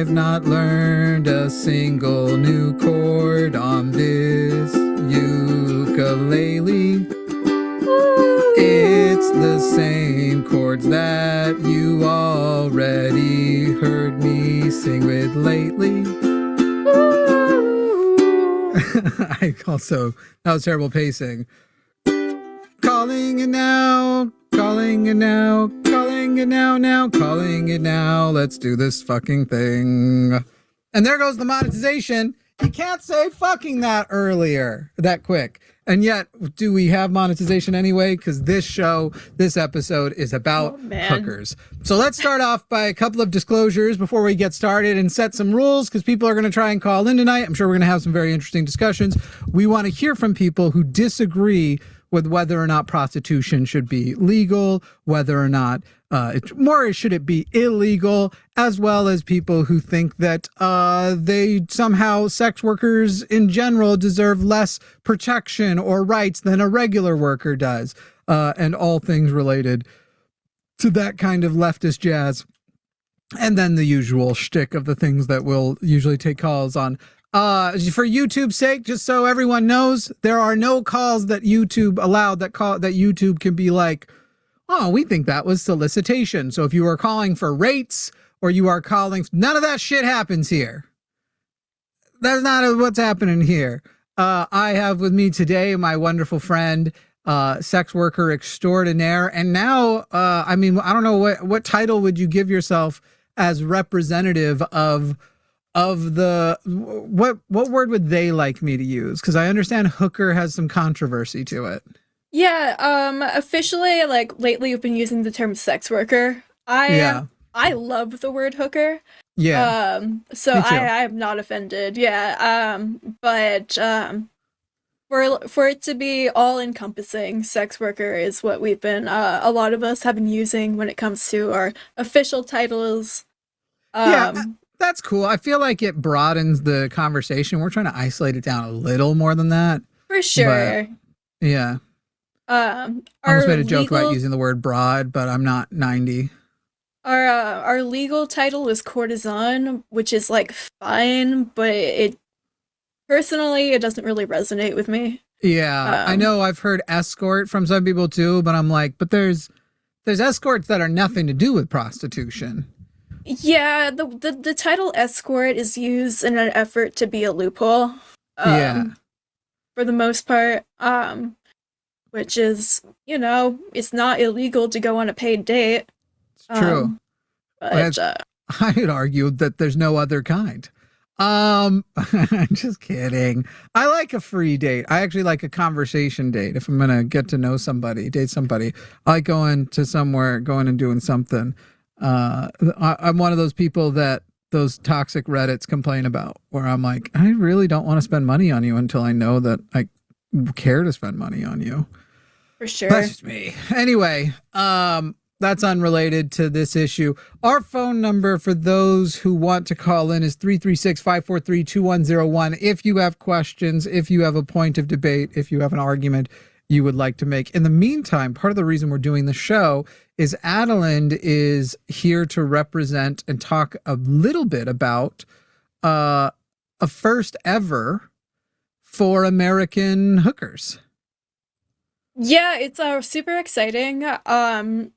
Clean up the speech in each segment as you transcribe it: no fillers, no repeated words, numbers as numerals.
I've not learned a single new chord on this ukulele. It's the same chords that you already heard me sing with lately. That was terrible pacing. Calling it now, calling it now, calling it now, calling it now. Let's do this fucking thing. And there goes the monetization. You can't say fucking that quick. And yet, do we have monetization anyway? Because this episode is about hookers. So let's start off by a couple of disclosures before we get started and set some rules, because people are going to try and call in tonight. I'm sure we're going to have some very interesting discussions. We want to hear from people who disagree with whether or not prostitution should be legal, whether or not should it be illegal, as well as people who think that sex workers in general deserve less protection or rights than a regular worker does, and all things related to that kind of leftist jazz. And then the usual shtick of the things that we'll usually take calls on. For YouTube's sake, just so everyone knows, there are no calls that YouTube allowed that YouTube can be like, oh, we think that was solicitation. So if you are calling for rates or you are calling, none of that shit happens here. That's not what's happening here. I have with me today my wonderful friend, sex worker extraordinaire. And now, I don't know what title would you give yourself as representative of the, what word would they like me to use? Because I understand hooker has some controversy to it. Yeah, officially, like, lately you've been using the term sex worker. I love the word hooker. Yeah. So I am not offended. Yeah. But for it to be all encompassing, sex worker is what we've been, a lot of us have been using when it comes to our official titles. That's cool. I feel like it broadens the conversation. We're trying to isolate it down a little more than that. For sure. But, yeah. I almost made a joke about using the word broad, but I'm not 90. Our legal title is courtesan, which is like fine, but personally it doesn't really resonate with me. Yeah, I know I've heard escort from some people too, but I'm like, but there's escorts that are nothing to do with prostitution. Yeah, the title escort is used in an effort to be a loophole. For the most part, which is, it's not illegal to go on a paid date. It's true. But I'd argue that there's no other kind. I'm just kidding. I like a free date. I actually like a conversation date. If I'm going to get to know somebody, date somebody, I like going and doing something. I'm one of those people that those toxic Reddits complain about, where I'm like, I really don't want to spend money on you until I know that I care to spend money on you. For sure. That's just me. Anyway, that's unrelated to this issue. Our phone number for those who want to call in is 336-543-2101. If you have questions, if you have a point of debate, if you have an argument you would like to make. In the meantime, part of the reason we're doing the show is Adalind is here to represent and talk a little bit about a first ever for American hookers. Yeah, it's super exciting.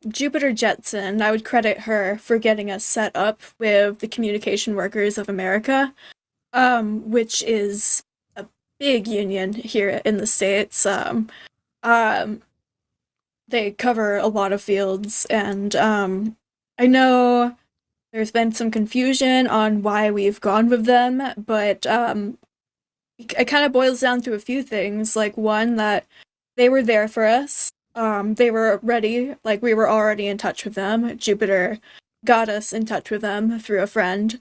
Jupiter Jetson, I would credit her for getting us set up with the Communication Workers of America, which is a big union here in the States. They cover a lot of fields, and I know there's been some confusion on why we've gone with them, but it kind of boils down to a few things. Like, one, that they were there for us. They were ready, like, we were already in touch with them. Jupiter got us in touch with them through a friend.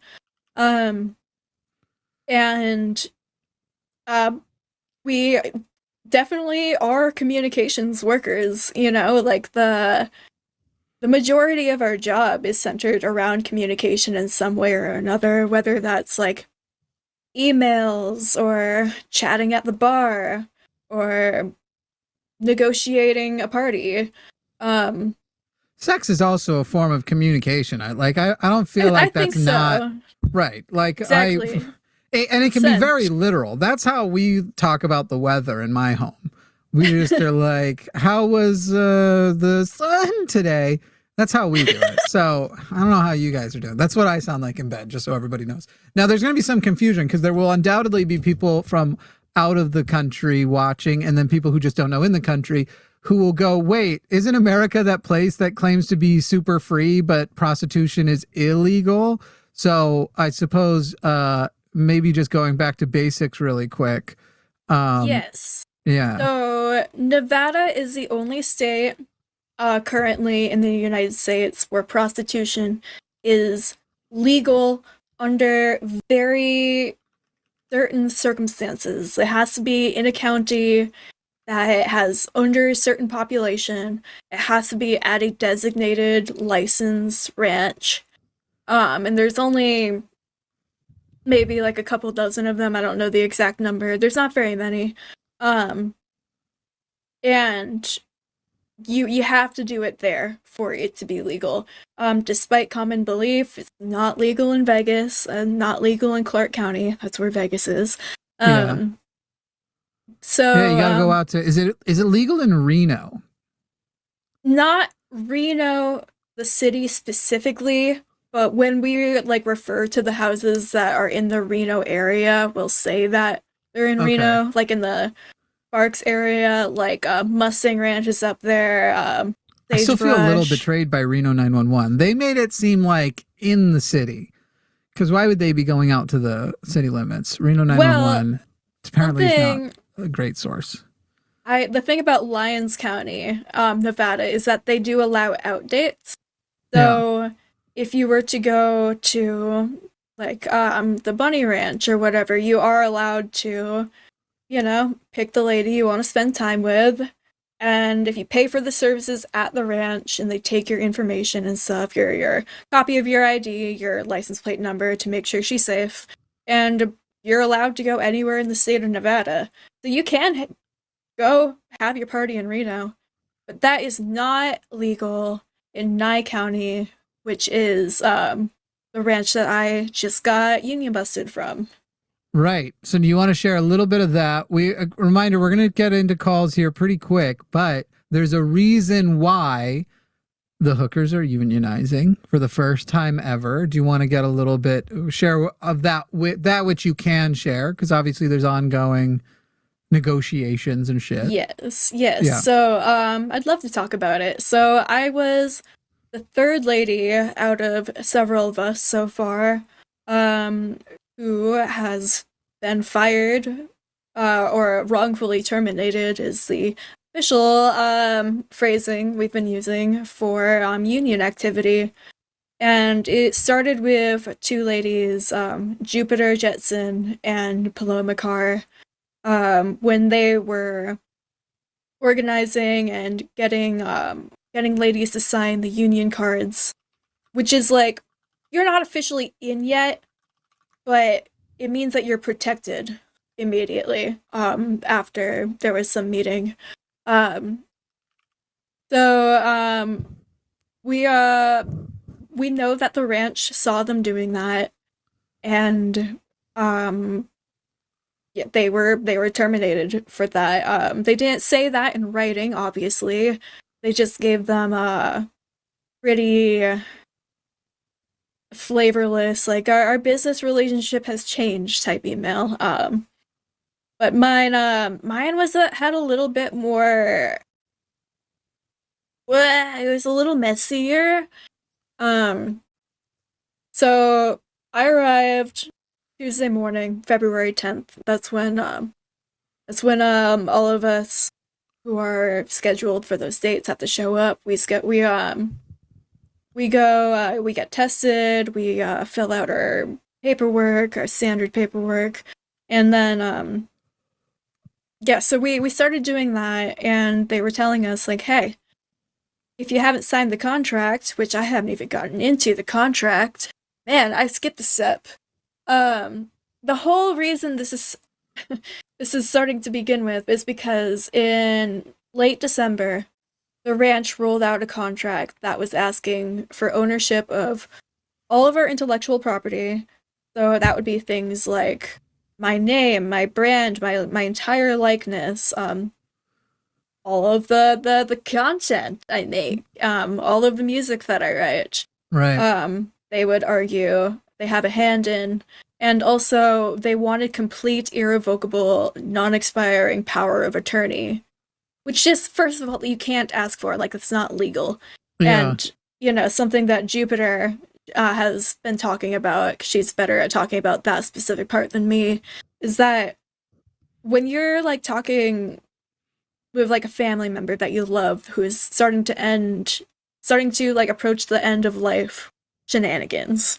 We definitely are communications workers, like the majority of our job is centered around communication in some way or another, whether that's like emails or chatting at the bar or negotiating a party. sex is also a form of communication. I don't feel like that's not right. Like exactly. And it can be very literal. That's how we talk about the weather in my home. We just are like, how was the sun today? That's how we do it. So I don't know how you guys are doing. That's what I sound like in bed, just so everybody knows. Now, there's going to be some confusion because there will undoubtedly be people from out of the country watching, and then people who just don't know in the country who will go, wait, isn't America that place that claims to be super free, but prostitution is illegal? So I suppose maybe just going back to basics really quick. Yes. Yeah. So Nevada is the only state currently in the United States where prostitution is legal under very certain circumstances. It has to be in a county that it has under a certain population. It has to be at a designated licensed ranch. And there's only maybe like a couple dozen of them. I don't know the exact number. There's not very many. And you have to do it there for it to be legal. Despite common belief, it's not legal in Vegas and not legal in Clark County. That's where Vegas is. So yeah, you gotta go out to. Is it legal in Reno? Not Reno, the city specifically, but when we like refer to the houses that are in the Reno area, we'll say that they're in Reno, like in the Sparks area, like Mustang Ranch is up there. I still feel a little betrayed by Reno 911. They made it seem like in the city, because why would they be going out to the city limits? Reno 911 apparently is not a great source. The thing about Lyons County, Nevada, is that they do allow out dates. So if you were to go to like the Bunny Ranch or whatever, you are allowed to, pick the lady you want to spend time with. And if you pay for the services at the ranch and they take your information and stuff, your copy of your ID, your license plate number to make sure she's safe, and you're allowed to go anywhere in the state of Nevada. So you can go have your party in Reno, but that is not legal in Nye County, which is the ranch that I just got union busted from. Right. So do you want to share a little bit of that? Reminder, we're going to get into calls here pretty quick, but there's a reason why the hookers are unionizing for the first time ever. Do you want to get a little bit, share of that, that which you can share? Because obviously there's ongoing negotiations and shit. Yes. Yeah. So I'd love to talk about it. So I was the third lady out of several of us so far who has been fired or wrongfully terminated is the official phrasing we've been using for union activity. And it started with two ladies, Jupiter Jetson and Paloma Carr, when they were organizing and getting ladies to sign the union cards, which is like, you're not officially in yet, but it means that you're protected immediately after there was some meeting. We know that the ranch saw them doing that, and they were terminated for that. They didn't say that in writing, obviously. They just gave them a pretty flavorless, like our business relationship has changed type email. But mine had a little bit more. Well, it was a little messier. So I arrived Tuesday morning, February 10th. That's when all of us who are scheduled for those dates have to show up. We get tested, we fill out our paperwork, our standard paperwork, and then so we started doing that, and they were telling us like, hey, if you haven't signed the contract, which I haven't even gotten into the contract, man, I skipped a step. The whole reason this is this is starting to begin with is because in late December, the ranch rolled out a contract that was asking for ownership of all of our intellectual property. So that would be things like my name, my brand, my entire likeness, all of the content I make, all of the music that I write. Right. They would argue they have a hand in, and also they wanted complete, irrevocable, non-expiring power of attorney, which just, first of all, you can't ask for. Like, it's not legal. Yeah. And, something that Jupiter has been talking about, 'cause she's better at talking about that specific part than me, is that when you're, like, talking with, like, a family member that you love who is starting to, like, approach the end of life shenanigans,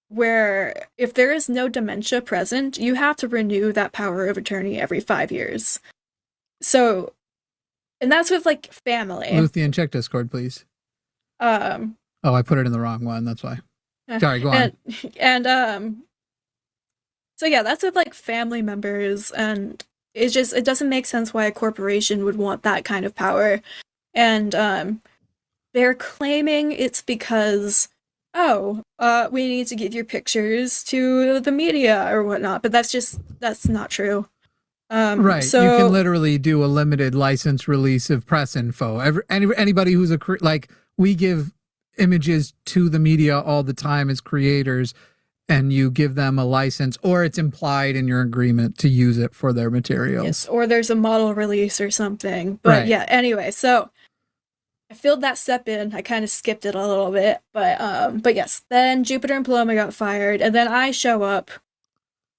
where if there is no dementia present, you have to renew that power of attorney every 5 years. So, and that's with, like, family. Luthien, check Discord, please. Oh, I put it in the wrong one. That's why. Sorry, go on. And so yeah, that's with, like, family members, and it doesn't make sense why a corporation would want that kind of power. And they're claiming it's because, we need to give your pictures to the media or whatnot, but that's not true. Right. So, you can literally do a limited license release of press info. Anybody who's we give images to the media all the time as creators, and you give them a license, or it's implied in your agreement to use it for their materials. Yes, or there's a model release or something. But right. Yeah, anyway, so I filled that step in. I kind of skipped it a little bit, but yes, then Jupiter and Paloma got fired, and then I show up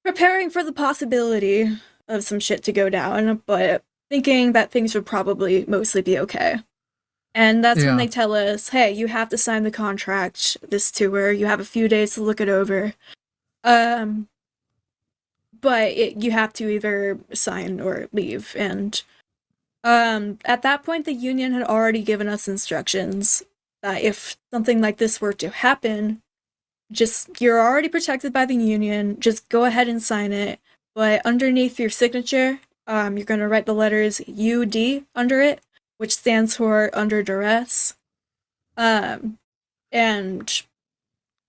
preparing for the possibility of some shit to go down, but thinking that things would probably mostly be okay. And that's when they tell us, hey, you have to sign the contract, this tour, you have a few days to look it over. But you have to either sign or leave. And at that point, the union had already given us instructions that if something like this were to happen, you're already protected by the union, just go ahead and sign it. But underneath your signature, you're going to write the letters UD under it, which stands for under duress. And,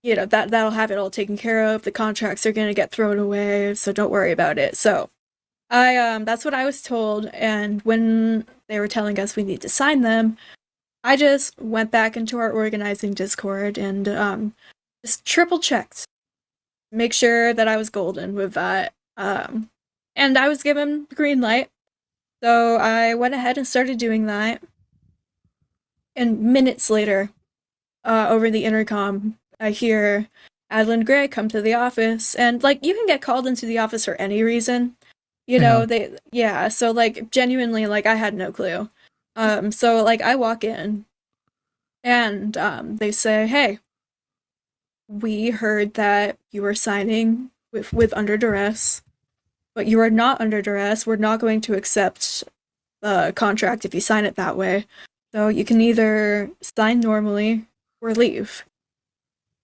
that'll have it all taken care of. The contracts are going to get thrown away, so don't worry about it. So, that's what I was told, and when they were telling us we need to sign them, I just went back into our organizing Discord and, just triple checked. Make sure that I was golden with that. And I was given the green light. So I went ahead and started doing that. And minutes later, over the intercom, I hear Adalind Gray come to the office. And, like, you can get called into the office for any reason. So, like, genuinely, like, I had no clue. So, like, I walk in, and they say, hey, we heard that you were signing with under duress, but you are not under duress. We're not going to accept the contract if you sign it that way. So you can either sign normally or leave.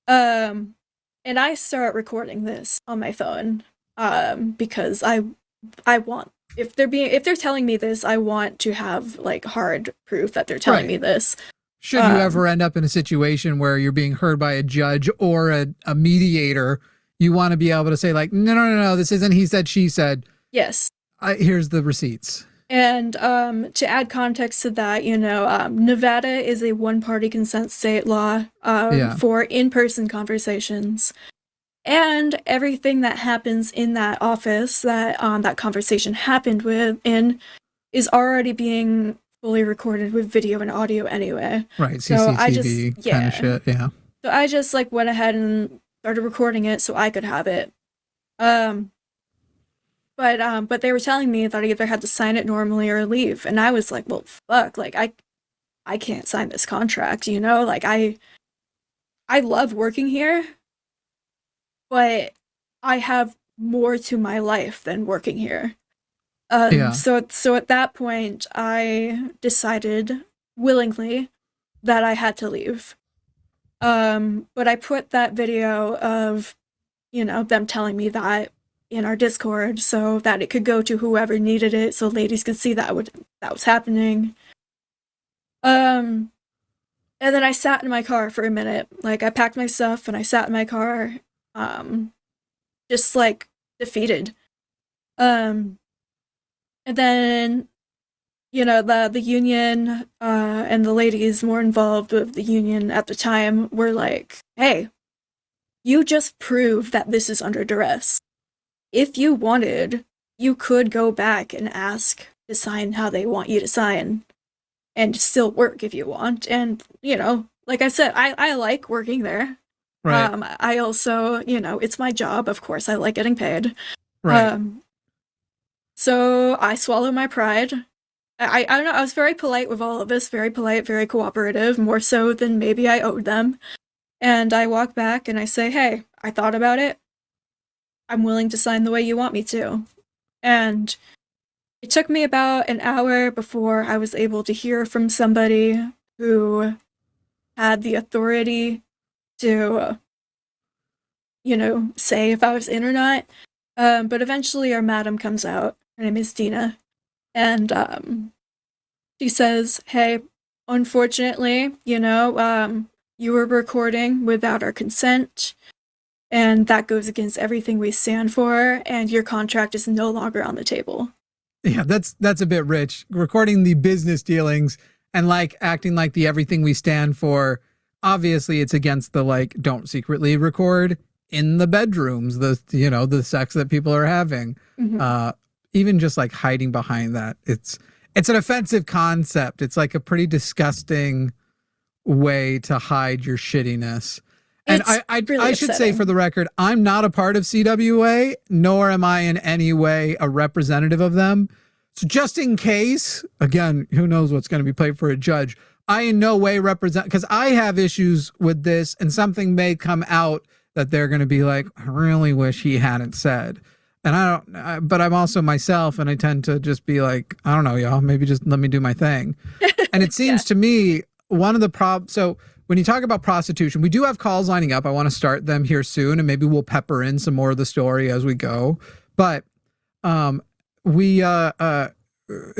And I start recording this on my phone, because I want, if they're telling me this, I want to have, like, hard proof that they're telling me this. Should you ever end up in a situation where you're being heard by a judge or a mediator, you want to be able to say, like, no, this isn't he said, she said. Yes. Here's the receipts. And to add context to that, Nevada is a one-party consent state law for in-person conversations. And everything that happens in that office that that conversation happened in is already being fully recorded with video and audio anyway. Right, CCTV kind of shit, yeah. So I just, like, went ahead and started recording it so I could have it. But they were telling me that I either had to sign it normally or leave, and I was like, well, fuck, like, I can't sign this contract, like, I love working here, but I have more to my life than working here. So at that point, I decided willingly that I had to leave. But I put that video of, them telling me that in our Discord so that it could go to whoever needed it, so ladies could see that was happening. And then I sat in my car for a minute. Like, I packed my stuff and I sat in my car, just like defeated. And then, you know, the union, and the ladies more involved with the union at the time were like, hey, you just proved that this is under duress. If you wanted, you could go back and ask to sign how they want you to sign and still work if you want. And, you know, like I said, I like working there. Right. I also, you know, it's my job, of course, I like getting paid. Right. So I swallow my pride. I don't know, I was very polite with all of this, very polite, very cooperative, more so than maybe I owed them. And I walk back and I say, hey, I thought about it. I'm willing to sign the way you want me to. And it took me about an hour before I was able to hear from somebody who had the authority to, you know, say if I was in or not. But eventually our madam comes out. Her name is Dina. And she says, hey, unfortunately, you know, you were recording without our consent, and that goes against everything we stand for, and your contract is no longer on the table. Yeah, that's a bit rich. Recording the business dealings and like acting like the everything we stand for. Obviously, it's against the like don't secretly record in the bedrooms, the, you know, the sex that people are having. Mm-hmm. Even just like hiding behind that, it's an offensive concept. It's like a pretty disgusting way to hide your shittiness. And It's I really should say, upsetting. for the record, I'm not a part of CWA, nor am I in any way a representative of them. So just in case, again, who knows what's going to be played for a judge, I in no way represent, because I have issues with this and something may come out that they're going to be like, I really wish he hadn't said. And but I'm also myself, and I tend to just be like, I don't know, y'all, maybe just let me do my thing. And it seems to me one of the problems, so when you talk about prostitution, we do have calls lining up. I want to start them here soon, and maybe we'll pepper in some more of the story as we go. But it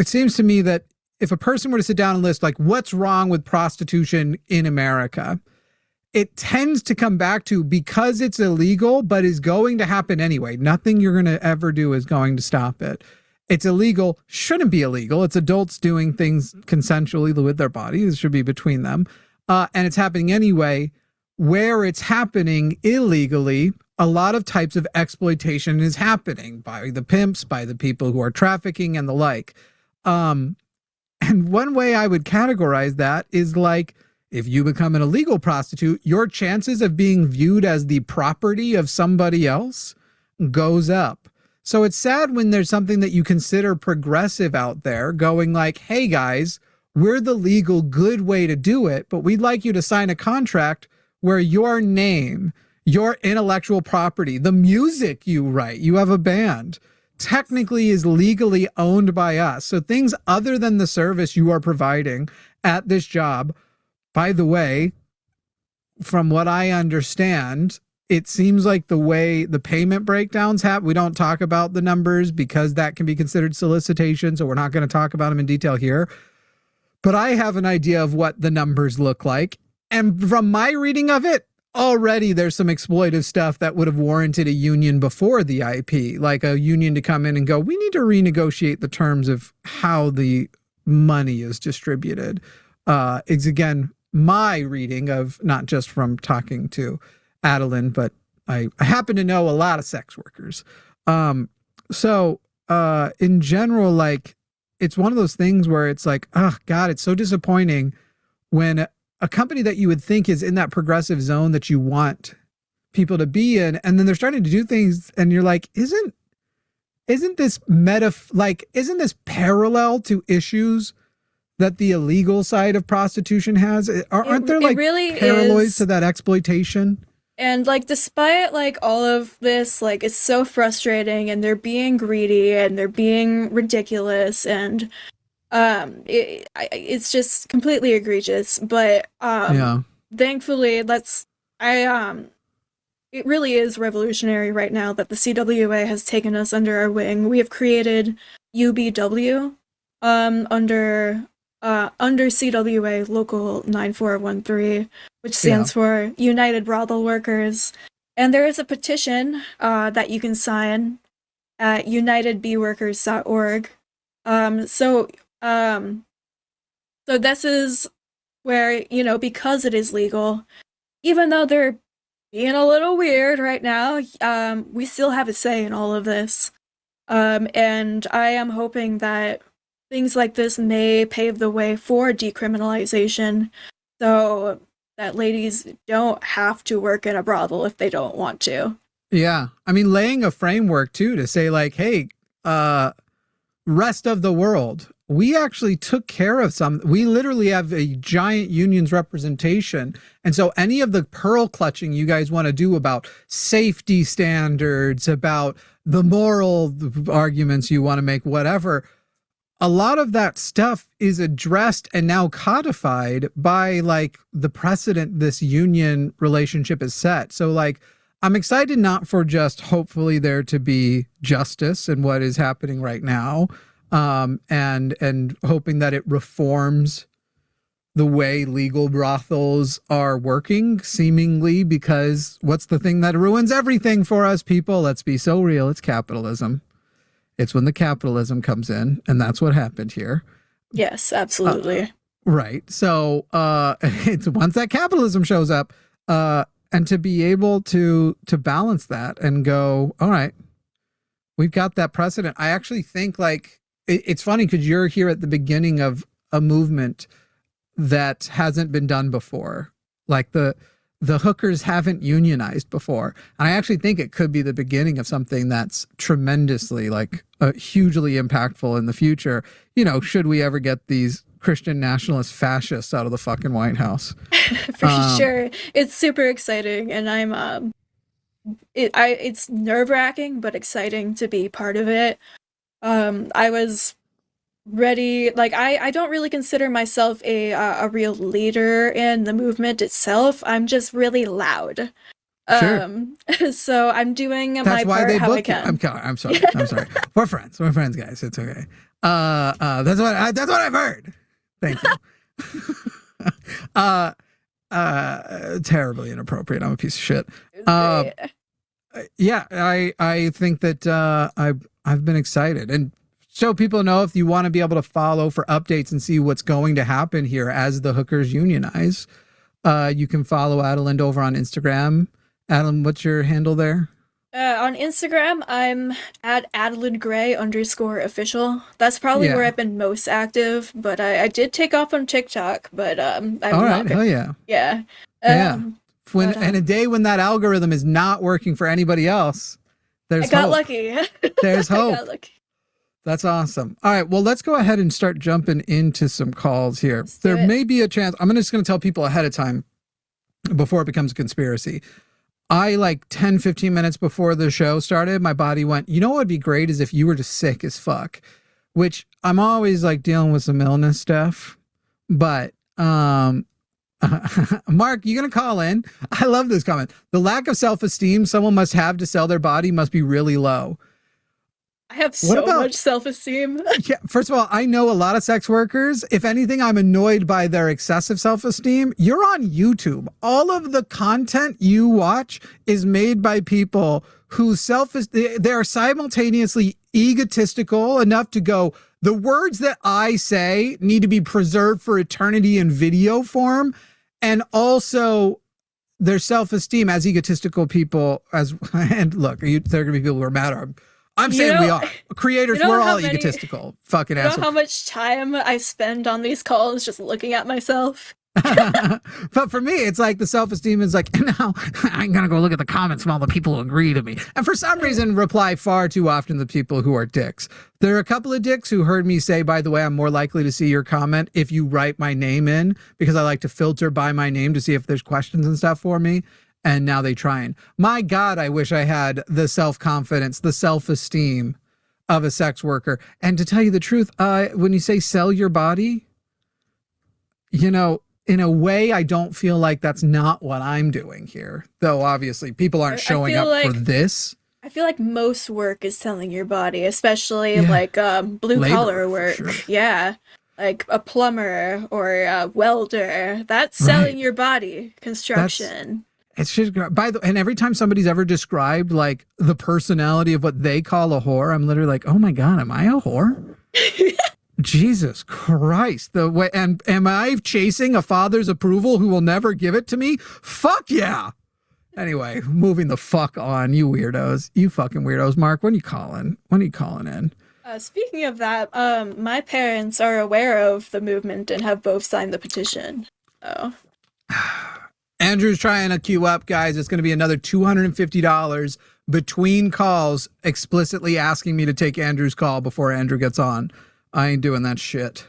seems to me that if a person were to sit down and list like what's wrong with prostitution in America, it tends to come back to because it's illegal, but is going to happen anyway. Nothing you're going to ever do is going to stop it. It's illegal, shouldn't be illegal. It's adults doing things consensually with their bodies. It should be between them. And it's happening anyway. Where it's happening illegally, a lot of types of exploitation is happening by the pimps, by the people who are trafficking and the like. And one way I would categorize that is like, if you become an illegal prostitute, your chances of being viewed as the property of somebody else goes up. So it's sad when there's something that you consider progressive out there going like, hey guys, we're the legal good way to do it, but we'd like you to sign a contract where your name, your intellectual property, the music you write, you have a band, technically is legally owned by us. So things other than the service you are providing at this job, by the way, from what I understand, it seems like the way the payment breakdowns happen, we don't talk about the numbers because that can be considered solicitation. So we're not going to talk about them in detail here. But I have an idea of what the numbers look like. And from my reading of it, already there's some exploitive stuff that would have warranted a union before the IP, like a union to come in and go, we need to renegotiate the terms of how the money is distributed. It's again, my reading of not just from talking to Adalind, but I happen to know a lot of sex workers. So in general, like, it's one of those things where it's like, oh God, it's so disappointing when a company that you would think is in that progressive zone that you want people to be in, and then they're starting to do things and you're like, isn't this isn't this parallel to issues that the illegal side of prostitution has? Aren't there like really parallels to that exploitation? And like, despite like all of this, like, it's so frustrating, and they're being greedy and they're being ridiculous, and it's just completely egregious. But Yeah. thankfully, it really is revolutionary right now that the CWA has taken us under our wing. We have created UBW under CWA Local 9413, which stands for United Brothel Workers. And there is a petition that you can sign at unitedbworkers.org. So this is where, because it is legal, even though they're being a little weird right now, we still have a say in all of this. And I am hoping that things like this may pave the way for decriminalization so that ladies don't have to work in a brothel if they don't want to. Yeah. I mean, laying a framework too to say like, hey, rest of the world, we actually took care of we literally have a giant unions representation. And so any of the pearl clutching you guys want to do about safety standards, about the moral arguments you want to make, whatever, a lot of that stuff is addressed and now codified by like the precedent this union relationship is set. So like, I'm excited not for just hopefully there to be justice in what is happening right now, and hoping that it reforms the way legal brothels are working, seemingly, because what's the thing that ruins everything for us people? Let's be so real. It's capitalism. It's when the capitalism comes in, and that's what happened here. Yes, absolutely. Right. So it's once that capitalism shows up, and to be able to balance that and go, all right, we've got that precedent. I actually think like it's funny because you're here at the beginning of a movement that hasn't been done before. Like the hookers haven't unionized before. And I actually think it could be the beginning of something that's tremendously like hugely impactful in the future. Should we ever get these Christian nationalist fascists out of the fucking White House? For sure. It's super exciting, and I'm it's nerve-wracking but exciting to be part of it. I was ready, like I don't really consider myself a real leader in the movement itself. I'm just really loud. Sure. So I'm doing That's my why part they how I book you. can. I'm sorry. We're friends, guys. It's okay. That's what I've heard. Thank you. Terribly inappropriate. I'm a piece of shit. Yeah, I think that I've been excited, and so people know if you want to be able to follow for updates and see what's going to happen here as the hookers unionize, you can follow Adalind over on Instagram. Adam, what's your handle there? On Instagram, I'm at Adalind Gray _official. That's probably where I've been most active, but I did take off on TikTok, but I'm all right, hell yeah. Yeah. And a day when that algorithm is not working for anybody else, there's hope. I got lucky. There's hope. I got lucky. That's awesome. All right, well, let's go ahead and start jumping into some calls here. There may be a chance. I'm just going to tell people ahead of time before it becomes a conspiracy. I, like 10, 15 minutes before the show started, my body went, you know what would be great is if you were just sick as fuck, which I'm always like dealing with some illness stuff. But Mark, you going to call in? I love this comment. The lack of self-esteem someone must have to sell their body must be really low. I have so much self-esteem. Yeah, first of all, I know a lot of sex workers. If anything, I'm annoyed by their excessive self-esteem. You're on YouTube. All of the content you watch is made by people whose they're simultaneously egotistical enough to go, the words that I say need to be preserved for eternity in video form. And also their self-esteem as egotistical people and look, there are going to be people who are mad at them. I'm saying we are. Creators, we're all egotistical. Fucking assholes. You know how much time I spend on these calls just looking at myself? But for me, it's like the self-esteem is like, no, I'm going to go look at the comments from all the people who agree to me. And for some reason, reply far too often to people who are dicks. There are a couple of dicks who heard me say, by the way, I'm more likely to see your comment if you write my name in, because I like to filter by my name to see if there's questions and stuff for me. And now they try and, my God, I wish I had the self-confidence, the self-esteem of a sex worker. And to tell you the truth, when you say sell your body, you know, in a way, I don't feel like that's not what I'm doing here. Though obviously people aren't showing up for this. I feel like most work is selling your body, especially Yeah. like blue collar work. Sure. Yeah. Like a plumber or a welder. That's selling your body. Construction. It's just and every time somebody's ever described like the personality of what they call a whore, I'm literally like, oh my God, am I a whore? Jesus Christ. The way, and am I chasing a father's approval who will never give it to me? Fuck yeah. Anyway, moving the fuck on, you weirdos. You fucking weirdos. Mark, when are you calling? When are you calling in? Speaking of that, my parents are aware of the movement and have both signed the petition. So Andrew's trying to queue up, guys. It's going to be another $250 between calls, explicitly asking me to take Andrew's call before Andrew gets on. I ain't doing that shit.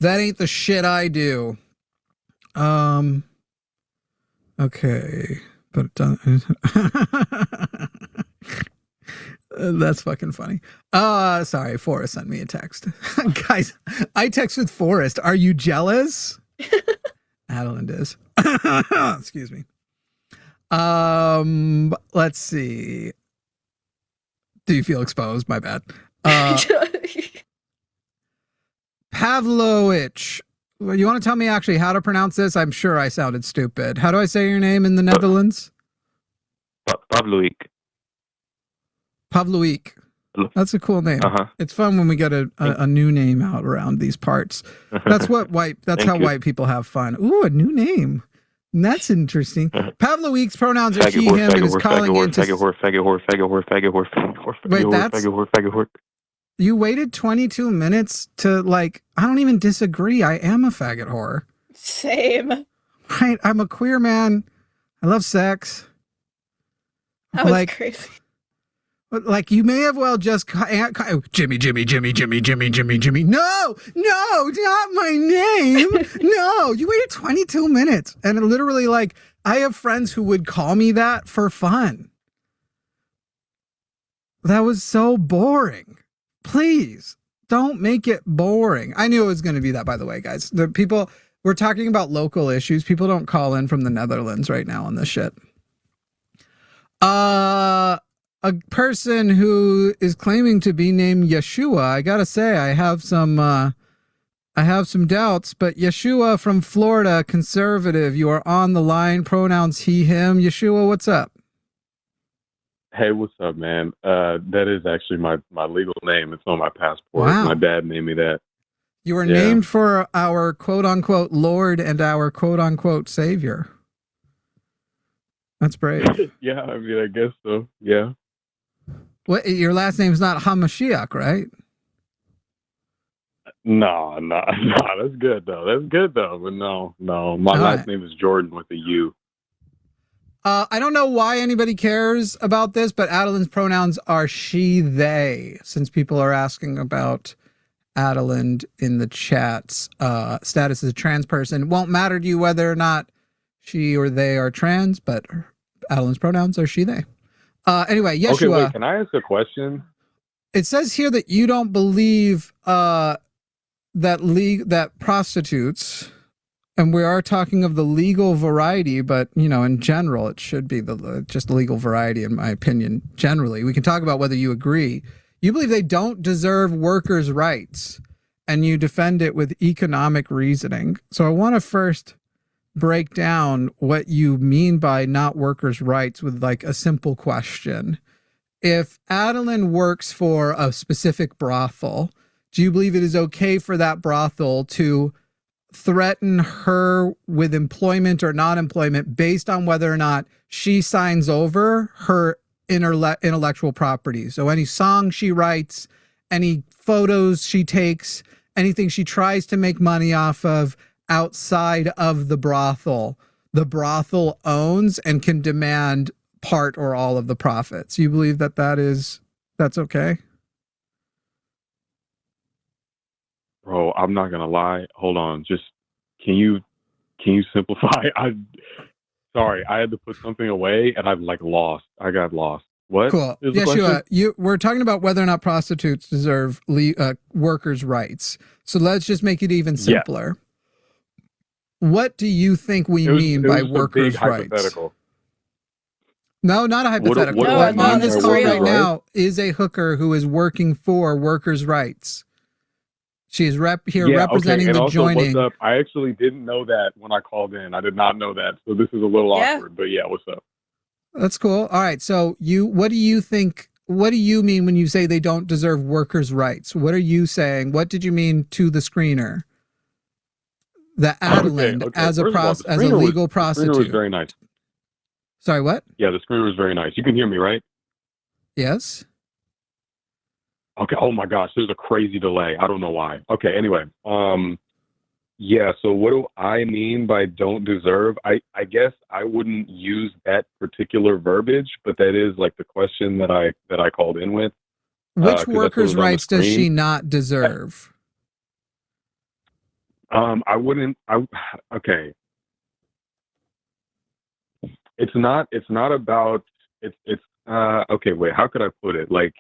That ain't the shit I do. Okay. But that's fucking funny. Sorry, Forrest sent me a text. Guys, I text with Forrest. Are you jealous? Adalind is. Excuse me. Let's see. Do you feel exposed? My bad. Pavlovich. You want to tell me actually how to pronounce this? I'm sure I sounded stupid. How do I say your name in the Netherlands? Pavlovic. Pavlovic. That's a cool name. It's fun when we get a new name out around these parts. That's what how white people have fun. Ooh, a new name. That's interesting. Pavlovic's pronouns are he, him, and is calling into... Wait, that's... You waited 22 minutes to, like... I don't even disagree. I am a faggot whore. Same. Right? I'm a queer man. I love sex. That was crazy. Like, you may have well just... Jimmy. No, not my name. No, you waited 22 minutes. And literally, like, I have friends who would call me that for fun. That was so boring. Please, don't make it boring. I knew it was going to be that, by the way, guys. The people... We're talking about local issues. People don't call in from the Netherlands right now on this shit. A person who is claiming to be named Yeshua. I gotta say, I have some doubts, but Yeshua from Florida, conservative. You are on the line. Pronouns he, him. Yeshua, what's up? Hey, what's up, man? That is actually my legal name. It's on my passport. Wow. My dad named me that. You were named for our quote-unquote Lord and our quote-unquote Savior. That's brave. Yeah, I mean, I guess so. Yeah. What, your last name's not Hamashiach, right? No, that's good though. But no. My last name is Jordan with a U. I don't know why anybody cares about this, but Adalind's pronouns are she, they, since people are asking about Adalind in the chats. Status as a trans person. It won't matter to you whether or not she or they are trans, but Adalind's pronouns are she, they. Anyway, Yeshua. Okay, wait, can I ask a question? It says here that you don't believe that prostitutes, and we are talking of the legal variety, but you know, in general, it should be just legal variety, in my opinion. Generally, we can talk about whether you agree. You believe they don't deserve workers' rights, and you defend it with economic reasoning. So I want to first break down what you mean by not workers' rights with like a simple question. If Adalind works for a specific brothel, do you believe it is okay for that brothel to threaten her with employment or non-employment based on whether or not she signs over her intellectual property? So any song she writes, any photos she takes, anything she tries to make money off of outside of the brothel owns and can demand part or all of the profits. You believe that that's okay? Bro, I'm not gonna lie. Hold on, just can you simplify? Sorry, I had to put something away and I got lost. What? Cool. Yeshua, we're talking about whether or not prostitutes deserve workers' rights. So let's just make it even simpler. What do you think we mean it by was just a big workers' rights? hypothetical. No, not a hypothetical. What do I What mean on this by call workers' right rights? now is a hooker who is working for workers' rights. She's here representing and the also, joining. what's up? I actually didn't know that when I called in. I did not know that, so this is a little Yeah. awkward. But yeah, what's up? That's cool. All right. So what do you think? What do you mean when you say they don't deserve workers' rights? What are you saying? What did you mean to the screener? The Adalind Okay. as a First of all, the as a screener legal The screener was prostitute. very nice. Sorry, what? Yeah, the screener was very nice. You can hear me, right? Yes. Okay. Oh my gosh, there's a crazy delay. I don't know why. Okay. Anyway, yeah. So what do I mean by don't deserve? I guess I wouldn't use that particular verbiage, but that is like the question that I called in with. Which 'cause that's what workers' was on the rights does screen. she not deserve? I wouldn't. Okay. It's not about. It's. Okay. Wait. How could I put it? Like.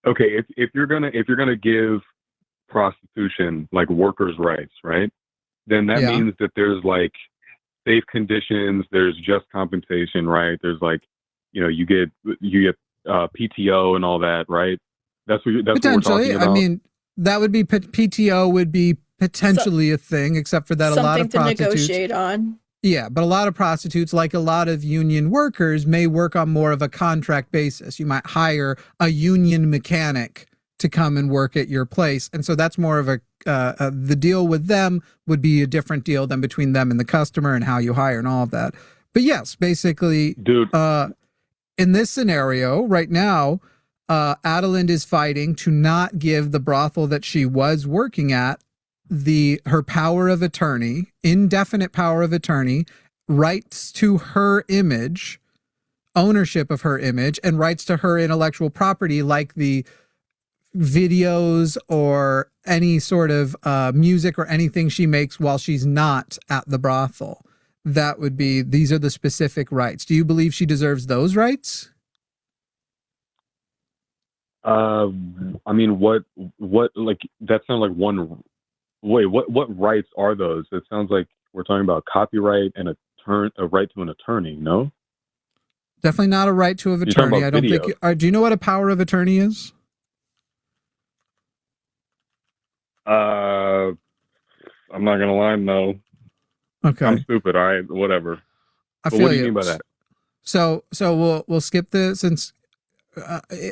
Okay. If you're gonna give prostitution like workers' rights, right? Then that Yeah. means that there's like safe conditions. There's just compensation, right? There's like, you get PTO and all that, right? That's what we're Potentially. talking about. I mean, that would be PTO would be potentially a thing, except for that a lot Something of to prostitutes. negotiate on. Yeah, but a lot of prostitutes, like a lot of union workers, may work on more of a contract basis. You might hire a union mechanic to come and work at your place, and so that's more of the deal with them would be a different deal than between them and the customer and how you hire and all of that. But yes, basically, Dude, in this scenario right now, Adalind is fighting to not give the brothel that she was working at her power of attorney, indefinite power of attorney, rights to her image, ownership of her image, and rights to her intellectual property, like the videos or any sort of music or anything she makes while she's not at the brothel. That would be, these are the specific rights. Do you believe she deserves those rights? I mean, what, like, that sounds like one. Wait, what rights are those? It sounds like we're talking about copyright and a right to an attorney. No, Definitely not a right to an You're talking attorney. about I don't video. think. Do you know what a power of attorney is? I'm not gonna lie, no. Okay, I'm stupid. All right, whatever. I But feel what do you mean by that? So we'll skip this since.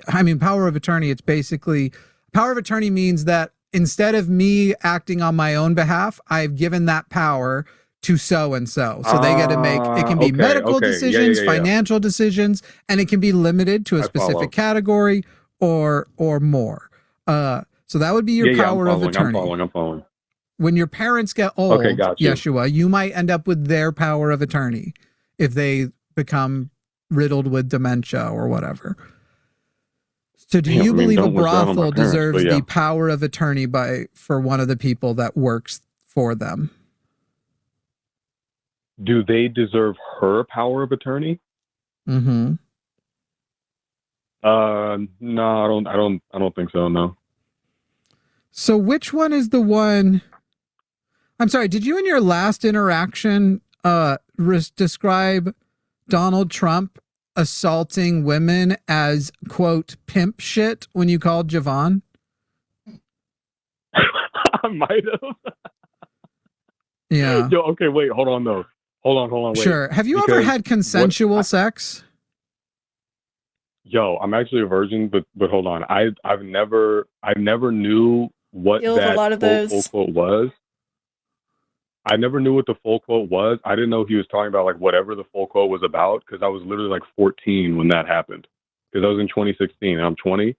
I mean, power of attorney. It's basically power of attorney means that instead of me acting on my own behalf, I've given that power to so and so. So they got to make, it can be Okay, medical okay. Yeah, decisions, yeah, yeah. financial decisions, and it can be limited to a I specific follow. category or more. So that would be your Yeah, power of attorney. I'm following. When your parents get old, Okay, got you. Yeshua, you might end up with their power of attorney if they become riddled with dementia or whatever. So do you believe a don't wish that on my brothel parents, deserves but yeah. the power of attorney for one of the people that works for them? Do they deserve her power of attorney? Mm-hmm. No, I don't think so. No. So which one is the one? I'm sorry. Did you in your last interaction describe Donald Trump assaulting women as quote pimp shit when you called Javon? I might have. Yeah. Yo, okay, wait, hold on though. Hold on, wait. Sure. Have you ever Because had consensual sex? Yo, I'm actually a virgin, but hold on. I never knew what Deal with a that lot of full those. quote was. I never knew what the full quote was. I didn't know he was talking about like whatever the full quote was about because I was literally like 14 when that happened. Because I was in 2016 and I'm 20.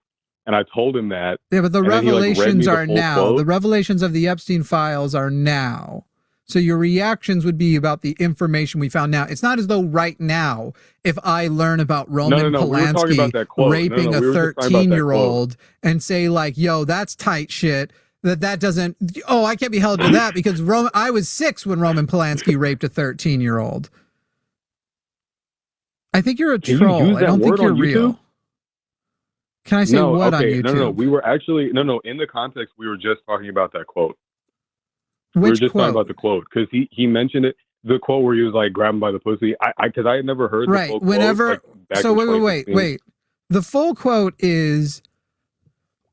And I told him that. Yeah, but the and then he, like, read me revelations the are full now. quote. The revelations of the Epstein files are now. So your reactions would be about the information we found now. It's not as though right now, if I learn about Roman No, we were talking about Polanski that quote. raping No, a we were just talking about that 13-year-old and say like, yo, that's tight shit, that doesn't, oh, I can't be held to that because I was 6 when Roman Polanski raped a 13-year-old. I think you're a Can you troll. use I that don't think word you're on real. YouTube? Can I say No, what on okay, YouTube? no. We were actually in the context we were just talking about that quote. Which we were just quote? talking about the quote because he mentioned it. The quote where he was like, grab him by the pussy. Because I had never heard the full Whenever, quote. Like, back so in wait. 2016. The full quote is,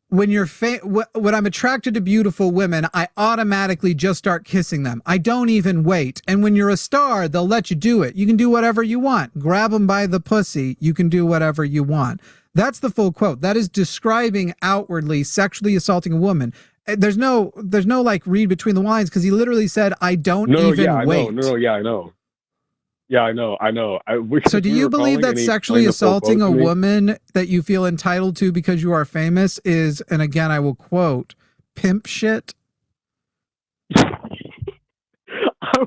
when you're when I'm attracted to beautiful women, I automatically just start kissing them. I don't even wait. And when you're a star, they'll let you do it. You can do whatever you want. Grab them by the pussy. You can do whatever you want. That's the full quote. That is describing outwardly sexually assaulting a woman. There's no like read between the lines, because he literally said, I don't even wait. I know. Yeah, I know. So do you believe that sexually assaulting a woman that you feel entitled to because you are famous is, and again, I will quote, pimp shit? I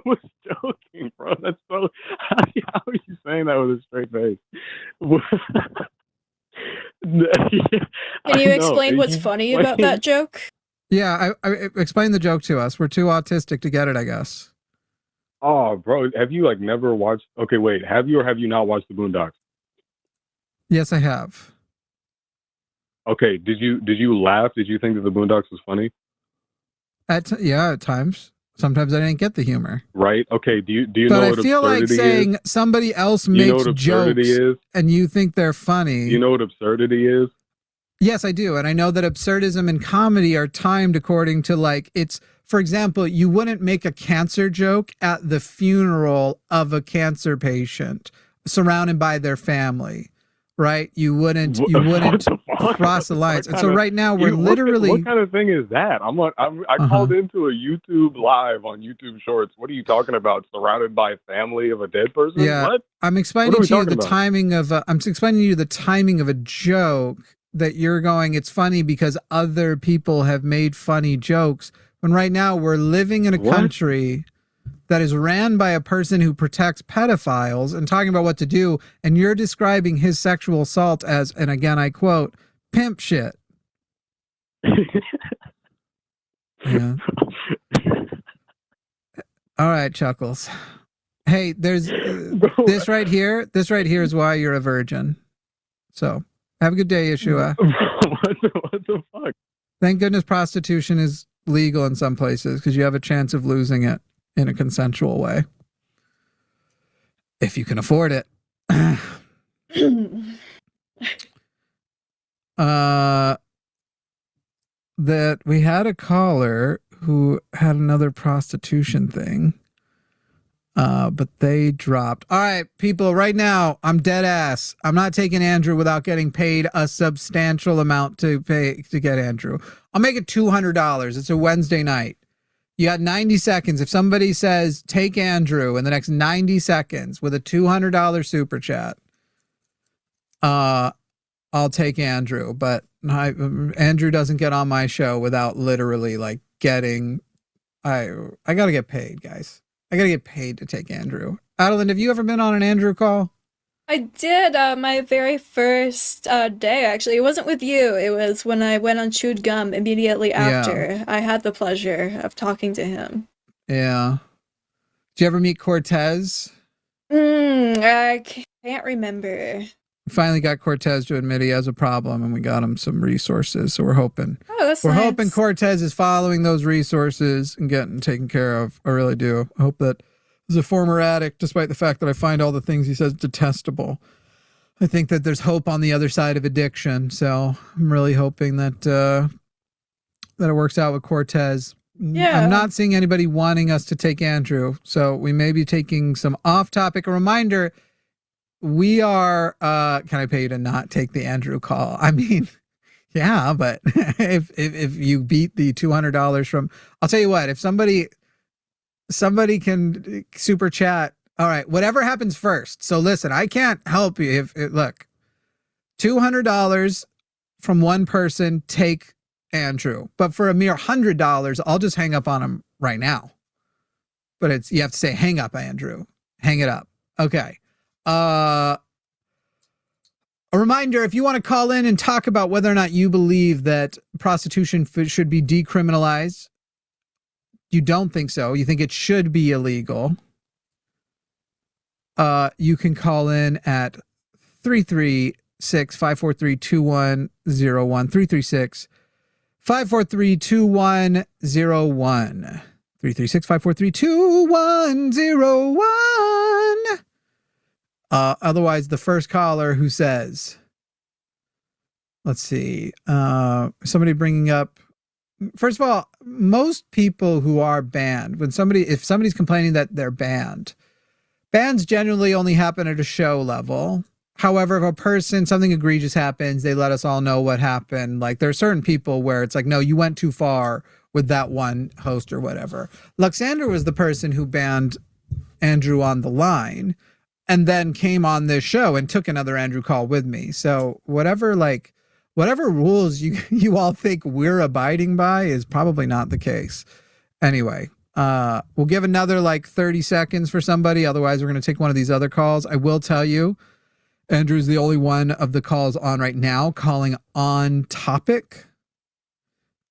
was joking, bro. That's so. How are you saying that with a straight face? Can you explain what's funny about that joke? Yeah, I explain the joke to us. We're too autistic to get it, I guess. Oh, bro, have you like never watched? Okay, wait, have you or have you not watched the Boondocks? Yes, I have. Okay, did you laugh? Did you think that the Boondocks was funny? At times. Sometimes I didn't get the humor. Right? Okay. Do you know what absurdity is? But I feel like saying somebody else makes jokes and you think they're funny. Do you know what absurdity is? Yes, I do. And I know that absurdism and comedy are timed according to, like, it's, for example, you wouldn't make a cancer joke at the funeral of a cancer patient surrounded by their family, right? You wouldn't cross the lines. And so right now we're literally... What kind of thing is that? I called into a YouTube live on YouTube Shorts. What are you talking about? Surrounded by a family of a dead person? Yeah. What? I'm explaining to you the timing of a joke that you're going, it's funny because other people have made funny jokes, when right now we're living in a country that is ran by a person who protects pedophiles and talking about what to do, and you're describing his sexual assault as, and again I quote, pimp shit. Yeah. All right, Chuckles. Hey, there's this right here is why you're a virgin. So have a good day, Yeshua. What the fuck? Thank goodness prostitution is legal in some places, because you have a chance of losing it in a consensual way. If you can afford it. That we had a caller who had another prostitution thing. But they dropped. All right, people, right now, I'm dead ass. I'm not taking Andrew without getting paid a substantial amount to get Andrew. I'll make it $200. It's a Wednesday night. You got 90 seconds. If somebody says, take Andrew in the next 90 seconds with a $200 super chat, I'll take Andrew. But Andrew doesn't get on my show without literally like getting, I got to get paid, guys. I got to get paid to take Andrew. Adalind, have you ever been on an Andrew call? I did, my very first day, actually. It wasn't with you. It was when I went on Chewed Gum immediately after. Yeah. I had the pleasure of talking to him. Yeah. Did you ever meet Cortez? I can't remember. We finally got Cortez to admit he has a problem, and we got him some resources. So we're hoping. Oh, that's We're nice. hoping Cortez is following those resources and getting taken care of. I really do. I hope that as a former addict, despite the fact that I find all the things he says detestable, I think that there's hope on the other side of addiction. So I'm really hoping that that it works out with Cortez. Yeah. I'm not seeing anybody wanting us to take Andrew, so we may be taking some off-topic. A reminder, we are, can I pay you to not take the Andrew call? I mean, yeah, but if you beat the $200 from, I'll tell you what, if somebody can super chat. All right, whatever happens first. So listen, I can't help you look, $200 from one person, take Andrew, but for a mere $100, I'll just hang up on him right now. But you have to say, hang up, Andrew, hang it up. Okay. A reminder, if you want to call in and talk about whether or not you believe that prostitution should be decriminalized, you don't think so, you think it should be illegal, you can call in at 330 336-543-2101. 336-543-2101. 336-543-2101. Otherwise, the first caller who says, let's see, somebody bringing up, first of all, most people who are banned, if somebody's complaining that they're banned, bans generally only happen at a show level. However, if something egregious happens, they let us all know what happened. Like, there are certain people where it's like, no, you went too far with that one host or whatever. Luxander was the person who banned Andrew on the line and then came on this show and took another Andrew call with me. So whatever rules you all think we're abiding by is probably not the case. Anyway, we'll give another 30 seconds for somebody. Otherwise, we're going to take one of these other calls. I will tell you, Andrew's the only one of the calls on right now calling on topic.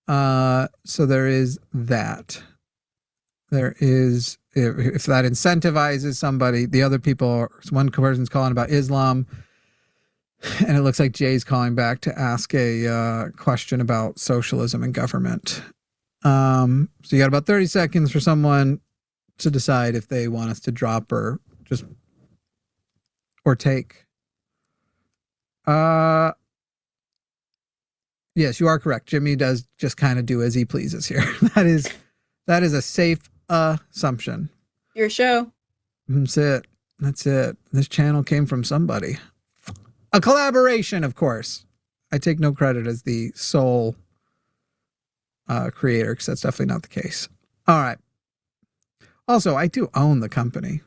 So there is that. There is, if that incentivizes somebody, the other people, one person's calling about Islam, and it looks like Jay's calling back to ask a question about socialism and government. So you got about 30 seconds for someone to decide if they want us to drop or take. Yes, you are correct. Jimmy does just kind of do as he pleases here. That is a safe assumption. Your show. That's it. This channel came from somebody. A collaboration, of course. I take no credit as the sole creator, because that's definitely not the case. All right. Also, I do own the company.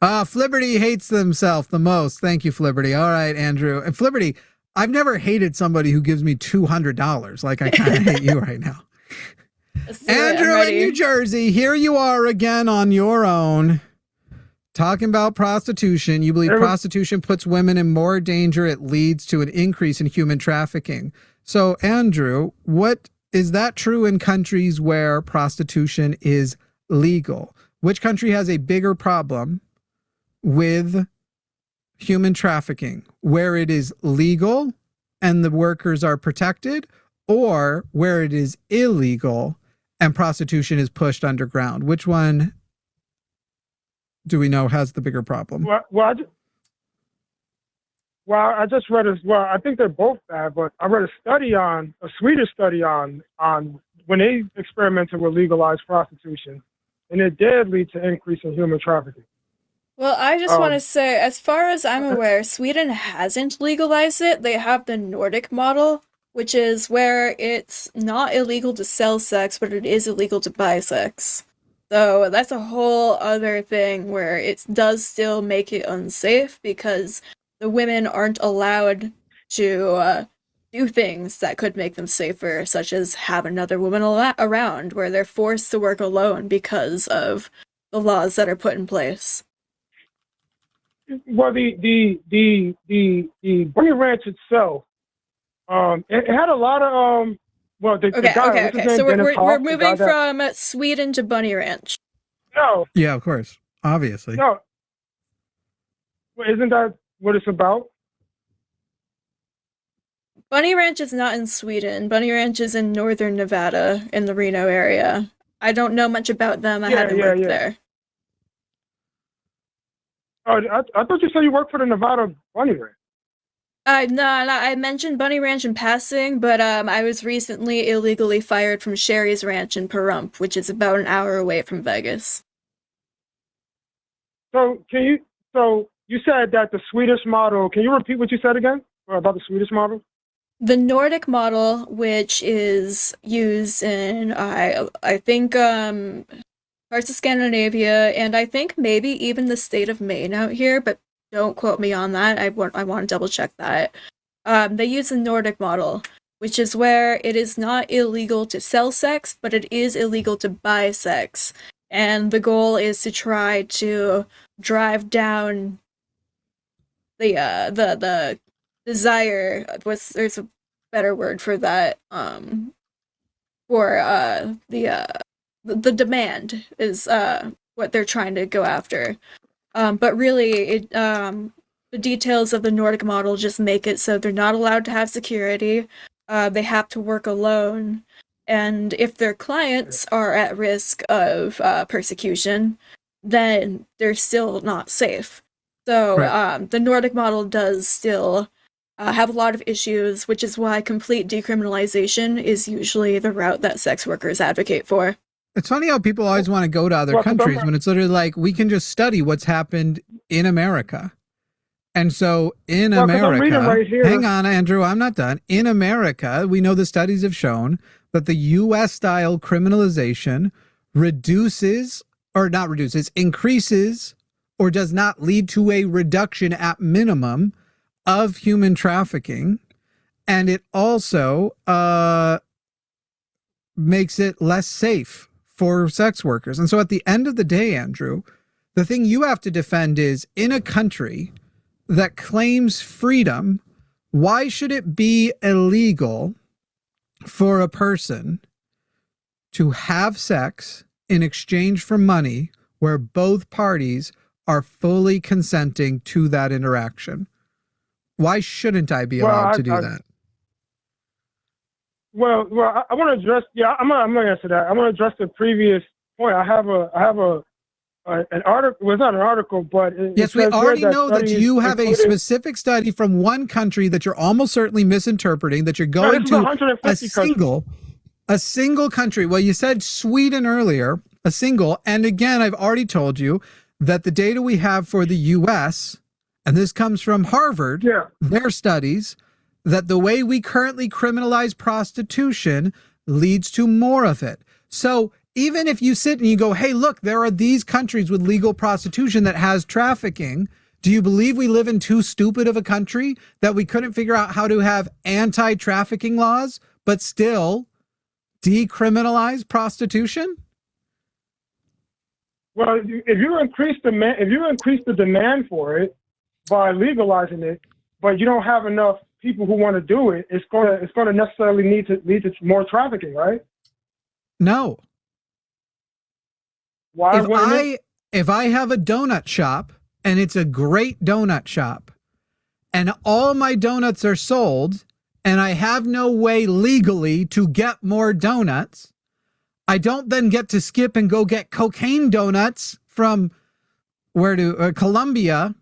Flibberty hates themselves the most. Thank you, Flibberty. All right, Andrew. And Flibberty, I've never hated somebody who gives me $200 like I kind of hate you right now. Andrew in New Jersey, here you are again on your own, talking about prostitution. You believe prostitution puts women in more danger. It leads to an increase in human trafficking. So, Andrew, is that true in countries where prostitution is legal? Which country has a bigger problem with human trafficking, where it is legal and the workers are protected, or where it is illegal and prostitution is pushed underground? Which one do we know has the bigger problem? I just read I think they're both bad, but I read a Swedish study on when they experimented with legalized prostitution, and it did lead to increase in human trafficking. Well, I just want to say, as far as I'm aware, Sweden hasn't legalized it. They have the Nordic model, which is where it's not illegal to sell sex, but it is illegal to buy sex. So that's a whole other thing where it does still make it unsafe because the women aren't allowed to do things that could make them safer, such as have another woman around, where they're forced to work alone because of the laws that are put in place. Well, the Bunny Ranch itself, it had a lot of Okay. So we're moving from Sweden to Bunny Ranch. No. Yeah, of course, obviously. No. Well, isn't that what it's about? Bunny Ranch is not in Sweden. Bunny Ranch is in northern Nevada, in the Reno area. I don't know much about them. I haven't worked there. Oh, I thought you said you worked for the Nevada Bunny Ranch. No, I mentioned Bunny Ranch in passing, but I was recently illegally fired from Sherry's Ranch in Pahrump, which is about an hour away from Vegas. So you said that the Swedish model, can you repeat what you said again about the Swedish model? The Nordic model, which is used in, I think, parts of Scandinavia, and I think maybe even the state of Maine out here, but don't quote me on that. I want to double check that. They use the Nordic model, which is where it is not illegal to sell sex, but it is illegal to buy sex. And the goal is to try to drive down the desire. There's a better word for that. For the demand is what they're trying to go after. But really, the details of the Nordic model just make it so they're not allowed to have security. They have to work alone. And if their clients are at risk of persecution, then they're still not safe. So the Nordic model does still have a lot of issues, which is why complete decriminalization is usually the route that sex workers advocate for. It's funny how people always want to go to other countries when it's literally like, we can just study what's happened in America. And so in America, right here, hang on, Andrew, I'm not done. In America, we know the studies have shown that the U.S. style criminalization increases, or does not lead to a reduction at minimum of human trafficking. And it also makes it less safe for sex workers. And so at the end of the day, Andrew, the thing you have to defend is, in a country that claims freedom, why should it be illegal for a person to have sex in exchange for money where both parties are fully consenting to that interaction? Why shouldn't I be allowed to do that? Well, I want to address. Yeah, I'm gonna answer that. I want to address the previous point. I have an article. Well, it's not an article, but yes, we already know that you have a specific study from one country that you're almost certainly misinterpreting. That you're going to a single country. Well, you said Sweden earlier, a single, and again, I've already told you that the data we have for the U.S., and this comes from Harvard, their studies, that the way we currently criminalize prostitution leads to more of it. So even if you sit and you go, hey, look, there are these countries with legal prostitution that has trafficking, do you believe we live in too stupid of a country that we couldn't figure out how to have anti-trafficking laws, but still decriminalize prostitution? Well, if you increase the demand for it by legalizing it, but you don't have enough people who want to do it, it's going to necessarily lead to more trafficking, right? No. Why? If I have a donut shop and it's a great donut shop and all my donuts are sold and I have no way legally to get more donuts, I don't then get to skip and go get cocaine donuts from Colombia,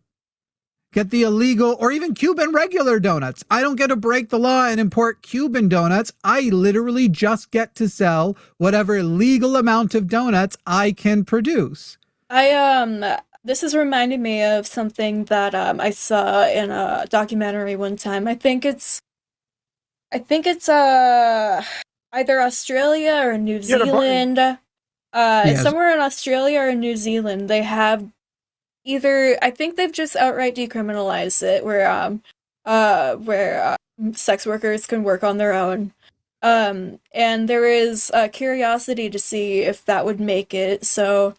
get the illegal or even Cuban regular donuts. I don't get to break the law and import Cuban donuts. I literally just get to sell whatever legal amount of donuts I can produce. This is reminding me of something that I saw in a documentary one time. I think it's either Australia or New Zealand. Somewhere in Australia or New Zealand, they have I think they've just outright decriminalized it, where sex workers can work on their own. And there is a curiosity to see if that would make it so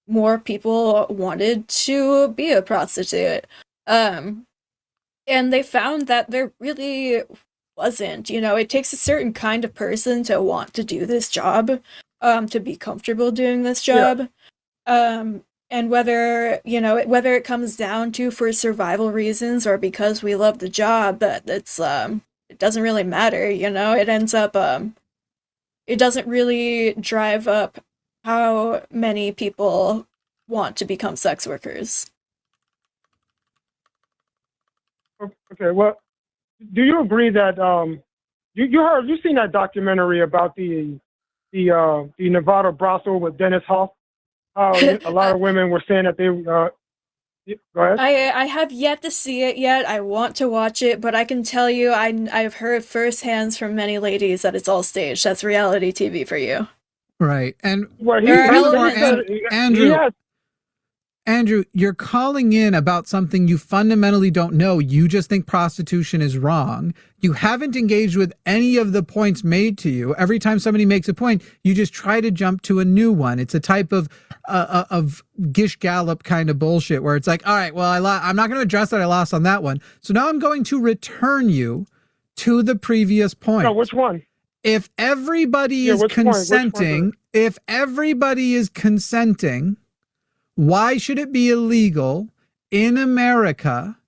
more people wanted to be a prostitute. And they found that there really wasn't. It takes a certain kind of person to want to do this job, to be comfortable doing this job. And whether it comes down to for survival reasons or because we love the job, it doesn't really matter. It ends up it doesn't really drive up how many people want to become sex workers. Okay, well, do you agree that you've seen that documentary about the Nevada brothel with Dennis Hoff? A lot of women were saying that they go ahead. I have yet to see it yet. I want to watch it, but I can tell you I've heard firsthand from many ladies that it's all staged. That's reality TV for you. Right. And Andrew, you're calling in about something you fundamentally don't know. You just think prostitution is wrong. You haven't engaged with any of the points made to you. Every time somebody makes a point, you just try to jump to a new one. It's a type of Gish Gallop kind of bullshit where it's like, all right, well, I'm not going to address that I lost on that one. So now I'm going to return you to the previous point. No, which one? If everybody is consenting, why should it be illegal in America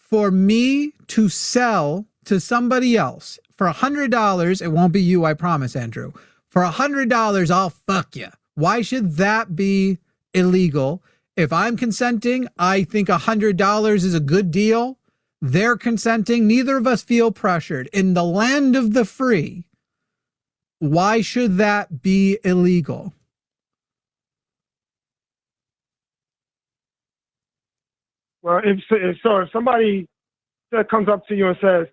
for me to sell to somebody else for $100, it won't be you, I promise, Andrew. For $100, I'll fuck you. Why should that be illegal? If I'm consenting, I think $100 is a good deal. They're consenting. Neither of us feel pressured. In the land of the free, why should that be illegal? Well, if somebody that comes up to you and says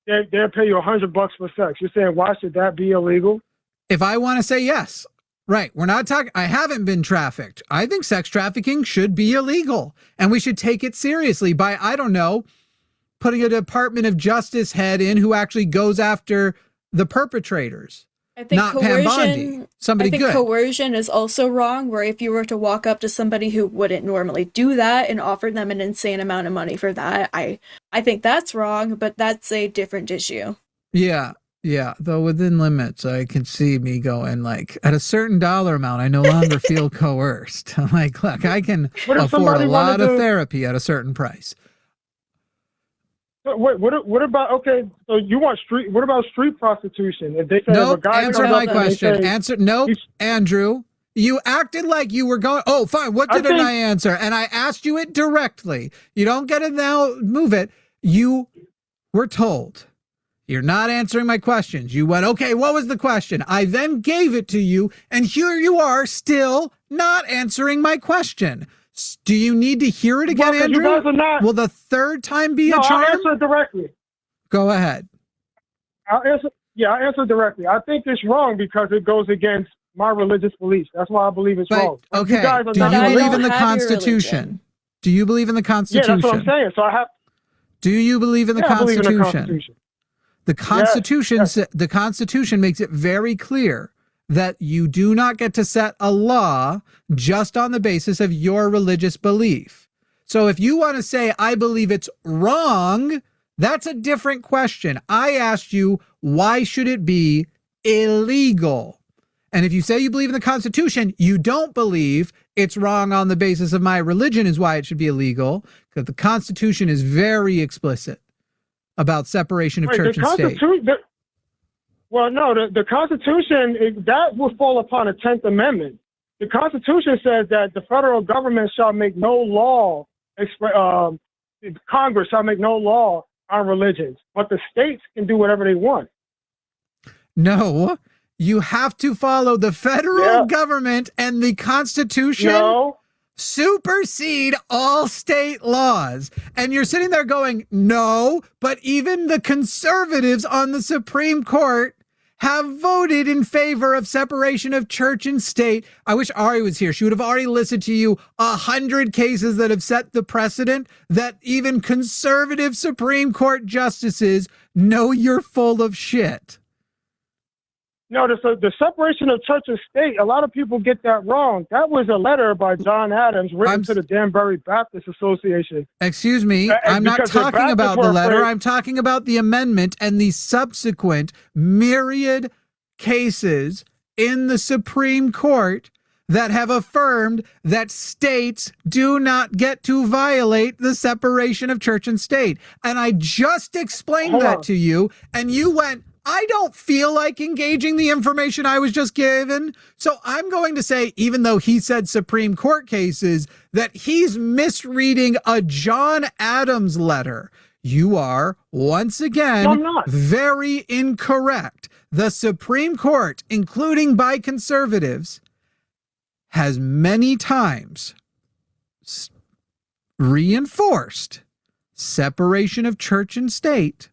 they'll pay you $100 for sex, you're saying why should that be illegal? If I want to say yes, right. We're not talking, I haven't been trafficked. I think sex trafficking should be illegal and we should take it seriously by, I don't know, putting a Department of Justice head in who actually goes after the perpetrators. I think not Pam Bondi, somebody good. Coercion is also wrong, where if you were to walk up to somebody who wouldn't normally do that and offer them an insane amount of money for that, I think that's wrong, but that's a different issue. Yeah. Though within limits, I can see me going like at a certain dollar amount, I no longer feel coerced. I'm like, look, I can afford a lot of therapy at a certain price. Wait, what about, okay, so you want what about street prostitution? If they say nope, if a guy answer my question. Nope, Andrew, you acted like you were going, oh, fine, what didn't I answer? And I asked you it directly. You don't get it now, move it. You were told. You're not answering my questions. You went, okay, what was the question? I then gave it to you, and here you are still not answering my question. Do you need to hear it again, Andrew? You guys are not. Will the third time be a charm? I'll answer it directly. Go ahead. I'll answer directly. I think it's wrong because it goes against my religious beliefs. That's why I believe it's wrong. Okay. Do you believe in the Constitution? Do you believe in the Constitution? Yeah, that's what I'm saying. So I have. Do you believe in the Constitution? I believe in the Constitution. The Constitution, yes. The Constitution makes it very clear that you do not get to set a law just on the basis of your religious belief. So if you want to say, I believe it's wrong, that's a different question. I asked you, why should it be illegal? And if you say you believe in the Constitution, you don't believe it's wrong on the basis of my religion is why it should be illegal, because the Constitution is very explicit about separation of church and state. Well, no, the Constitution, that will fall upon the 10th Amendment. The Constitution says that the federal government shall make no law, Congress shall make no law on religions, but the states can do whatever they want. No, you have to follow the federal government, and the Constitution supersede all state laws. And you're sitting there going, no, but even the conservatives on the Supreme Court have voted in favor of separation of church and state. I wish Ari was here. She would have already listened to you 100 cases that have set the precedent that even conservative Supreme Court justices know you're full of shit. No, the separation of church and state, a lot of people get that wrong. That was a letter by John Adams written to the Danbury Baptist Association. Excuse me, I'm not talking about the letter. I'm talking about the amendment and the subsequent myriad cases in the Supreme Court that have affirmed that states do not get to violate the separation of church and state. And I just explained that to you, and you went, I don't feel like engaging the information I was just given. So I'm going to say, even though he said Supreme Court cases, that he's misreading a John Adams letter. You are, once again, very incorrect. The Supreme Court, including by conservatives, has many times reinforced separation of church and state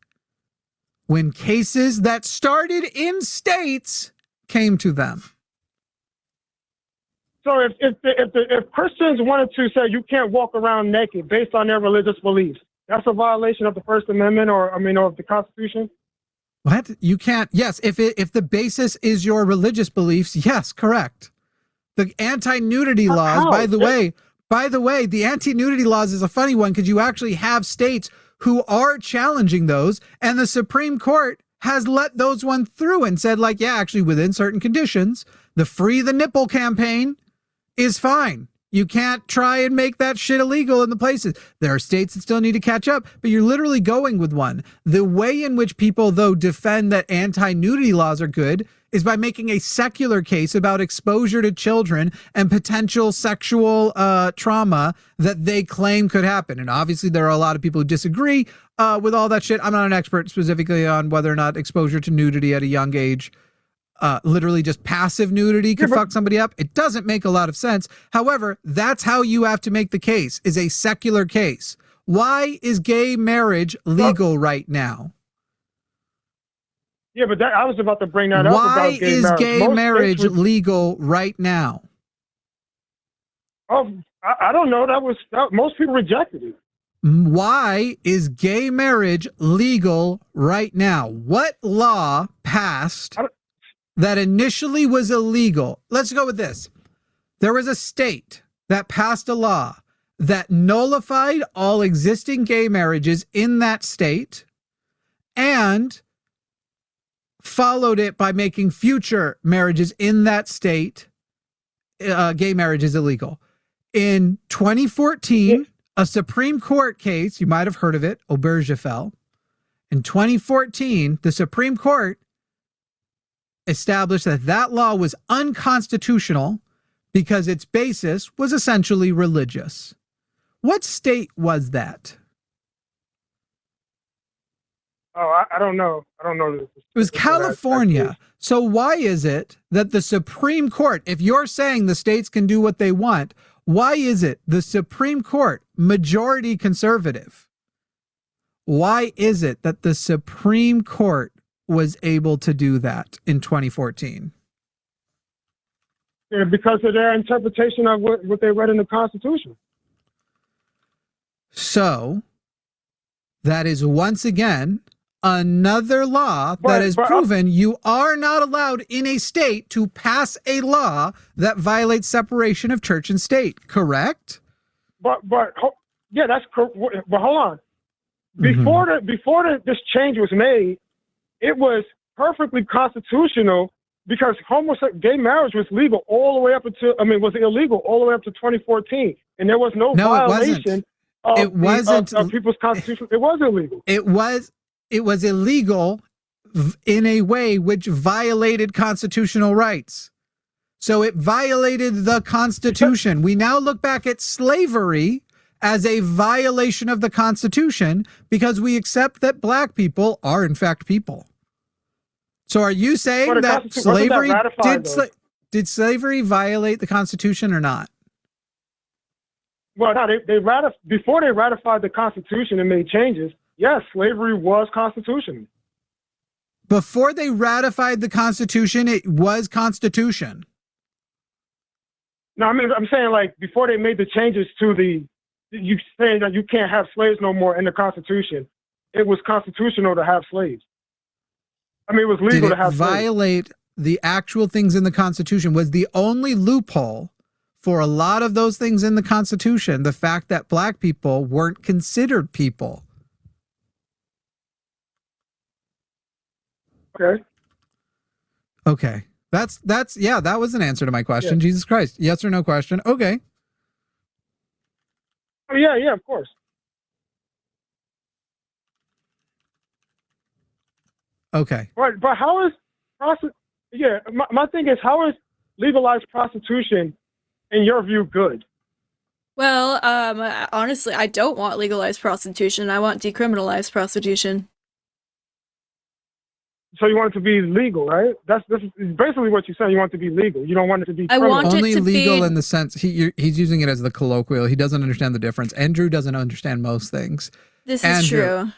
when cases that started in states came to them. So if Christians wanted to say you can't walk around naked based on their religious beliefs, that's a violation of the First Amendment or of the Constitution? What? You can't. Yes, if the basis is your religious beliefs, yes, correct. The anti-nudity laws, by the way, the anti-nudity laws is a funny one because you actually have states who are challenging those, and the Supreme Court has let those one through and said, like, yeah, actually, within certain conditions, the Free the Nipple campaign is fine. You can't try and make that shit illegal in the places. There are states that still need to catch up, but you're literally going with one. The way in which people, though, defend that anti-nudity laws are good is by making a secular case about exposure to children and potential sexual trauma that they claim could happen. And obviously there are a lot of people who disagree with all that shit. I'm not an expert specifically on whether or not exposure to nudity at a young age, literally just passive nudity could fuck somebody up. It doesn't make a lot of sense. However, that's how you have to make the case, is a secular case. Why is gay marriage legal right now? Yeah, but I was about to bring that up. Why about gay is marriage. gay marriage legal right now? Oh, I don't know. Most people rejected it. Why is gay marriage legal right now? What law passed that initially was illegal? Let's go with this. There was a state that passed a law that nullified all existing gay marriages in that state and followed it by making future marriages in that state, gay marriage is illegal. In 2014, a Supreme Court case, you might have heard of it, Obergefell. In 2014, the Supreme Court established that that law was unconstitutional because its basis was essentially religious. What state was that? Oh, I don't know. I don't know. It was California. So why is it that the Supreme Court, if you're saying the states can do what they want, why is it the Supreme Court, majority conservative, why is it that the Supreme Court was able to do that in 2014? Yeah, because of their interpretation of what they read in the Constitution. So that is once again another law that has proven you are not allowed in a state to pass a law that violates separation of church and state, correct? Yeah, that's correct. But hold on. Before this change was made, it was perfectly constitutional because gay marriage was legal all the way up until, was illegal all the way up to 2014. And there was no violation of people's constitution. It was illegal. It was illegal in a way which violated constitutional rights. So it violated the Constitution. We now look back at slavery as a violation of the Constitution because we accept that black people are in fact people. So are you saying that slavery did slavery violate the Constitution or not? Well, no, before they ratified the Constitution and made changes, yes, slavery was constitutional. Before they ratified the Constitution, it was Constitution. No, I'm saying like before they made the changes to you saying that you can't have slaves no more in the Constitution, it was constitutional to have slaves. It was legal to have slaves. Did it violate the actual things in the Constitution? Was the only loophole for a lot of those things in the Constitution the fact that black people weren't considered people? Okay. That's that was an answer to my question. Yeah. Jesus Christ. Yes or no question. Okay. Oh, yeah, of course. Okay. Right, but how is my thing is, how is legalized prostitution in your view good? Well, honestly, I don't want legalized prostitution. I want decriminalized prostitution. So you want it to be legal, right? That's basically what you're saying. You want it to be legal. You don't want it to be criminal. I want only it to legal be... in the sense he's using it as the colloquial. He doesn't understand the difference. Andrew doesn't understand most things. This is true.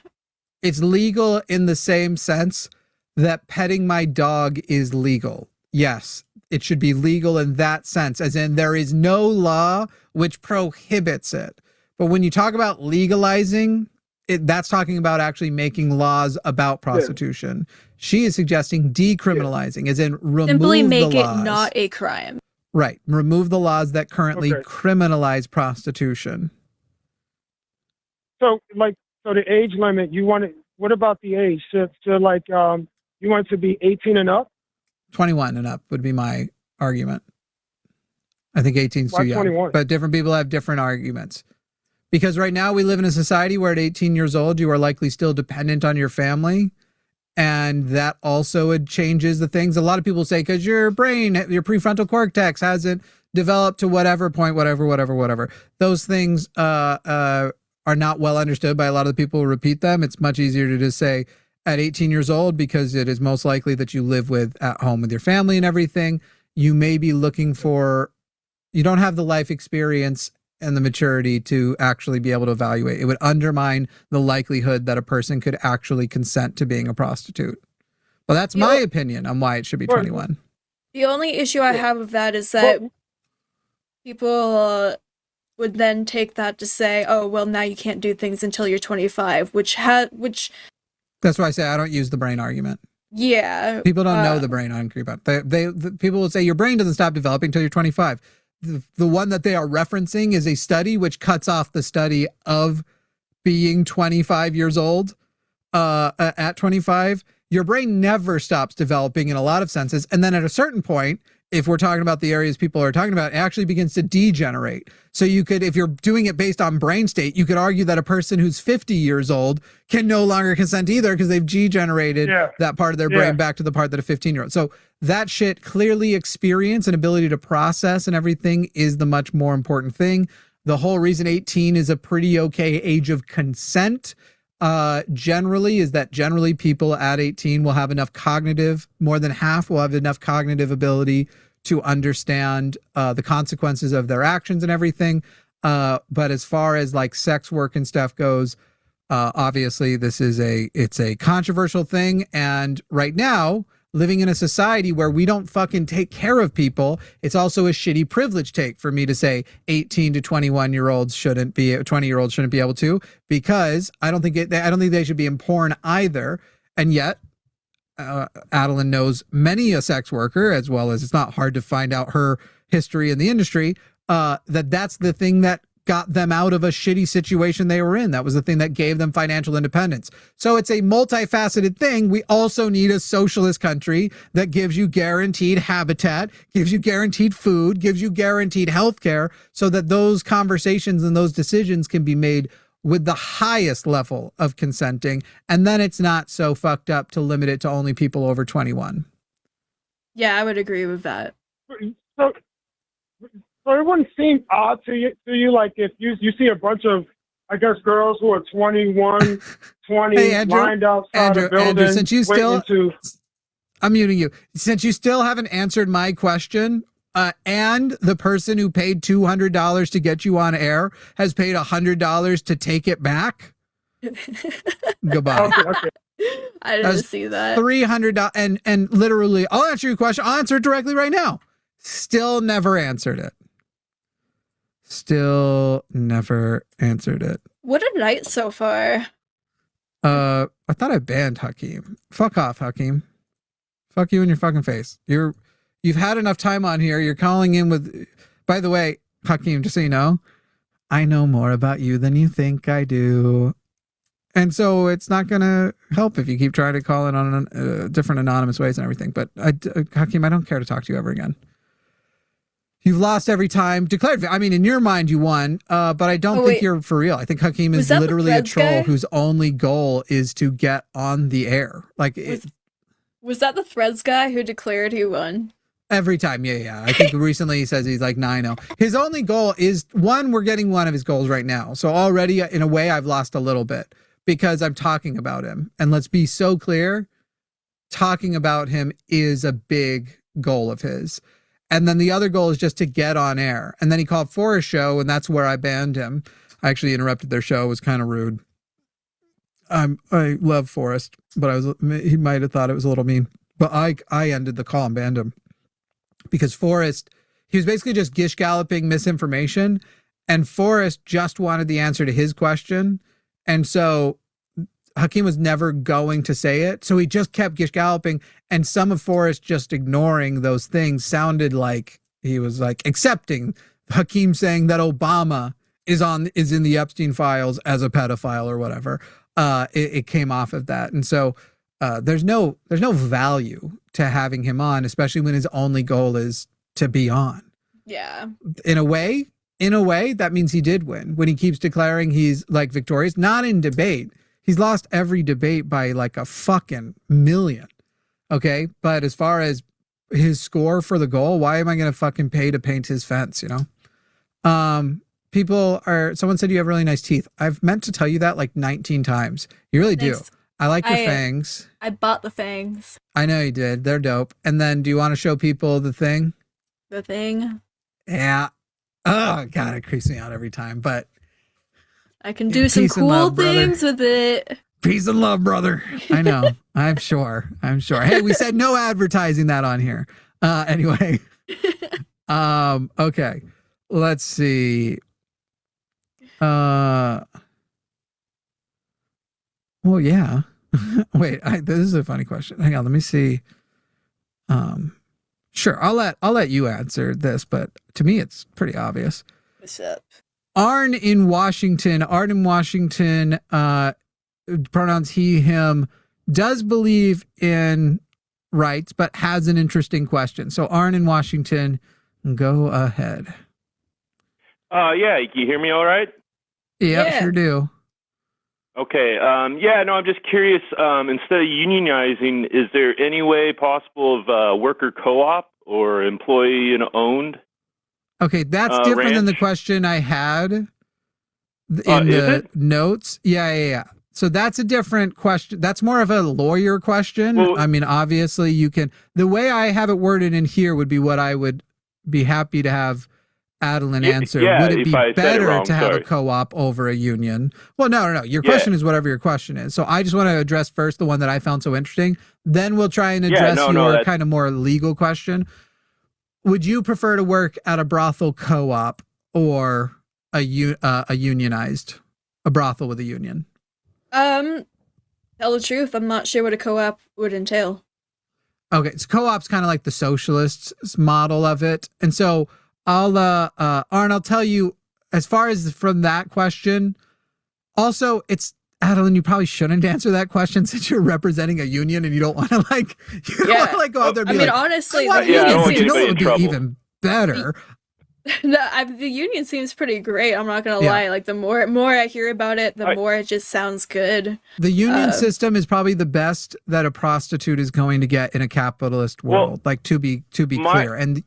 It's legal in the same sense that petting my dog is legal. Yes, it should be legal in that sense, as in there is no law which prohibits it. But when you talk about legalizing, that's talking about actually making laws about prostitution. Yeah. She is suggesting decriminalizing, as in remove simply make the laws. It not a crime. Right. Remove the laws that currently criminalize prostitution. So the age limit, what about the age? So you want it to be 18 and up? 21 and up would be my argument. I think 18 is Why too young. 21? But different people have different arguments. Because right now we live in a society where at 18 years old, you are likely still dependent on your family. And that also changes the things. A lot of people say, because your brain, your prefrontal cortex hasn't developed to whatever point, whatever. Those things are not well understood by a lot of the people who repeat them. It's much easier to just say at 18 years old, because it is most likely that you live at home with your family and everything. You may be looking for, you don't have the life experience and the maturity to actually be able to evaluate. It would undermine the likelihood that a person could actually consent to being a prostitute. Well, that's my opinion on why it should be 21. The only issue I have with that is that people would then take that to say, oh, well, now you can't do things until you're 25, which that's why I say I don't use the brain argument. Yeah. People don't know the brain argument. People will say your brain doesn't stop developing until you're 25. The one that they are referencing is a study which cuts off the study of being 25 years old. At 25, your brain never stops developing in a lot of senses. And then at a certain point, if we're talking about the areas people are talking about, it actually begins to degenerate. So you could, if you're doing it based on brain state, you could argue that a person who's 50 years old can no longer consent either because they've degenerated that part of their brain back to the part that a 15-year-old. So that shit, clearly experience and ability to process and everything is the much more important thing. The whole reason 18 is a pretty okay age of consent generally is that generally people at 18 will have enough cognitive, more than half will have enough cognitive ability to understand the consequences of their actions and everything. But as far as like sex work and stuff goes, obviously this is it's a controversial thing. And right now, living in a society where we don't fucking take care of people, it's also a shitty privilege take for me to say 18 to 21-year-olds shouldn't be, 20-year-olds shouldn't be able to, because I don't think they should be in porn either. And yet, Adalind knows many a sex worker, as well as it's not hard to find out her history in the industry, that's the thing that got them out of a shitty situation they were in. That was the thing that gave them financial independence. So it's a multifaceted thing. We also need a socialist country that gives you guaranteed habitat, gives you guaranteed food, gives you guaranteed health care, so that those conversations and those decisions can be made with the highest level of consenting. And then it's not so fucked up to limit it to only people over 21. Yeah, I would agree with that. So it wouldn't seem odd to you like if you see a bunch of, I guess, girls who are 21, 20 hey, Andrew, lined outside a building. Andrew, since you still, I'm muting you. Since you still haven't answered my question, and the person who paid $200 to get you on air has paid $100 to take it back. Goodbye. Okay. I didn't see that. $300 and literally, I'll answer your question. I'll answer it directly right now. Still never answered it. What a night so far. I thought I banned Hakeem. Fuck off, Hakeem. Fuck you in your fucking face. You've had enough time on here. You're calling in with, by the way, Hakeem, just so you know, I know more about you than you think I do. And so it's not going to help if you keep trying to call in on different anonymous ways and everything. But Hakeem, I don't care to talk to you ever again. You've lost every time. Declared. I mean, in your mind, you won, but I don't think you're for real. I think Hakeem is literally a troll whose only goal is to get on the air. Like, was that the Threads guy who declared he won? Every time, yeah. I think recently he says he's like 9-0. His only goal is we're getting one of his goals right now. So already, in a way, I've lost a little bit because I'm talking about him. And let's be so clear, talking about him is a big goal of his. And then the other goal is just to get on air. And then he called for a show, and that's where I banned him. I actually interrupted their show. It was kind of rude. I love Forrest, but he might have thought it was a little mean. But I ended the call and banned him. Because Forrest, he was basically just gish galloping misinformation. And Forrest just wanted the answer to his question. And so Hakeem was never going to say it. So he just kept gish galloping. And some of Forrest just ignoring those things sounded like he was like accepting Hakeem saying that Obama is in the Epstein files as a pedophile or whatever. It came off of that. And so there's no value to having him on, especially when his only goal is to be on. Yeah. In a way, that means he did win when he keeps declaring he's like victorious. Not in debate. He's lost every debate by like a fucking million. Okay. But as far as his score for the goal, why am I going to fucking pay to paint his fence? You know? Someone said you have really nice teeth. I've meant to tell you that like 19 times. You really do. Thanks. I like your fangs. I bought the fangs. I know you did. They're dope. And then do you want to show people the thing? The thing? Yeah. Oh, God, it creeps me out every time. But I can do some cool things with it. Peace and love, brother. I know. I'm sure. Hey, we said no advertising that on here. Anyway. Okay. Let's see. Well, yeah. Wait, this is a funny question. Hang on, let me see. Sure, I'll let you answer this, but to me it's pretty obvious. What's up? Arn in Washington, pronouns he, him, does believe in rights, but has an interesting question. So Arn in Washington, go ahead. Yeah, you hear me all right? Yep, Yeah. sure do. Okay. I'm just curious. Instead of unionizing, is there any way possible of worker co-op or employee owned? Okay, that's different than the ranch? question I had in the notes. Yeah. So that's a different question. That's more of a lawyer question. Well, I mean, obviously you can, the way I have it worded in here would be what I would be happy to have Adalind answer. Yeah, would it be better wrong, to have a co-op over a union? Well, no. Your question is whatever your question is. So I just want to address first the one that I found so interesting. Then we'll try and address your kind of more legal question. Would you prefer to work at a brothel co-op or a unionized, a brothel with a union? Tell the truth, I'm not sure what a co-op would entail. Okay, so co-op's kind of like the socialists model of it. And so Arn, I'll tell you, as far as from that question, also it's, Adalind, you probably shouldn't answer that question since you're representing a union and you don't want to go out there and be like, honestly, the union seems, you know what would be even better? The union seems pretty great. I'm not gonna lie. Like the more I hear about it, the more it just sounds good. The union system is probably the best that a prostitute is going to get in a capitalist world. Like to be clear. And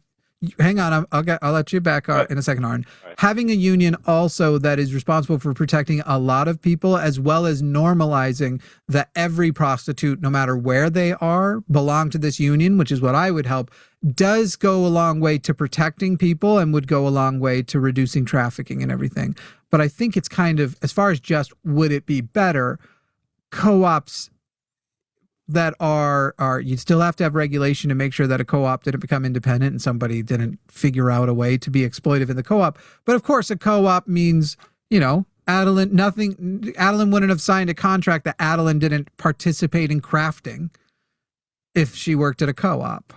hang on, I'll let you back in a second, Arn. Having a union also that is responsible for protecting a lot of people, as well as normalizing that every prostitute, no matter where they are, belong to this union, which is what I would help, does go a long way to protecting people and would go a long way to reducing trafficking and everything. But I think it's kind of, as far as just would it be better, co-ops that are you'd still have to have regulation to make sure that a co-op didn't become independent and somebody didn't figure out a way to be exploitive in the co-op. But of course, a co-op means, Adalind wouldn't have signed a contract that Adalind didn't participate in crafting if she worked at a co-op.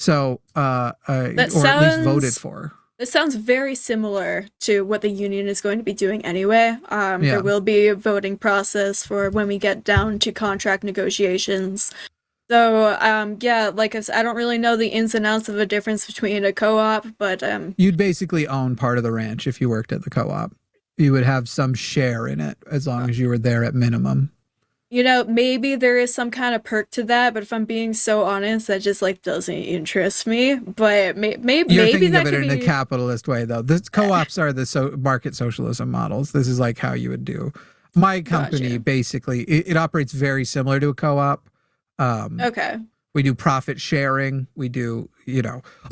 So, or at least voted for. This sounds very similar to what the union is going to be doing anyway. There will be a voting process for when we get down to contract negotiations. So, like I said, I don't really know the ins and outs of the difference between a co-op, but... You'd basically own part of the ranch if you worked at the co-op. You would have some share in it as long as you were there at minimum. Maybe there is some kind of perk to that, but if I'm being so honest, that just doesn't interest me. But maybe you're thinking that of it could in be... a capitalist way, though. The co-ops are the market socialism models. This is like how you would do. My company basically it operates very similar to a co-op. Okay. We do profit sharing. We do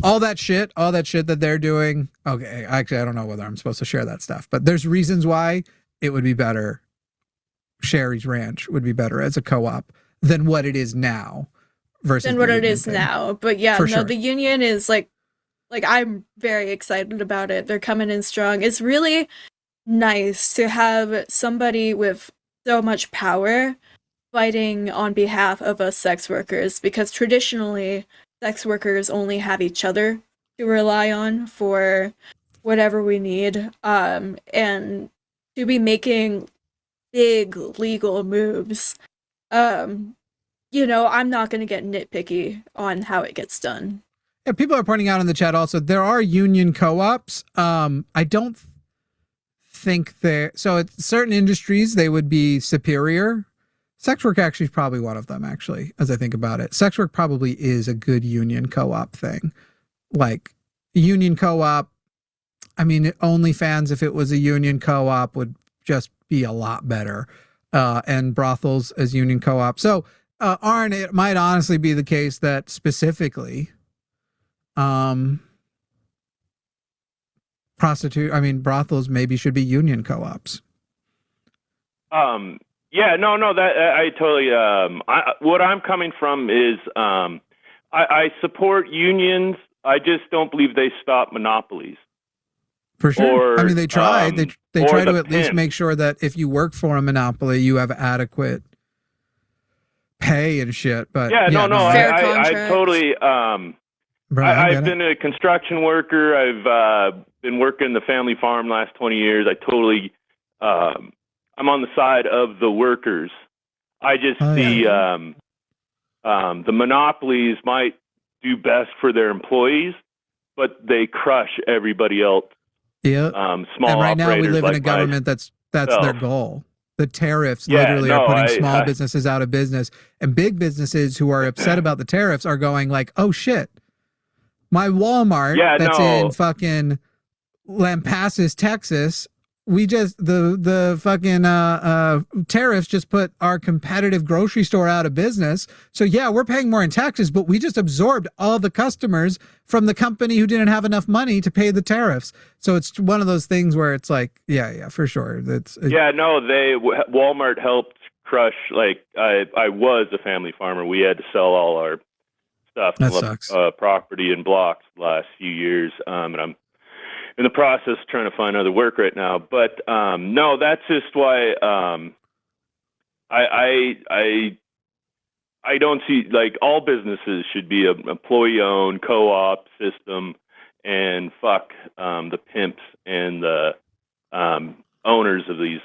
all that shit that they're doing. Okay, actually, I don't know whether I'm supposed to share that stuff, but there's reasons why it would be better. Sherry's Ranch would be better as a co-op than what it is now versus than what it is now. But sure. The union is like I'm very excited about it. They're coming in strong. It's really nice to have somebody with so much power fighting on behalf of us sex workers, because traditionally sex workers only have each other to rely on for whatever we need. And to be making big legal moves, I'm not going to get nitpicky on how it gets done. Yeah, people are pointing out in the chat also there are union co-ops. I don't think so at certain industries they would be superior. Sex work actually is probably one of them, actually, as I think about it. Sex work probably is a good union co-op thing. Like union co-op, I mean, OnlyFans, if it was a union co-op, would just be a lot better. And brothels as union co-op. So, Arn, it might honestly be the case that specifically brothels maybe should be union co-ops. Yeah, no, that I totally. What I'm coming from is I support unions. I just don't believe they stop monopolies. For sure. Or, they try. They try to at least pimp. make sure that if you work for a monopoly, you have adequate pay and shit. But yeah, no, Fair I totally. I've been a construction worker. I've been working the family farm last 20 years. I totally. I'm on the side of the workers. I just see the monopolies might do best for their employees, but they crush everybody else. Yeah. Small and right now we live like in a government that's their goal. The tariffs literally are putting small businesses out of business, and big businesses who are upset about the tariffs are going like, "Oh shit, my Walmart that's in fucking Lampasas, Texas." We just the fucking tariffs just put our competitive grocery store out of business. So yeah, we're paying more in taxes, but we just absorbed all the customers from the company who didn't have enough money to pay the tariffs. So it's one of those things where it's like, yeah, for sure. Walmart helped crush. Like I was a family farmer. We had to sell all our stuff, that sucks. Property and blocks the last few years, and I'm in the process of trying to find other work right now. But no, that's just why I don't see, like, all businesses should be an employee-owned co-op system, and fuck the pimps and the owners of these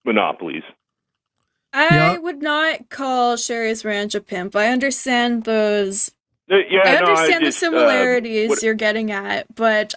monopolies. I would not call Sherry's Ranch a pimp. I understand those. I understand the similarities you're getting at, but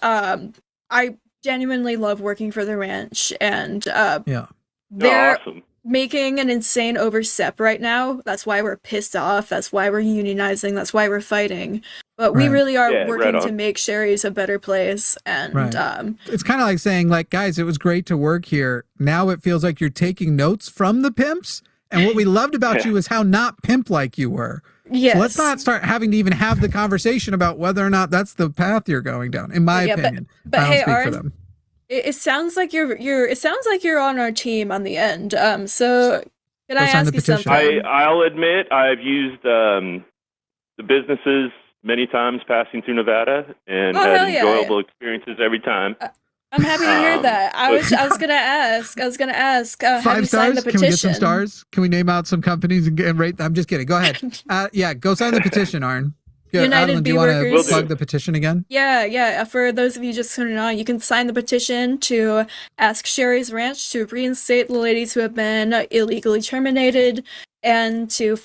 I genuinely love working for the ranch, and they're awesome. Making an insane overstep right now. That's why we're pissed off. That's why we're unionizing. That's why we're fighting. But we really are working to make Sherry's a better place. And it's kind of like saying, like, guys, it was great to work here. Now it feels like you're taking notes from the pimps. And what we loved about you is how not pimp-like you were. Yes. So let's not start having to even have the conversation about whether or not that's the path you're going down. In my opinion, but I don't hey, speak Arn, for them. It sounds like you're on our team on the end. So can I ask you something? I'll admit I've used the businesses many times passing through Nevada and had enjoyable experiences every time. I'm happy to hear that. I was gonna ask. Have 5 you stars? signed the petition? Can we get some stars? Can we name out some companies and rate them? I'm just kidding. Go ahead. Go sign the petition, Arn. United Adalind, do B you want to Workers. plug the petition again? Yeah. For those of you just tuning on, you can sign the petition to ask Sherry's Ranch to reinstate the ladies who have been illegally terminated, and to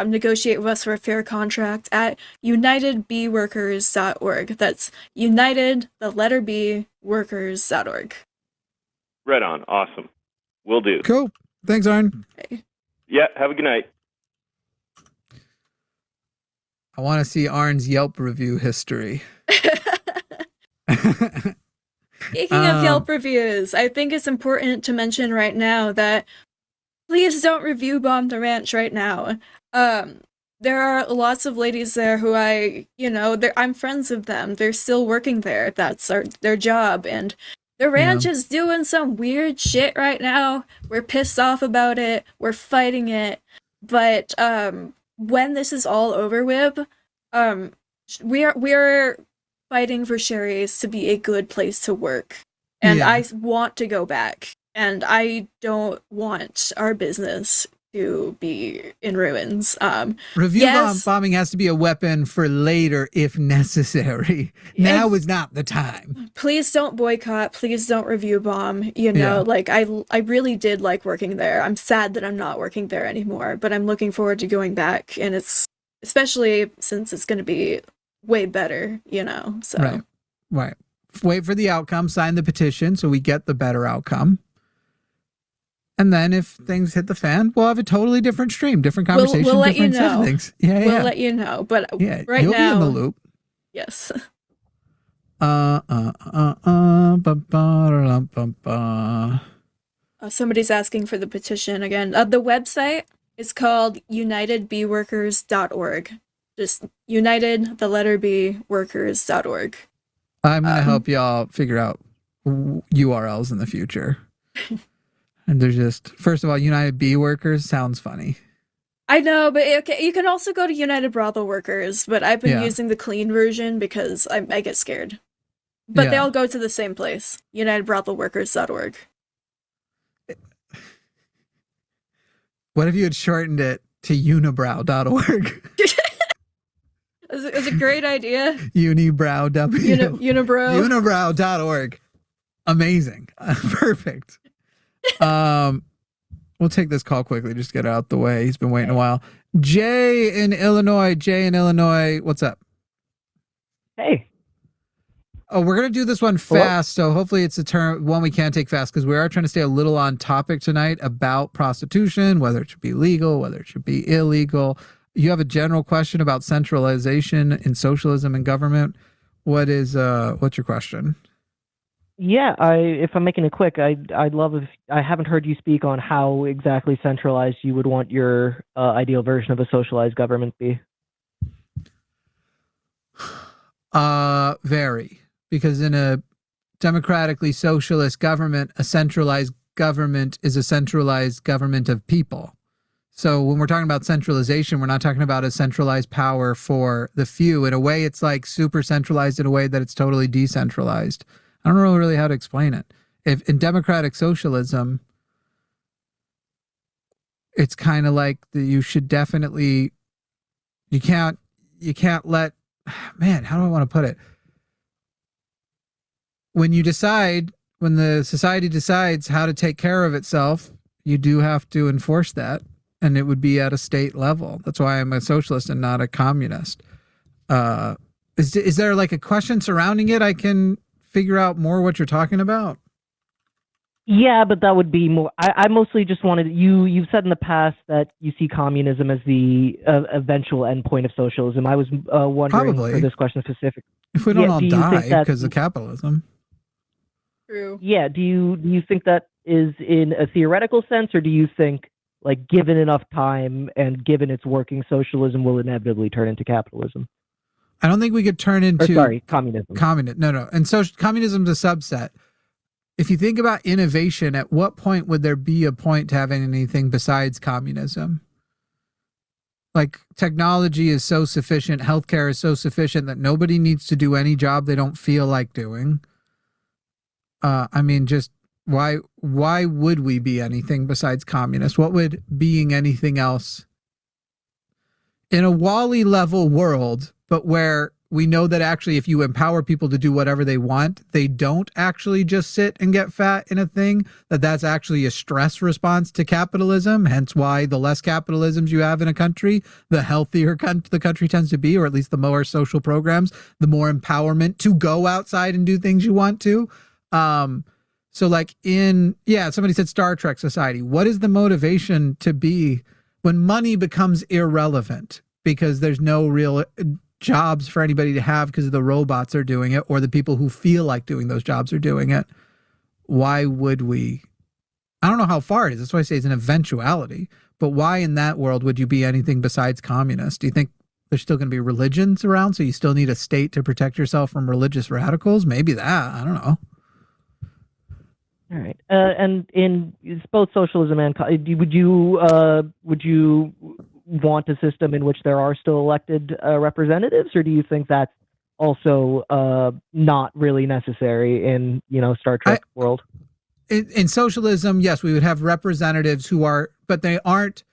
negotiate with us for a fair contract at unitedbworkers.org. That's United, the letter B, workers.org. Right on. Awesome. Will do. Cool. Thanks, Arn. Okay. Yeah, have a good night. I want to see Arn's Yelp review history. Speaking of Yelp reviews, I think it's important to mention right now that please don't review bomb the ranch right now. There are lots of ladies there who I'm friends with them. They're still working there. That's their job. And the ranch is doing some weird shit right now. We're pissed off about it. We're fighting it. But when this is all over with, we're fighting for Sherry's to be a good place to work. And I want to go back. And I don't want our business to be in ruins. Bombing has to be a weapon for later if necessary. Now is not the time. Please don't boycott. Please don't review bomb. I really did like working there. I'm sad that I'm not working there anymore, but I'm looking forward to going back. And it's especially since it's going to be way better, you know. So Right. Wait for the outcome, sign the petition so we get the better outcome. And then if things hit the fan, we'll have a totally different stream, different conversation, we'll let you different set of know. things. Yeah, We'll let you know. But right you'll now, be in the loop. yes. Somebody's asking for the petition again. The website is called unitedbworkers.org. Just United, the letter B, workers.org. I'm going to help y'all figure out URLs in the future. And there's just, first of all, United B Workers sounds funny. I know, but okay, you can also go to United Brothel Workers, but I've been using the clean version because I get scared. But they all go to the same place, unitedbrothelworkers.org. What if you had shortened it to unibrow.org? It's a great idea. Unibrow. Unibrow. Unibrow.org. Amazing. Perfect. We'll take this call quickly, just get it out the way. He's been waiting a while. Jay in Illinois, what's up? Hey. Oh, we're going to do this one fast, so hopefully it's one we can take fast, because we are trying to stay a little on topic tonight about prostitution, whether it should be legal, whether it should be illegal. You have a general question about centralization in socialism and government. What's your question? Yeah, if I'm making it quick, I'd love if I haven't heard you speak on how exactly centralized you would want your ideal version of a socialized government be. Vary, because in a democratically socialist government, a centralized government is a centralized government of people. So when we're talking about centralization, we're not talking about a centralized power for the few. In a way, it's like super centralized in a way that it's totally decentralized. I don't know really how to explain it. If in democratic socialism, it's kind of like you should definitely, you can't let, man, how do I want to put it? When the society decides how to take care of itself, you do have to enforce that. And it would be at a state level. That's why I'm a socialist and not a communist. Is there like a question surrounding it? I can figure out more what you're talking about. Yeah, but that would be more. I mostly just wanted you've said in the past that you see communism as the eventual endpoint of socialism. I was wondering for this question specifically. If we don't all die because of capitalism. True. Yeah. Do you think that is in a theoretical sense, or do you think, like, given enough time and given its working, socialism will inevitably turn into capitalism? I don't think we could turn into communism. No. And so communism's a subset. If you think about innovation, at what point would there be a point to having anything besides communism? Like, technology is so sufficient, healthcare is so sufficient that nobody needs to do any job they don't feel like doing. I mean, just why would we be anything besides communist? What would being anything else in a Wall-E level world, but where we know that actually if you empower people to do whatever they want, they don't actually just sit and get fat in a thing, that's actually a stress response to capitalism, hence why the less capitalisms you have in a country, the healthier the country tends to be, or at least the more social programs, the more empowerment to go outside and do things you want to. So like somebody said Star Trek society. What is the motivation to be when money becomes irrelevant because there's no real jobs for anybody to have because the robots are doing it or the people who feel like doing those jobs are doing it? Why would we? I don't know how far it is. That's why I say it's an eventuality. But why in that world would you be anything besides communist? Do you think there's still going to be religions around, so you still need a state to protect yourself from religious radicals? Maybe that. I don't know. All right. And in both socialism and would you want a system in which there are still elected representatives, or do you think that's also not really necessary in Star Trek world? In socialism, yes, we would have representatives who are, but they aren't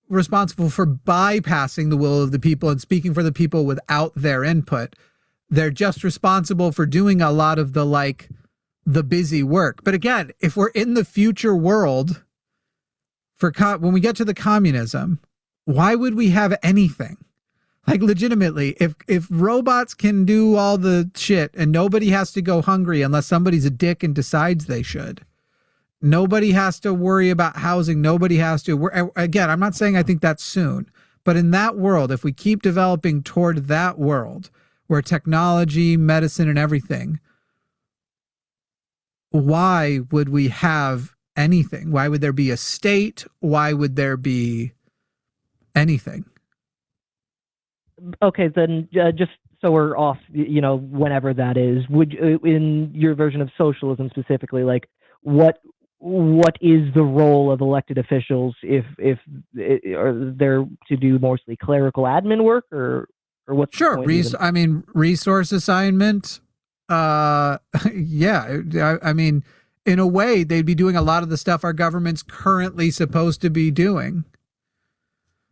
responsible for bypassing the will of the people and speaking for the people without their input. They're just responsible for doing a lot of the busy work. But again, if we're in the future world, when we get to the communism, why would we have anything? Like legitimately, if robots can do all the shit and nobody has to go hungry unless somebody's a dick and decides they should. Nobody has to worry about housing. Nobody has to. Again, I'm not saying I think that's soon, but in that world, if we keep developing toward that world where technology, medicine, and everything, why would we have anything? Why would there be a state? Why would there be anything? Okay, then just so we're off, whenever that is, would in your version of socialism specifically, like what is the role of elected officials if are there to do mostly clerical admin work or what's sure the point I mean resource assignment, yeah, I mean in a way they'd be doing a lot of the stuff our government's currently supposed to be doing,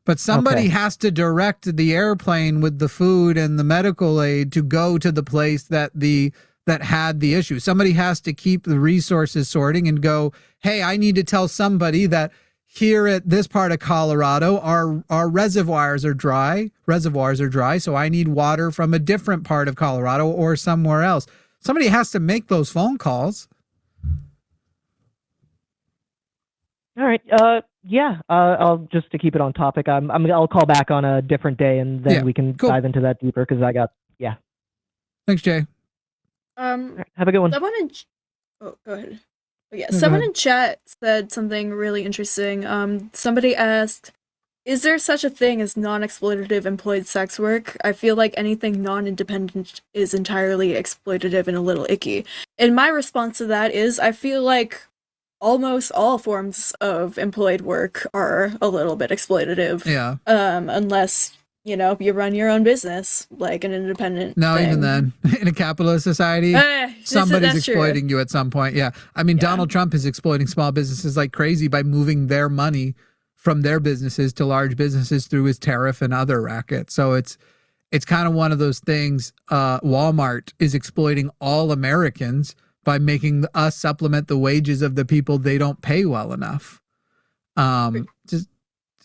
but somebody has to direct the airplane with the food and the medical aid to go to the place that had the issue. Somebody has to keep the resources sorting and go, hey, I need to tell somebody that here at this part of Colorado, our reservoirs are dry, so I need water from a different part of Colorado or somewhere else. Somebody has to make those phone calls. All right. Yeah. I'll just to keep it on topic. I'll call back on a different day and then we can dive into that deeper because Thanks, Jay. Right, have a good one. Go ahead. Someone in chat said something really interesting. Somebody asked, is there such a thing as non-exploitative employed sex work? I feel like anything non-independent is entirely exploitative and a little icky. And my response to that is, I feel like almost all forms of employed work are a little bit exploitative. Yeah. Unless you run your own business, like an independent thing. Even then, in a capitalist society, somebody's exploiting you at some point. Yeah. I mean, Donald Trump is exploiting small businesses like crazy by moving their money from their businesses to large businesses through his tariff and other rackets. So it's kind of one of those things. Walmart is exploiting all Americans by making us supplement the wages of the people they don't pay well enough.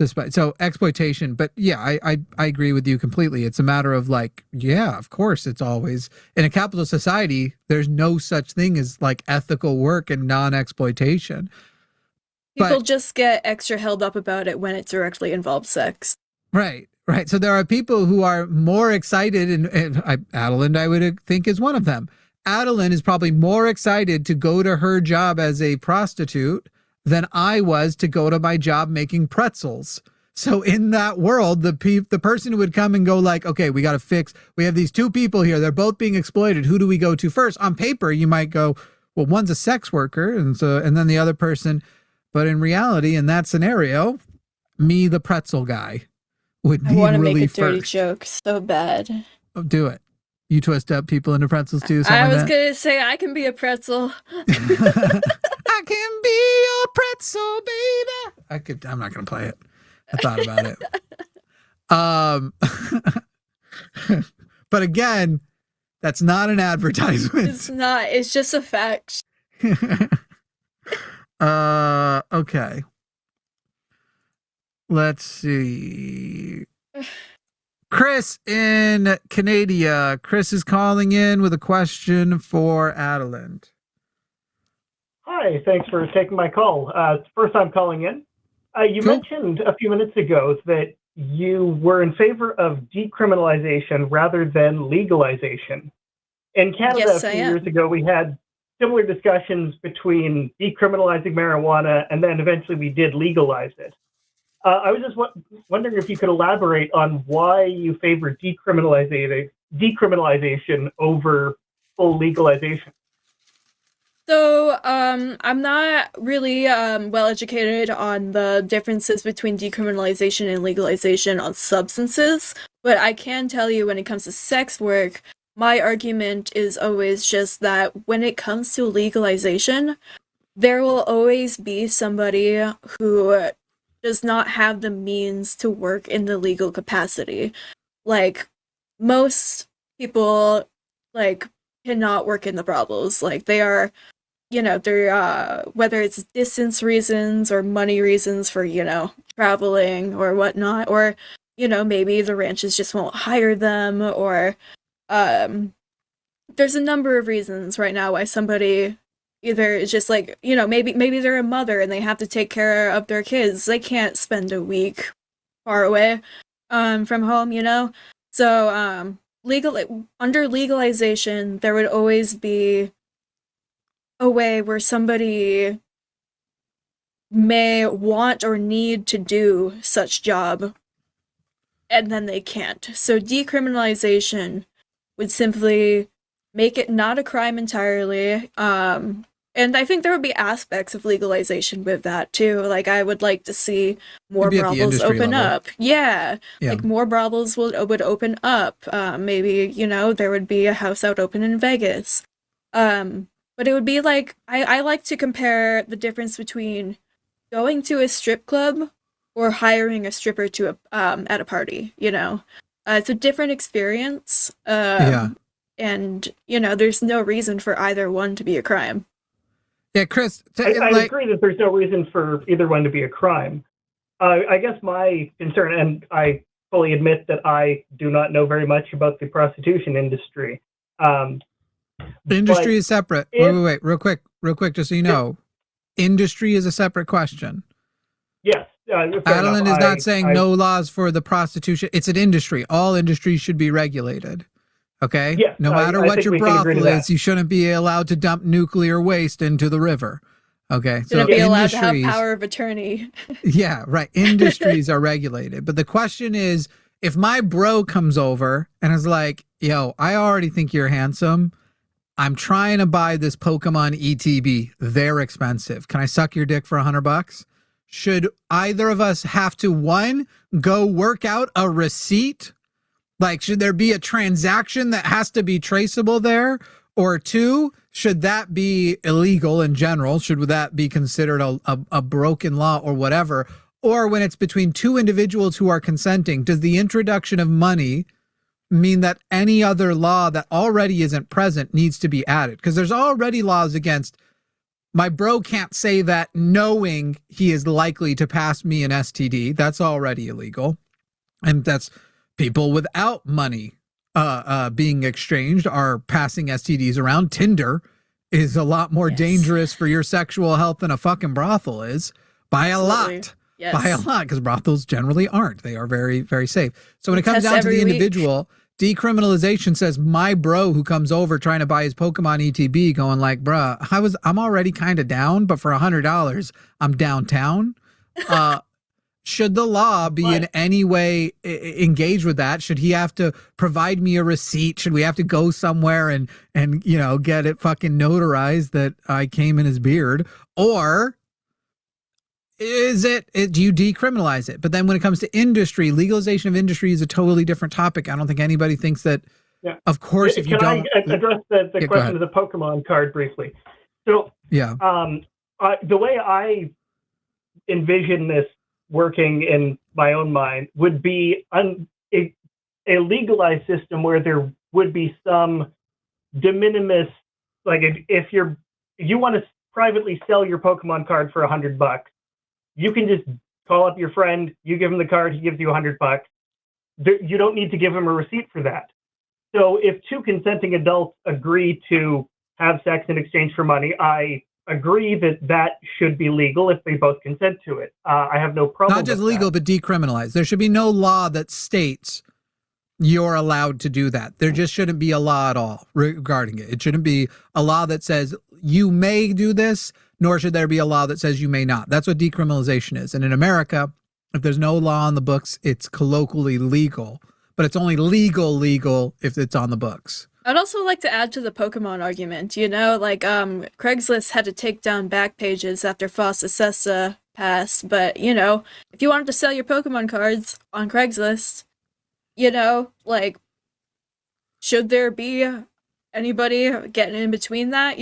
So exploitation, but yeah, I agree with you completely. It's a matter of like, yeah, of course it's always in a capitalist society, there's no such thing as like ethical work and non-exploitation. People just get extra held up about it when it directly involves sex. Right. So there are people who are more excited, and Adalind, I would think, is one of them. Adalind is probably more excited to go to her job as a prostitute than I was to go to my job making pretzels. So in that world, the person who would come and go like, okay, we got to fix, we have these two people here, they're both being exploited. Who do we go to first? On paper, you might go, well, one's a sex worker, and then the other person. But in reality, in that scenario, me, the pretzel guy, would be really first. I want to make a dirty joke so bad. Oh, do it. You twist up people into pretzels too? I was going to say I can be a pretzel. I can be your pretzel, baby. I'm not going to play it. I thought about it. But again, that's not an advertisement. It's not. It's just a fact. Okay. Let's see. Chris in Canada. Chris is calling in with a question for Adalind. Hi, thanks for taking my call. It's the first time calling in. You mentioned a few minutes ago that you were in favor of decriminalization rather than legalization. In Canada, a few years ago, we had similar discussions between decriminalizing marijuana and then eventually we did legalize it. I was just wondering if you could elaborate on why you favor decriminalization over full legalization. So I'm not really well educated on the differences between decriminalization and legalization on substances, but I can tell you when it comes to sex work, my argument is always just that when it comes to legalization, there will always be somebody who does not have the means to work in the legal capacity. Like, most people, like, cannot work in the brothels. Like, they are, they're, whether it's distance reasons or money reasons for, traveling or whatnot, or, maybe the ranches just won't hire them, or there's a number of reasons right now why somebody either is just like, maybe they're a mother and they have to take care of their kids. They can't spend a week far away from home, So under legalization, there would always be a way where somebody may want or need to do such job, and then they can't. So decriminalization would simply make it not a crime entirely. And I think there would be aspects of legalization with that too. Like, I would like to see more brothels open up. Yeah. Like more brothels would open up. Maybe, there would be a house out open in Vegas. But it would be like, I like to compare the difference between going to a strip club or hiring a stripper to at a party, It's a different experience. And, there's no reason for either one to be a crime. Yeah, Chris. I agree that there's no reason for either one to be a crime. I guess my concern, and I fully admit that I do not know very much about the prostitution industry. The industry is separate. Wait, real quick, just so you know. Industry is a separate question. Yes. Adalind is not saying no laws for the prostitution. It's an industry. All industries should be regulated. Okay? Yes, no matter what your brothel is, you shouldn't be allowed to dump nuclear waste into the river. Okay? Shouldn't be allowed to have power of attorney. Yeah, right. Industries are regulated. But the question is, if my bro comes over and is like, yo, I already think you're handsome. I'm trying to buy this Pokemon ETB. They're expensive. Can I suck your dick for $100? Should either of us have to, one, go work out a receipt? Like, should there be a transaction that has to be traceable there? Or two, should that be illegal in general? Should that be considered a broken law or whatever? Or when it's between two individuals who are consenting, does the introduction of money mean that any other law that already isn't present needs to be added? Because there's already laws against, my bro can't say that knowing he is likely to pass me an STD. That's already illegal. And that's people without money being exchanged are passing STDs around. Tinder is a lot more dangerous for your sexual health than a fucking brothel is, by a lot. Yes. By a lot, because brothels generally aren't. They are very, very safe. So when it comes down to the individual, decriminalization says my bro who comes over trying to buy his Pokemon ETB going like, bruh, I'm already kind of down, but for $100, I'm downtown. Should the law be in any way engaged with that? Should he have to provide me a receipt? Should we have to go somewhere and get it fucking notarized that I came in his beard? Or do you decriminalize it? But then when it comes to industry, legalization of industry is a totally different topic. I don't think anybody thinks that. Yeah. Of course, if you don't. Can I address the question of the Pokemon card briefly? So the way I envision this working in my own mind would be a legalized system where there would be some de minimis, like if you want to privately sell your Pokemon card for $100, you can just call up your friend, you give him the card, he gives you $100. You don't need to give him a receipt for that. So if two consenting adults agree to have sex in exchange for money, I agree that should be legal if they both consent to it. I have no problem. Not just legal, but decriminalized. There should be no law that states you're allowed to do that. There just shouldn't be a law at all regarding it. It shouldn't be a law that says you may do this, nor should there be a law that says you may not. That's what decriminalization is. And in America, if there's no law on the books, it's colloquially legal, but it's only legal if it's on the books. I'd also like to add to the Pokemon argument, Craigslist had to take down back pages after FOSTA-SESTA passed, but, if you wanted to sell your Pokemon cards on Craigslist, should there be anybody getting in between that,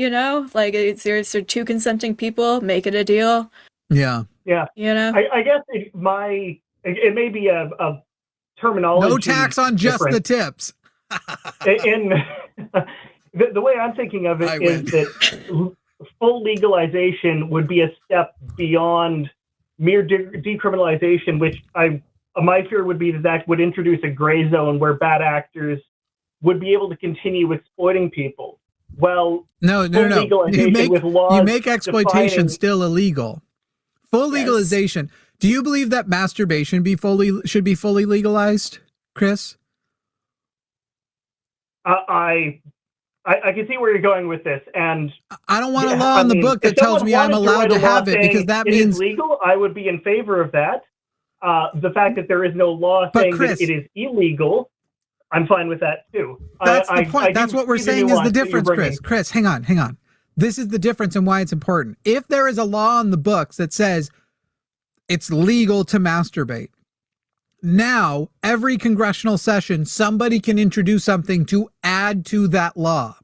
There's two consenting people, make it a deal. Yeah. Yeah. I guess it may be a terminology. No tax on just the tips. And the way I'm thinking of it is that full legalization would be a step beyond mere decriminalization, which I my fear would be that would introduce a gray zone where bad actors would be able to continue exploiting people. Well, no. You make exploitation still illegal. Full legalization. Yes. Do you believe that masturbation should be fully legalized, Chris? I can see where you're going with this, and I don't want a law in the book that tells me I'm allowed to have it, because that means it's legal. I would be in favor of that. The fact that there is no law saying that it is illegal, I'm fine with that too. That's the point. That's what we're saying is the difference, Chris. Chris, hang on. This is the difference and why it's important. If there is a law in the books that says it's legal to masturbate, now every congressional session, somebody can introduce something to add to that law,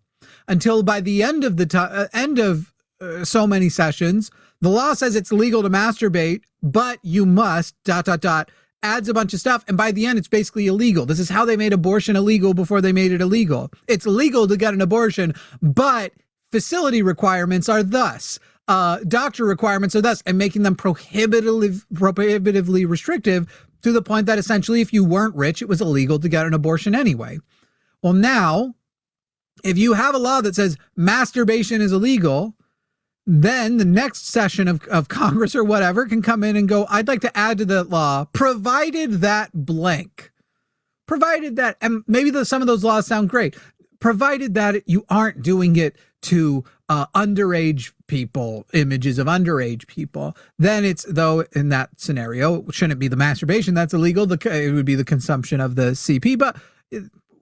until by the end of so many sessions, the law says it's legal to masturbate, but you must ... adds a bunch of stuff, and by the end it's basically illegal. This is how they made abortion illegal before they made it illegal. It's legal to get an abortion, but facility requirements are thus. Doctor requirements are thus, and making them prohibitively restrictive, to the point that essentially if you weren't rich, it was illegal to get an abortion anyway. Well, now, if you have a law that says masturbation is illegal, then the next session of Congress or whatever can come in and go, I'd like to add to that law, provided that blank. Provided that, and maybe some of those laws sound great, provided that you aren't doing it to underage people, images of underage people, then it's, though in that scenario, it shouldn't be the masturbation that's illegal, it would be the consumption of the CP, but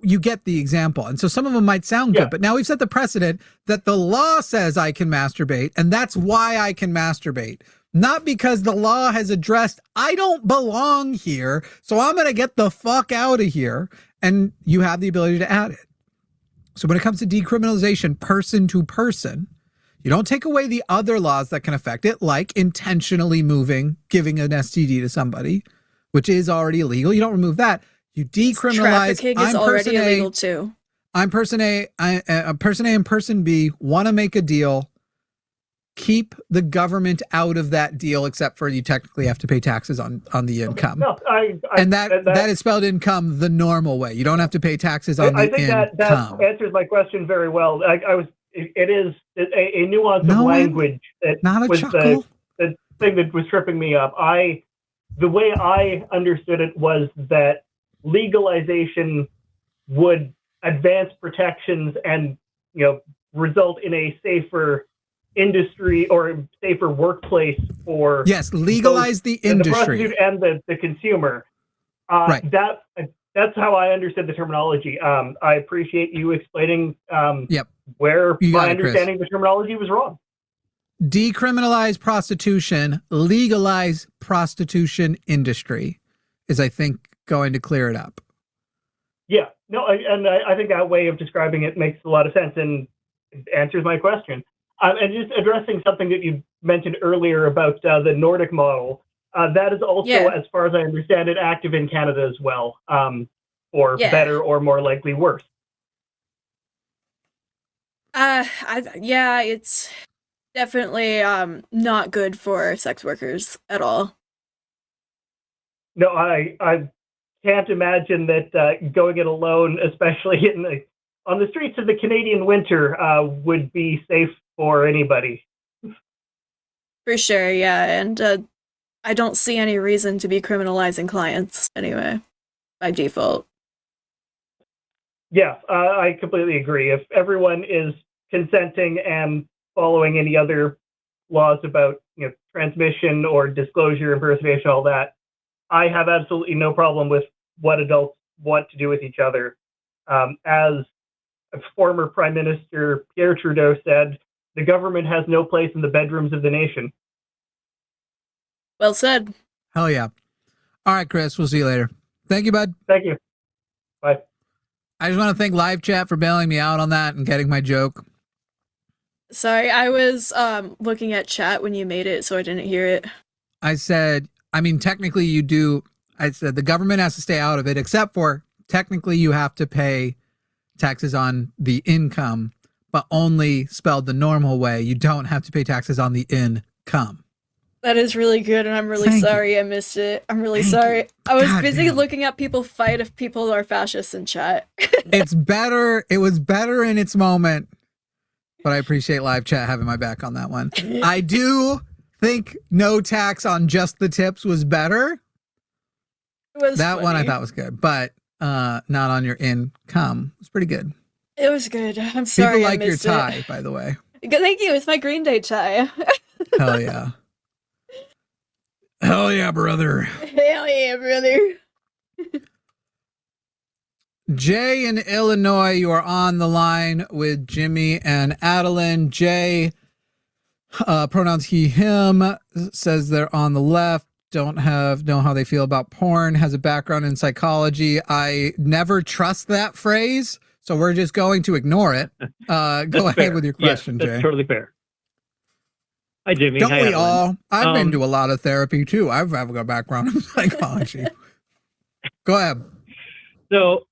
you get the example. And so some of them might sound good, but now we've set the precedent that the law says I can masturbate, and that's why I can masturbate. Not because the law has addressed, I don't belong here, so I'm going to get the fuck out of here, and you have the ability to add it. So when it comes to decriminalization, person to person, you don't take away the other laws that can affect it, like intentionally giving an STD to somebody, which is already illegal. You don't remove that. You decriminalize. Trafficking is already illegal too. I'm person A. Person A and person B want to make a deal. Keep the government out of that deal, except for you technically have to pay taxes on the income. No, that is spelled income the normal way. You don't have to pay taxes on the income. I think that answers my question very well. It is a nuance of language that was the thing that was tripping me up. The way I understood it was that legalization would advance protections and, result in a safer industry or safer workplace for legalize the industry, the prostitute and the consumer. Right. That's how I understood the terminology. I appreciate you explaining where my understanding of the terminology was wrong. Decriminalize prostitution, legalize prostitution industry is, I think, going to clear it up. Yeah, no, I think that way of describing it makes a lot of sense and answers my question. And just addressing something that you mentioned earlier about the Nordic model, that is also, as far as I understand it, active in Canada as well, or better or more likely worse. It's definitely not good for sex workers at all. No, I can't imagine that going it alone, especially on the streets of the Canadian winter, would be safe for anybody. For sure, and I don't see any reason to be criminalizing clients anyway, by default. Yeah, I completely agree. If everyone is consenting and following any other laws about transmission or disclosure, impersonation, all that, I have absolutely no problem with what adults want to do with each other. As former Prime Minister Pierre Trudeau said, the government has no place in the bedrooms of the nation. Well said. Hell yeah. All right, Chris, we'll see you later. Thank you, bud. Thank you. Bye. I just want to thank Live Chat for bailing me out on that and getting my joke. Sorry, I was looking at chat when you made it, so I didn't hear it. I said, technically you do. I said the government has to stay out of it, except for technically you have to pay taxes on the income, but only spelled the normal way. You don't have to pay taxes on the income. That is really good, and I'm really sorry I missed it. I'm really sorry. I was busy looking at people fight if people are fascists in chat. It's better. It was better in its moment, but I appreciate live chat having my back on that one. I do think no tax on just the tips was better. That funny. One I thought was good, but not on your income. It was pretty good. It was good. I'm sorry. People like your tie, by the way. Thank you. It's my Green Day tie. Hell yeah. Hell yeah, brother. Hell yeah, brother. Jay in Illinois, you are on the line with Jimmy and Adalind. Jay, pronouns he, him, says they're on the left, don't know how they feel about porn, has a background in psychology. I never trust that phrase, so we're just going to ignore it. Go ahead with your question, Jay. That's totally fair. Hi, Jimmy. Don't we all? I've been to a lot of therapy, too. I've a background in psychology. Go ahead. So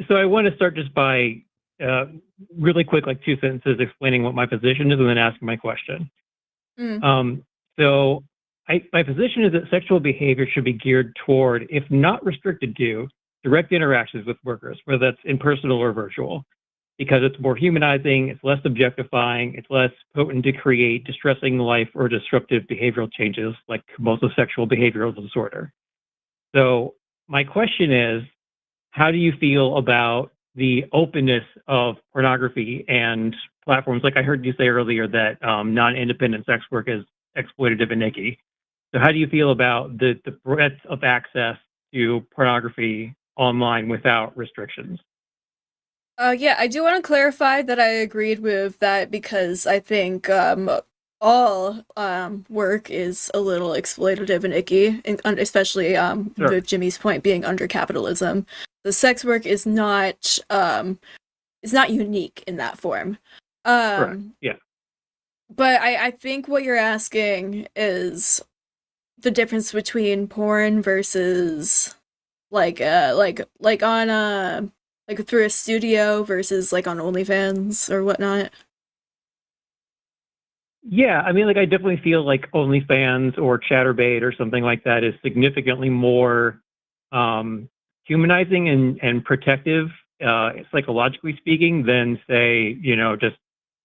I want to start just by really quick, like 2 sentences explaining what my position is and then asking my question. So my position is that sexual behavior should be geared toward, if not restricted to, direct interactions with workers, whether that's impersonal or virtual, because it's more humanizing, it's less objectifying, it's less potent to create distressing life or disruptive behavioral changes like compulsive sexual behavioral disorder. So my question is, how do you feel about the openness of pornography and platforms? Like I heard you say earlier that non-independent sex work is exploitative and icky. So how do you feel about the breadth of access to pornography online without restrictions? Yeah, I do want to clarify that I agreed with that because I think all work is a little exploitative and icky, especially with Jimmy's point being under capitalism. The sex work is not unique in that form. Correct. Yeah. But I think what you're asking is the difference between porn versus like on like through a studio versus like on OnlyFans or whatnot. Yeah, I mean, like I definitely feel like OnlyFans or ChatterBait or something like that is significantly more humanizing and protective, psychologically speaking, than say, just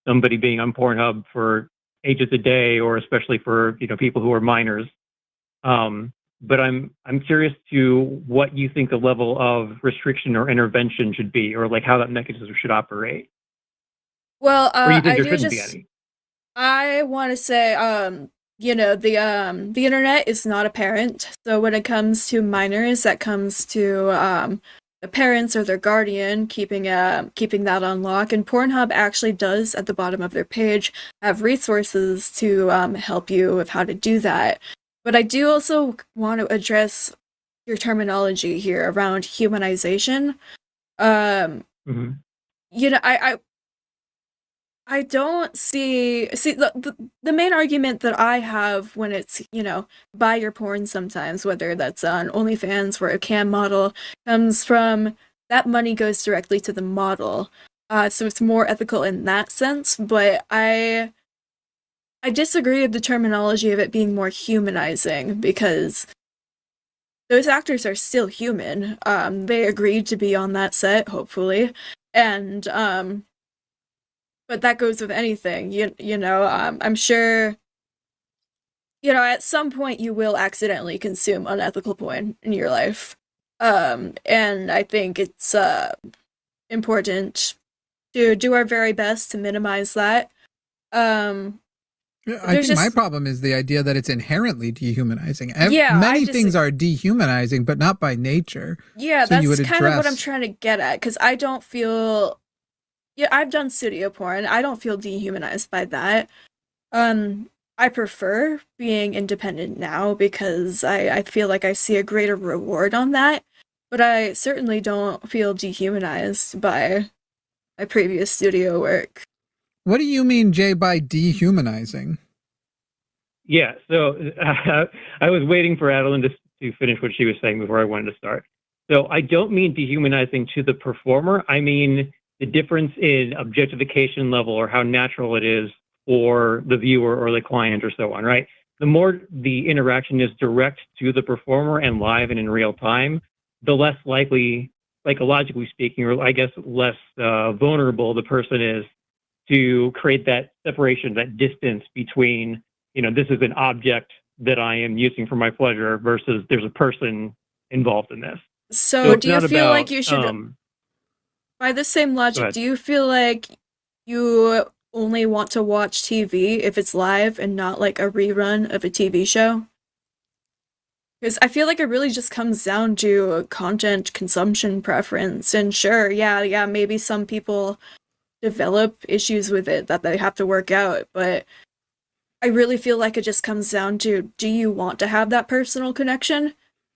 somebody being on Pornhub for ages a day, or especially for people who are minors. But I'm curious to what you think the level of restriction or intervention should be, or like how that mechanism should operate. Well, or you think there shouldn't be any? I want to say, the internet is not a parent. So when it comes to minors, that comes to the parents or their guardian keeping that on lock. And Pornhub actually does, at the bottom of their page, have resources to help you with how to do that. But I do also want to address your terminology here around humanization. I don't see the main argument that I have when it's, buy your porn sometimes, whether that's on OnlyFans or a cam model, comes from that money goes directly to the model. So it's more ethical in that sense, but I disagree with the terminology of it being more humanizing because those actors are still human. They agreed to be on that set, hopefully. And, but that goes with anything, I'm sure, at some point you will accidentally consume unethical porn in your life. And I think it's important to do our very best to minimize that. I think my problem is the idea that it's inherently dehumanizing. Many things are dehumanizing, but not by nature. Yeah, so that's kind of what I'm trying to get at, because I don't feel... Yeah, I've done studio porn. I don't feel dehumanized by that. I prefer being independent now because I feel like I see a greater reward on that, but I certainly don't feel dehumanized by my previous studio work. What do you mean, Jay, by dehumanizing? Yeah, so I was waiting for Adalind to finish what she was saying before I wanted to start. So I don't mean dehumanizing to the performer. I mean the difference in objectification level or how natural it is for the viewer or the client or so on, right? the more the interaction is direct to the performer and live and in real time, the less likely, psychologically speaking, or I guess less vulnerable the person is to create that separation, that distance between, this is an object that I am using for my pleasure versus there's a person involved in this. So do you feel like you should, by the same logic, do you feel like you only want to watch TV if it's live and not like a rerun of a TV show? Because I feel like it really just comes down to content consumption preference. And sure, yeah, maybe some people develop issues with it that they have to work out, but I really feel like it just comes down to, do you want to have that personal connection?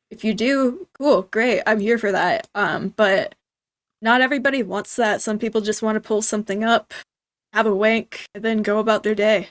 If you do, cool, great, I'm here for that. But not everybody wants that. Some people just want to pull something up, have a wank, and then go about their day.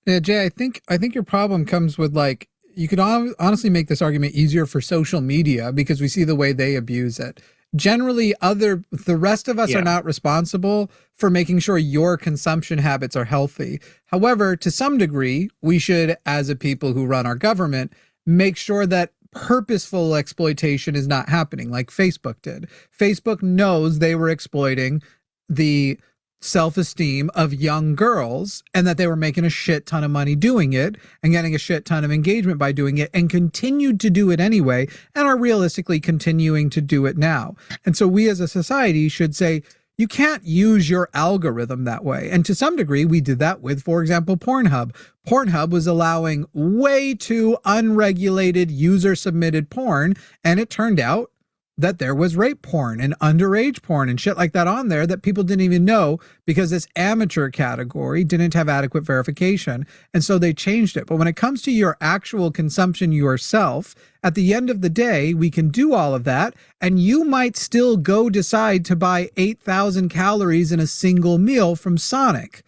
Yeah, Jay, I think your problem comes with, like, you could honestly make this argument easier for social media because we see the way they abuse it. Generally, the rest of us are not responsible for making sure your consumption habits are healthy. However, to some degree, we should, as a people who run our government, make sure that purposeful exploitation is not happening like Facebook did. Facebook knows they were exploiting the self-esteem of young girls and that they were making a shit ton of money doing it and getting a shit ton of engagement by doing it, and continued to do it anyway and are realistically continuing to do it now. And so we as a society should say, you can't use your algorithm that way. And to some degree, we did that with, for example, Pornhub. Pornhub was allowing way too unregulated user-submitted porn, and it turned out that there was rape porn and underage porn and shit like that on there that people didn't even know because this amateur category didn't have adequate verification. And so they changed it. But when it comes to your actual consumption yourself, at the end of the day, we can do all of that. And you might still go decide to buy 8,000 calories in a single meal from Sonic.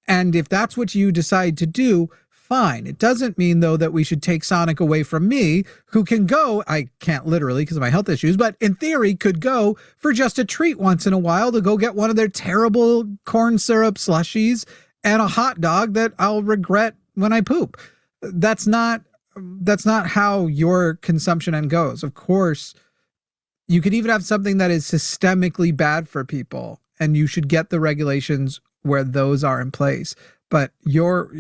And if that's what you decide to do, fine. It doesn't mean, though, that we should take Sonic away from me, who can go, I can't literally because of my health issues, but in theory could go for just a treat once in a while to go get one of their terrible corn syrup slushies and a hot dog that I'll regret when I poop. That's not how your consumption end goes. Of course, you could even have something that is systemically bad for people, and you should get the regulations where those are in place. But your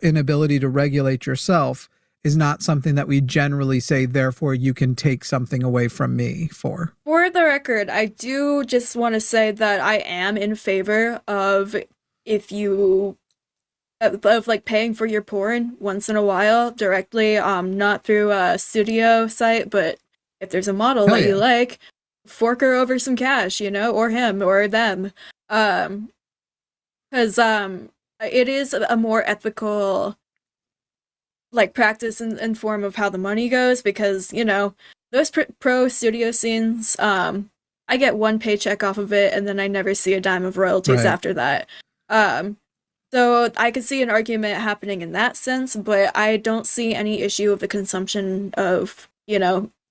inability to regulate yourself is not something that we generally say, therefore you can take something away from me for. For the record, I do just want to say that I am in favor of like paying for your porn once in a while directly, not through a studio site, but if there's a model that you like, fork her over some cash, or him or them. Because it is a more ethical, like, practice and form of how the money goes, because, those pro studio scenes, I get one paycheck off of it, and then I never see a dime of royalties after that. So I could see an argument happening in that sense, but I don't see any issue of the consumption of,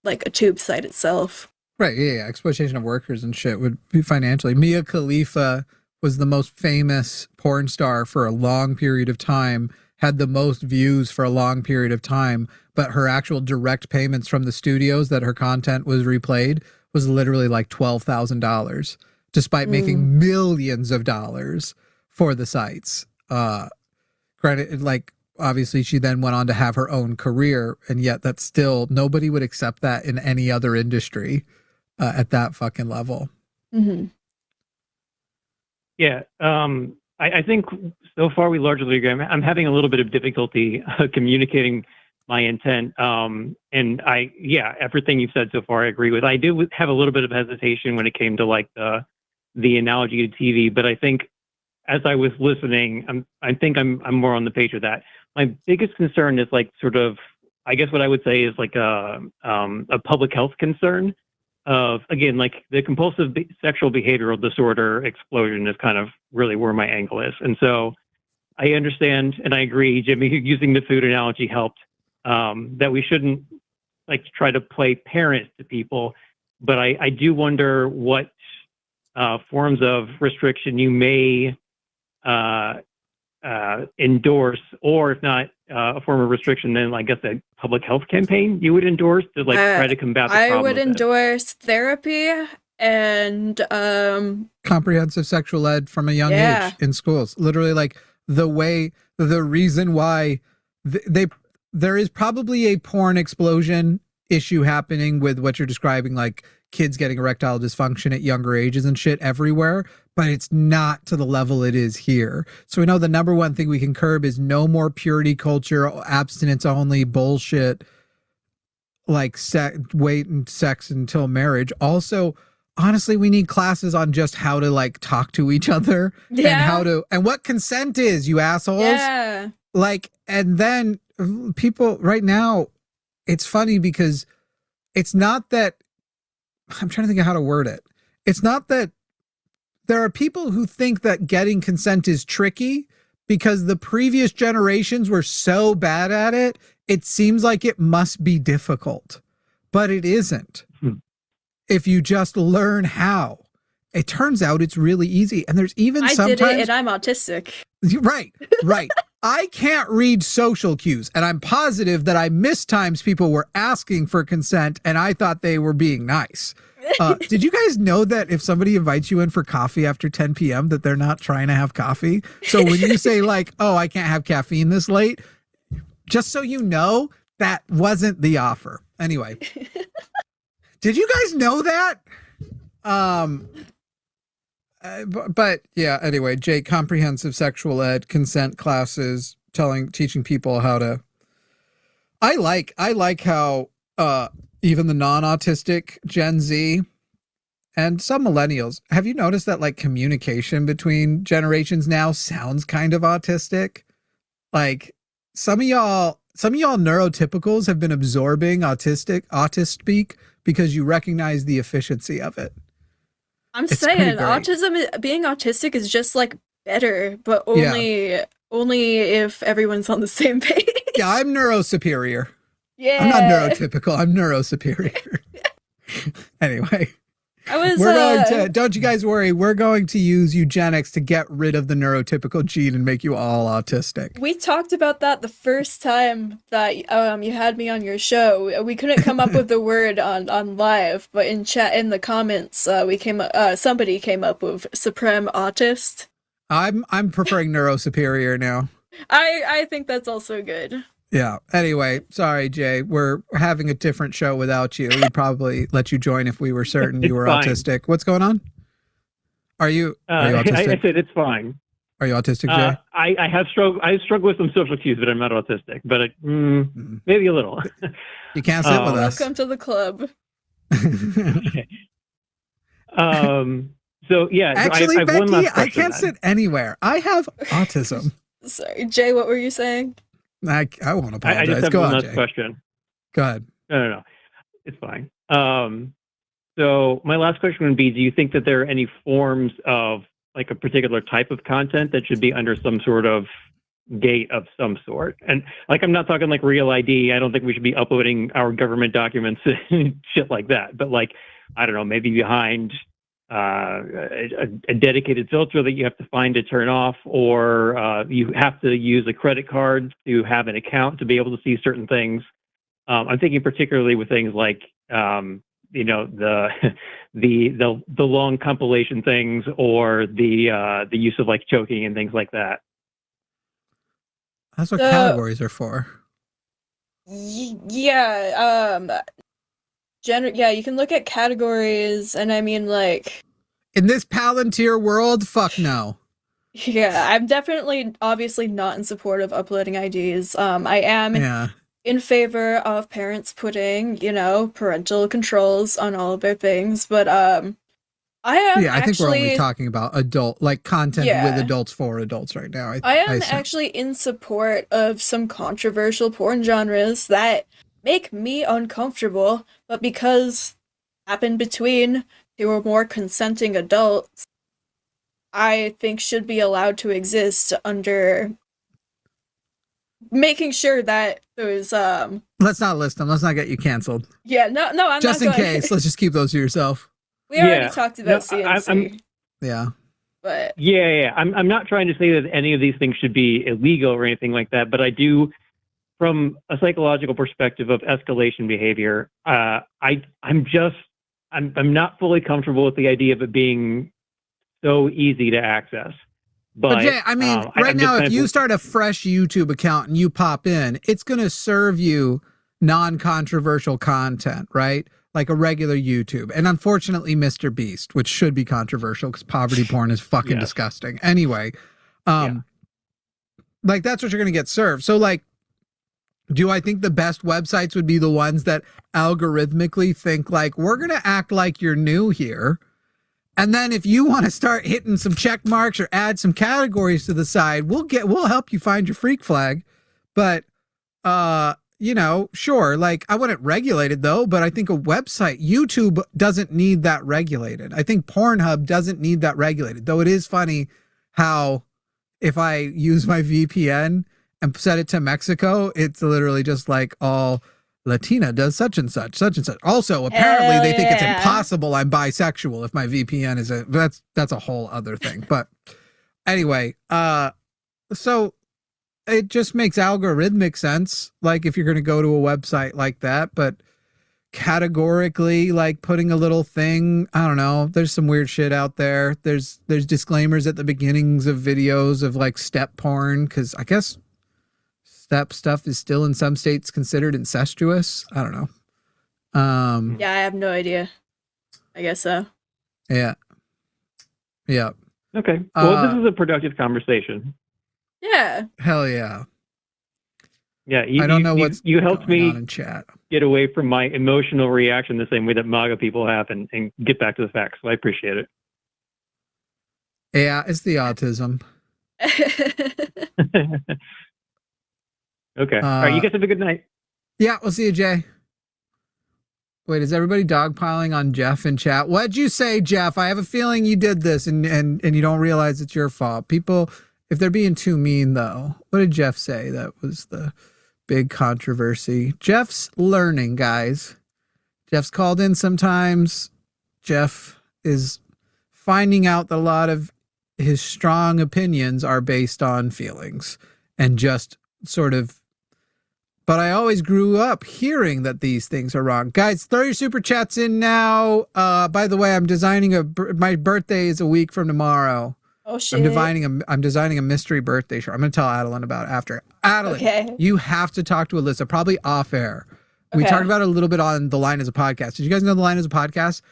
like, a tube site itself. Right, yeah, exploitation of workers and shit would be financially. Mia Khalifa was the most famous porn star for a long period of time, had the most views for a long period of time, but her actual direct payments from the studios that her content was replayed was literally like $12,000, despite making millions of dollars for the sites. Granted, like, obviously she then went on to have her own career, and yet that's still, nobody would accept that in any other industry at that fucking level. Mm-hmm. Yeah, I think so far we largely agree. I'm having a little bit of difficulty communicating my intent. And everything you've said so far I agree with. I do have a little bit of hesitation when it came to like the analogy to TV, but I think as I was listening, I'm more on the page with that. My biggest concern is like sort of, I guess what I would say is like a public health concern. Of, again, like the compulsive sexual behavioral disorder explosion is kind of really where my angle is. And so I understand, and I agree, Jimmy, using the food analogy helped, that we shouldn't like try to play parent to people. But I do wonder what forms of restriction you may endorse, or if not, a form of restriction than, I guess, a public health campaign you would endorse to like try to combat the problem? I would endorse therapy and comprehensive sexual ed from a young age in schools. Literally, like the reason why there is probably a porn explosion issue happening with what you're describing, like kids getting erectile dysfunction at younger ages and shit everywhere, but it's not to the level it is here. So we know the number one thing we can curb is no more purity culture, abstinence only bullshit, like wait and sex until marriage. Also, honestly, we need classes on just how to like talk to each other and what consent is, you assholes. Yeah. Like, and then people right now, it's funny because it's not that, I'm trying to think of how to word it. It's not that there are people who think that getting consent is tricky because the previous generations were so bad at it. It seems like it must be difficult, but it isn't. If you just learn how. It turns out it's really easy. And there's even sometimes... I did it and I'm autistic. Right. I can't read social cues, and I'm positive that I missed times people were asking for consent and I thought they were being nice. Did you guys know that if somebody invites you in for coffee after 10 p.m. that they're not trying to have coffee? So when you say like, oh, I can't have caffeine this late, just so you know, that wasn't the offer. Anyway. Did you guys know that? But yeah, anyway, Jake, comprehensive sexual ed, consent classes, teaching people how to, I like how, even the non-autistic Gen Z and some millennials, have you noticed that like communication between generations now sounds kind of autistic? Like some of y'all neurotypicals have been absorbing autist speak because you recognize the efficiency of it. I'm saying being autistic is just like better, but only if everyone's on the same page. Yeah, I'm neurosuperior. Yeah. I'm not neurotypical, I'm neurosuperior. Anyway. Don't you guys worry, we're going to use eugenics to get rid of the neurotypical gene and make you all autistic. We talked about that the first time that you had me on your show. We couldn't come up with the word on live, but in chat in the comments somebody came up with supreme autist. I'm preferring neurosuperior now. I think that's also good. Yeah. Anyway, sorry, Jay. We're having a different show without you. We'd probably let you join if we were certain you were autistic. What's going on? Are you autistic? I said it's fine. Are you autistic, Jay? I struggle with some social cues, but I'm not autistic. But maybe a little. You can't sit with us. Welcome to the club. Okay. So yeah, actually, I've Becky, one last question, I can't sit anywhere. I have autism. Sorry, Jay. What were you saying? I won't apologize. I just have Go one on, last Jay. question. Go ahead. No. It's fine. So my last question would be, do you think that there are any forms of like a particular type of content that should be under some sort of gate of some sort? And like, I'm not talking like real ID. I don't think we should be uploading our government documents and shit like that. But like, I don't know, maybe behind a dedicated filter that you have to find to turn off, or you have to use a credit card to have an account to be able to see certain things. I'm thinking particularly with things like, the long compilation things, or the use of like choking and things like that. That's what categories are for. Yeah. You can look at categories, and I mean, like, in this Palantir world, fuck no. Yeah, I'm definitely, obviously, not in support of uploading IDs. I am in favor of parents putting, parental controls on all of their things, but I think we're only talking about adult, like content with adults for adults right now. I am actually in support of some controversial porn genres that make me uncomfortable, but because happened between two or more consenting adults, I think should be allowed to exist under making sure that those Let's not list them. Let's not get you canceled. Yeah, no, I'm just not in case. Let's just keep those to yourself. We already talked about CNC. But I'm not trying to say that any of these things should be illegal or anything like that, but I do from a psychological perspective of escalation behavior, I'm not fully comfortable with the idea of it being so easy to access. But Jay, I mean, right now, if you start a fresh YouTube account and you pop in, it's going to serve you non-controversial content, right? Like a regular YouTube. And unfortunately, Mr. Beast, which should be controversial because poverty porn is fucking disgusting. Anyway, like that's what you're going to get served. So like, do I think the best websites would be the ones that algorithmically think like, we're going to act like you're new here. And then if you want to start hitting some check marks or add some categories to the side, we'll help you find your freak flag. But, you know, sure. Like I wouldn't regulate it though, but I think a website, YouTube doesn't need that regulated. I think Pornhub doesn't need that regulated, though it is funny how if I use my VPN and set it to Mexico, it's literally just like all Latina does such and such, such and such. Also, apparently they think it's impossible I'm bisexual if my VPN is that's a whole other thing. But anyway, so it just makes algorithmic sense. Like if you're going to go to a website like that, but categorically like putting a little thing, I don't know, there's some weird shit out there. There's disclaimers at the beginnings of videos of like step porn. 'Cause I guess step stuff is still in some states considered incestuous. I don't know. Yeah, I have no idea. I guess so. Yeah. Yeah. Okay. Well, this is a productive conversation. Yeah. Hell yeah. Yeah. I don't know what's you helped me in chat. Get away from my emotional reaction the same way that MAGA people have and get back to the facts. So I appreciate it. Yeah, it's the autism. Okay. All right. You guys have a good night. Yeah, we'll see you, Jay. Wait, is everybody dogpiling on Jeff in chat? What'd you say, Jeff? I have a feeling you did this and you don't realize it's your fault. People, if they're being too mean, though, what did Jeff say? That was the big controversy. Jeff's learning, guys. Jeff's called in sometimes. Jeff is finding out that a lot of his strong opinions are based on feelings and just sort of. But I always grew up hearing that these things are wrong. Guys, throw your super chats in now. By the way, I'm designing my birthday is a week from tomorrow. Oh shit. I'm designing a mystery birthday show. I'm going to tell Adalind about it after. Adalind, okay. You have to talk to Alyssa, probably off air. We talked about it a little bit on The Line as a Podcast. Did you guys know The Line as a Podcast?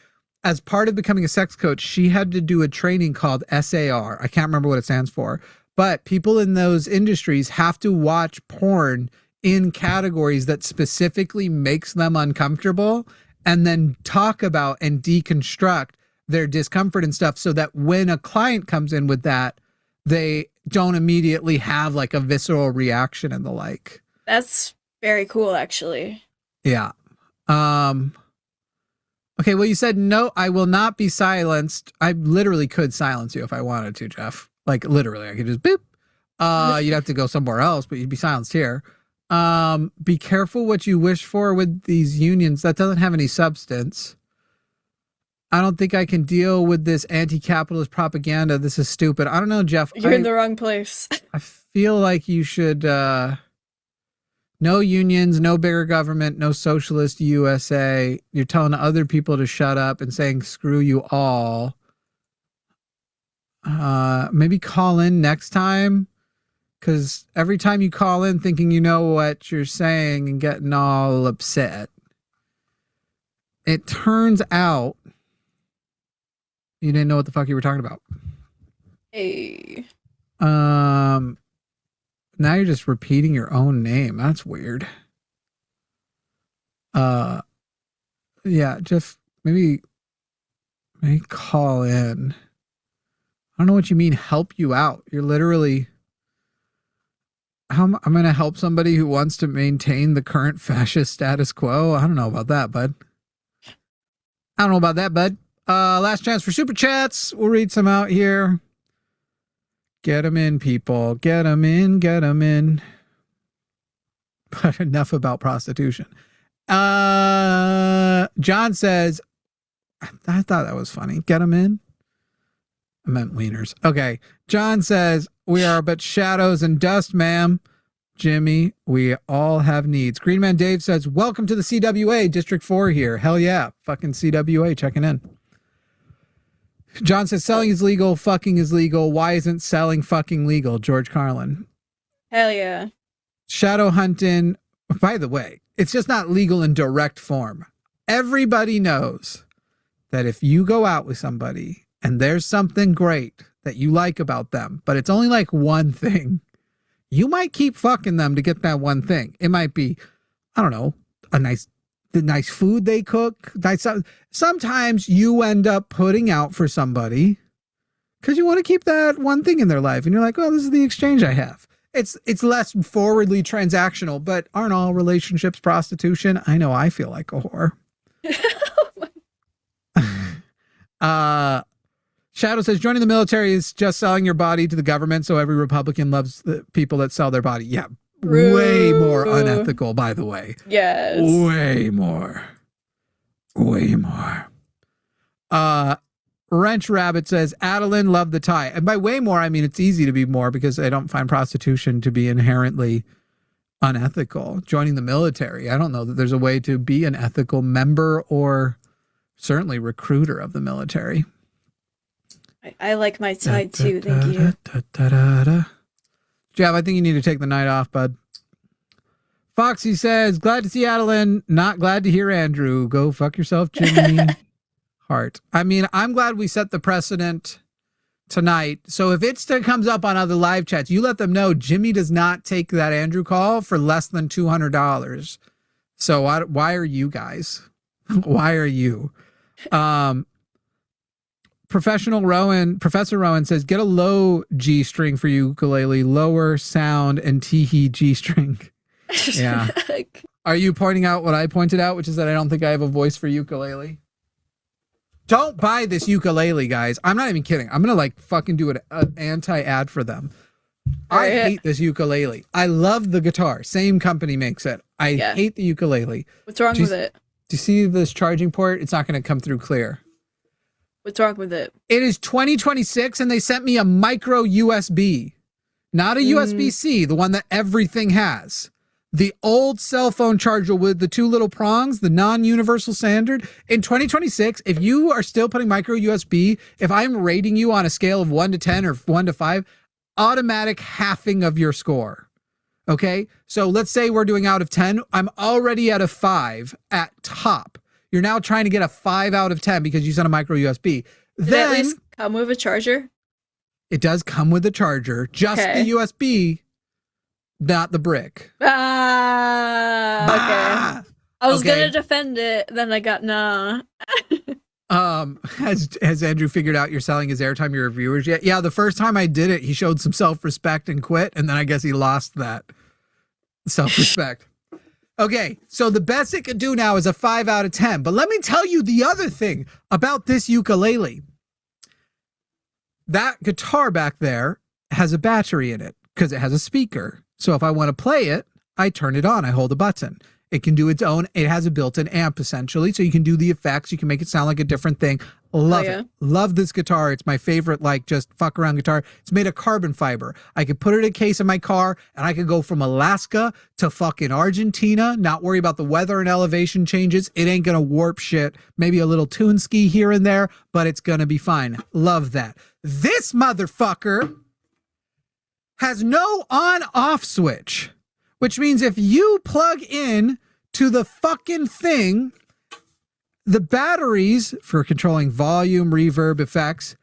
As part of becoming a sex coach, she had to do a training called SAR. I can't remember what it stands for. But people in those industries have to watch porn in categories that specifically makes them uncomfortable and then talk about and deconstruct their discomfort and stuff so that when a client comes in with that, they don't immediately have like a visceral reaction and the like. That's very cool, actually. Yeah. Okay, well, you said, no, I will not be silenced. I literally could silence you if I wanted to, Jeff. Like, literally, I could just boop. You'd have to go somewhere else, but you'd be silenced here. Be careful what you wish for with these unions. That doesn't have any substance. I don't think I can deal with this anti-capitalist propaganda. This is stupid. I don't know, Jeff. You're in the wrong place. I feel like you should, no unions, no bigger government, no socialist USA. You're telling other people to shut up and saying, screw you all. Maybe call in next time. Because every time you call in thinking you know what you're saying and getting all upset, it turns out you didn't know what the fuck you were talking about. Hey. Now you're just repeating your own name. That's weird. Yeah, just maybe call in. I don't know what you mean help you out. You're literally... I'm going to help somebody who wants to maintain the current fascist status quo. I don't know about that, bud. Last chance for super chats. We'll read some out here. Get them in, people. Get them in. But enough about prostitution. John says, I thought that was funny. Get them in. I meant wieners. Okay. John says, we are but shadows and dust, ma'am. Jimmy. We all have needs. Greenman Dave says, welcome to the CWA, District 4 here. Hell yeah. Fucking CWA checking in. John says, selling is legal, fucking is legal. Why isn't selling fucking legal? George Carlin. Hell yeah. Shadow hunting. By the way, it's just not legal in direct form. Everybody knows that if you go out with somebody and there's something great that you like about them, but it's only like one thing, you might keep fucking them to get that one thing. It might be, I don't know, the nice food they cook. Sometimes you end up putting out for somebody because you want to keep that one thing in their life. And you're like, well, this is the exchange I have. It's less forwardly transactional, but aren't all relationships prostitution? I know I feel like a whore. Shadow says, joining the military is just selling your body to the government, so every Republican loves the people that sell their body. Yeah. True. Way more unethical, by the way. Yes. Way more. Wrench Rabbit says, Adalind, love the tie. And by way more, I mean it's easy to be more because I don't find prostitution to be inherently unethical. Joining the military, I don't know that there's a way to be an ethical member or certainly recruiter of the military. I like my tie too, thank you. Jeff, I think you need to take the night off, bud. Foxy says, glad to see Adalind, not glad to hear Andrew. Go fuck yourself, Jimmy. Heart. I mean, I'm glad we set the precedent tonight. So if it still comes up on other live chats, you let them know Jimmy does not take that Andrew call for less than $200. So why are you guys? Why are you? Professor Rowan says, get a low G string for ukulele, lower sound and teehee G string. Yeah. Are you pointing out what I pointed out, which is that I don't think I have a voice for ukulele? Don't buy this ukulele, guys. I'm not even kidding. I'm going to fucking do an anti-ad for them. I hate this ukulele. I love the guitar. Same company makes it. I hate the ukulele. What's wrong with it? Do you see this charging port? It's not going to come through clear. What's wrong with it? It is 2026 and they sent me a micro USB. Not a USB-C, the one that everything has. The old cell phone charger with the two little prongs, the non-universal standard. In 2026, if you are still putting micro USB, if I'm rating you on a scale of 1 to 10 or 1 to 5, automatic halving of your score. Okay? So let's say we're doing out of 10. I'm already at a 5 at top. You're now trying to get a 5 out of 10 because you sent a micro USB. Did it at least come with a charger? It does come with a charger, just the USB, not the brick. Okay. I was gonna defend it, then I got nah. Has Andrew figured out you're selling his airtime to your viewers yet? Yeah, the first time I did it, he showed some self-respect and quit, and then I guess he lost that self-respect. Okay, so the best it could do now is a 5 out of 10. But let me tell you the other thing about this ukulele. That guitar back there has a battery in it because it has a speaker. So if I want to play it, I turn it on. I hold a button. It can do its own. It has a built-in amp, essentially. So you can do the effects. You can make it sound like a different thing. Love it. Love this guitar. It's my favorite, just fuck around guitar. It's made of carbon fiber. I could put it in a case in my car, and I could go from Alaska to fucking Argentina, not worry about the weather and elevation changes. It ain't going to warp shit. Maybe a little tune ski here and there, but it's going to be fine. Love that. This motherfucker has no on-off switch, which means if you plug in to the fucking thing, the batteries for controlling volume, reverb, effects,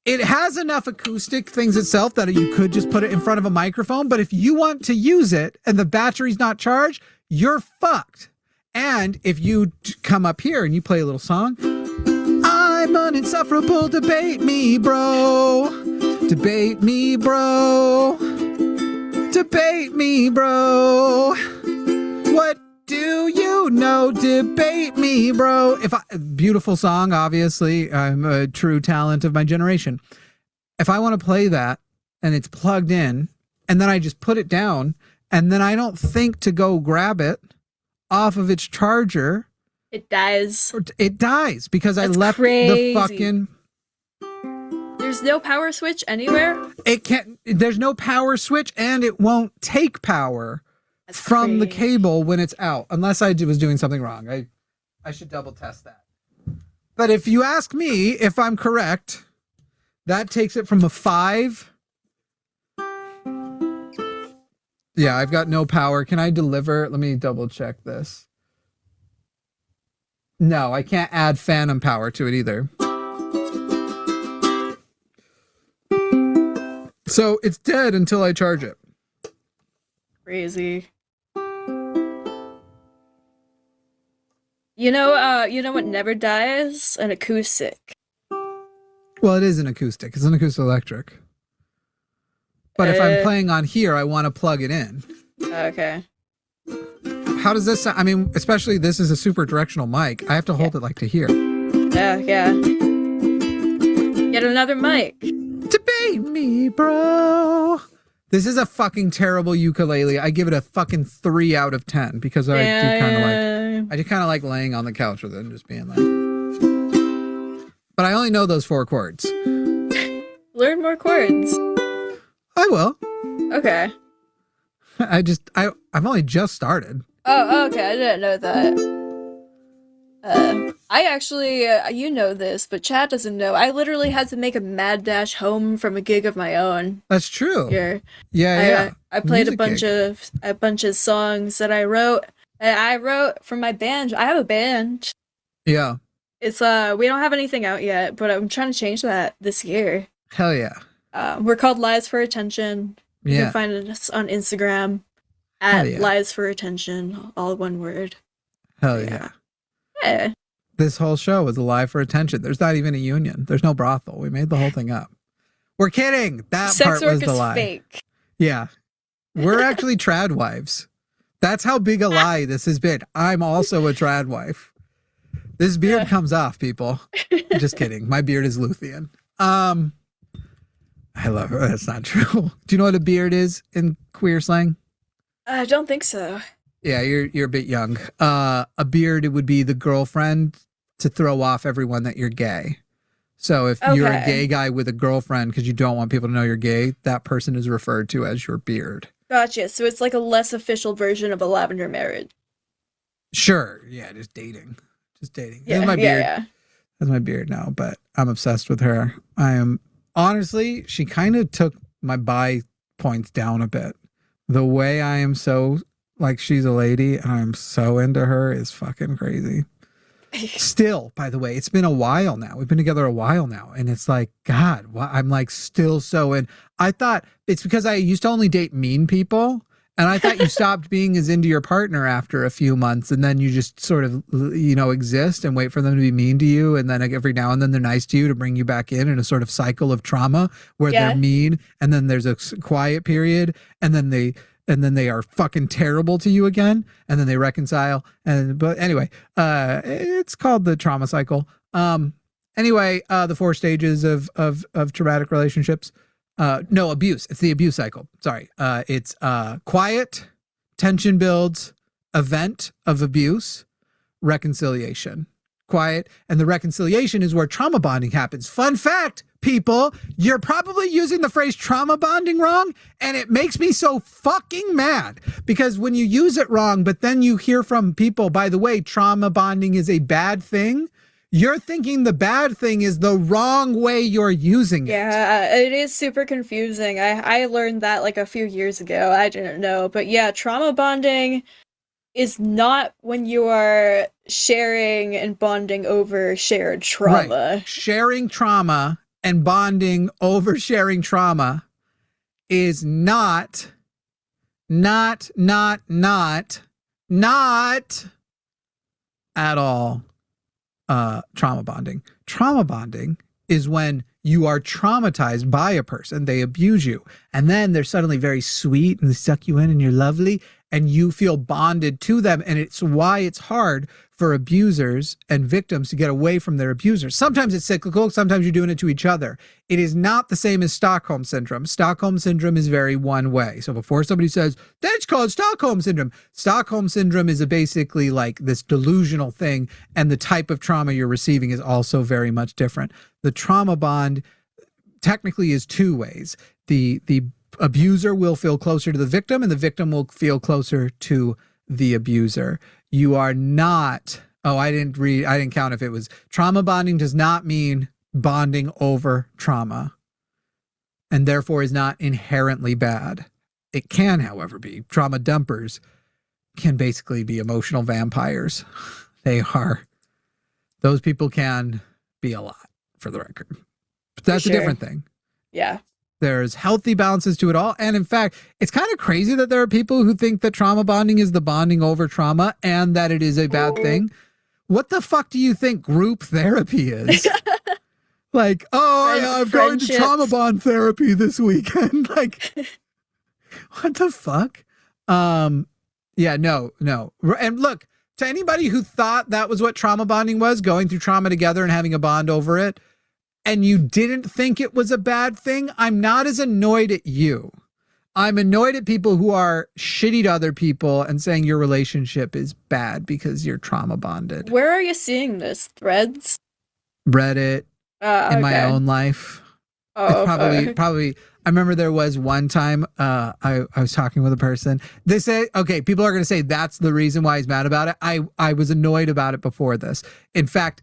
it has enough acoustic things itself that you could just put it in front of a microphone. But if you want to use it and the battery's not charged, you're fucked. And if you come up here and you play a little song, I'm an insufferable, debate me, bro. Debate me, bro. Debate me, bro. What do you know? Debate me, bro. Beautiful song, obviously. I'm a true talent of my generation. If I want to play that and it's plugged in and then I just put it down and then I don't think to go grab it off of its charger, it dies. It dies because I left the fucking... There's no power switch anywhere? There's no power switch, and it won't take power from the cable when it's out, unless I was doing something wrong. I should double test that. But if you ask me if I'm correct, that takes it from a 5. Yeah, I've got no power. Can I deliver? Let me double check this. No, I can't add phantom power to it either. So it's dead until I charge it. Crazy. You know what never dies? An acoustic. Well, it is an acoustic. It's an acoustic electric. But if I'm playing on here, I want to plug it in. Okay. How does this sound? I mean, especially this is a super directional mic. I have to hold it like to here. Yeah. Get another mic. Debate me, bro. This is a fucking terrible ukulele. I give it a fucking 3 out of 10 because I do kind of like laying on the couch with it and just being like. But I only know those 4 chords. Learn more chords. I will. Okay. I've only just started. Oh, okay. I didn't know that. I actually, you know this, but Chad doesn't know. I literally had to make a mad dash home from a gig of my own. That's true. Here. Yeah. I played a bunch of songs that I wrote. I wrote for my band. I have a band. Yeah. It's we don't have anything out yet, but I'm trying to change that this year. Hell yeah. We're called Lies for Attention. You can find us on Instagram at Lies for Attention, all one word. Hell yeah. Yeah. This whole show was a lie for attention. There's not even a union. There's no brothel. We made the whole thing up. We're kidding. That Sex part was work the is lie. fake. Yeah. We're actually trad wives. That's how big a lie this has been. I'm also a trad wife. This beard comes off, people. Just kidding. My beard is Luthien. I love her. That's not true. Do you know what a beard is in queer slang? I don't think so. Yeah, you're a bit young. A beard, it would be the girlfriend to throw off everyone that you're gay. So if you're a gay guy with a girlfriend because you don't want people to know you're gay, that person is referred to as your beard. Gotcha. So it's like a less official version of a lavender marriage. Sure. Yeah, just dating. Yeah, That's my beard. Yeah. That's my beard now, but I'm obsessed with her. Honestly, she kind of took my buy points down a bit. The way I am so, like, she's a lady and I'm so into her is fucking crazy. Still, by the way, it's been a while now. We've been together a while now. And it's like, God, I'm like still so in. I thought it's because I used to only date mean people. And I thought you stopped being as into your partner after a few months. And then you just sort of, exist and wait for them to be mean to you. And then every now and then they're nice to you to bring you back in a sort of cycle of trauma where they're mean. And then there's a quiet period. And then they are fucking terrible to you again. And then they reconcile. But anyway, it's called the trauma cycle. Anyway, the 4 stages of traumatic relationships. No, abuse. It's the abuse cycle. Sorry. It's quiet, tension builds, event of abuse, reconciliation. Quiet. And the reconciliation is where trauma bonding happens. Fun fact, people, you're probably using the phrase trauma bonding wrong, and it makes me so fucking mad because when you use it wrong, but then you hear from people, by the way, trauma bonding is a bad thing. You're thinking the bad thing is the wrong way you're using it. Yeah, it is super confusing. I learned that like a few years ago. I didn't know. But yeah, trauma bonding is not when you are sharing and bonding over shared trauma. Right. Sharing trauma and bonding over sharing trauma is not at all trauma bonding. Trauma bonding is when you are traumatized by a person, they abuse you, and then they're suddenly very sweet and they suck you in and you're lovely and you feel bonded to them. And it's why it's hard for abusers and victims to get away from their abusers. Sometimes it's cyclical. Sometimes you're doing it to each other. It is not the same as Stockholm Syndrome. Stockholm Syndrome is very one way. So before somebody says, that's called Stockholm Syndrome. Stockholm Syndrome is basically like this delusional thing. And the type of trauma you're receiving is also very much different. The trauma bond technically is two ways. The abuser will feel closer to the victim, and the victim will feel closer to the abuser. You are not, I didn't count if it was trauma bonding. Does not mean bonding over trauma, and therefore is not inherently bad. It can, however, be. Trauma dumpers can basically be emotional vampires. Those people can be a lot, for the record. But that's a different thing. Yeah. There's healthy balances to it all. And in fact, it's kind of crazy that there are people who think that trauma bonding is the bonding over trauma and that it is a bad thing. What the fuck do you think group therapy is? Like, I'm going to trauma bond therapy this weekend. Like, what the fuck? Yeah, no. And look, to anybody who thought that was what trauma bonding was, going through trauma together and having a bond over it, and you didn't think it was a bad thing, I'm not as annoyed at you. I'm annoyed at people who are shitty to other people and saying your relationship is bad because you're trauma bonded. Where are you seeing this? Threads? Reddit. In my own life. Probably. I remember there was one time I was talking with a person. They say, okay, people are going to say that's the reason why he's mad about it. I was annoyed about it before this. In fact,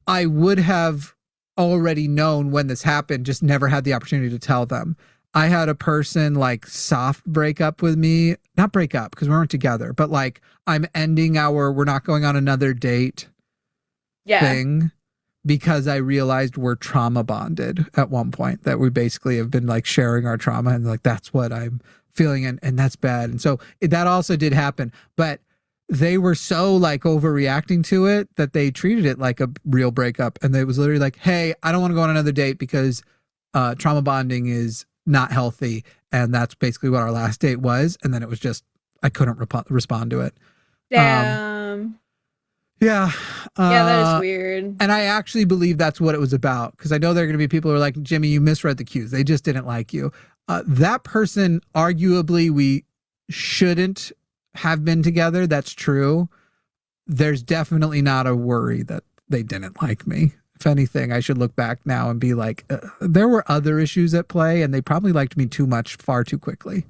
I would have already known when this happened, just never had the opportunity to tell them. I had a person like soft break up with me, not break up because we weren't together, but like I'm ending we're not going on another date thing because I realized we're trauma bonded at one point, that we basically have been like sharing our trauma and like, that's what I'm feeling. And that's bad. And so that also did happen, but they were so like overreacting to it that they treated it like a real breakup. And it was literally like, hey, I don't want to go on another date because trauma bonding is not healthy. And that's basically what our last date was. And then it was just, I couldn't respond to it. Damn. Yeah. That is weird. And I actually believe that's what it was about. Because I know there are going to be people who are like, Jimmy, you misread the cues. They just didn't like you. That person, arguably, we shouldn't have been together. That's true. There's definitely not a worry that they didn't like me. If anything, I should look back now and be like, there were other issues at play and they probably liked me too much far too quickly.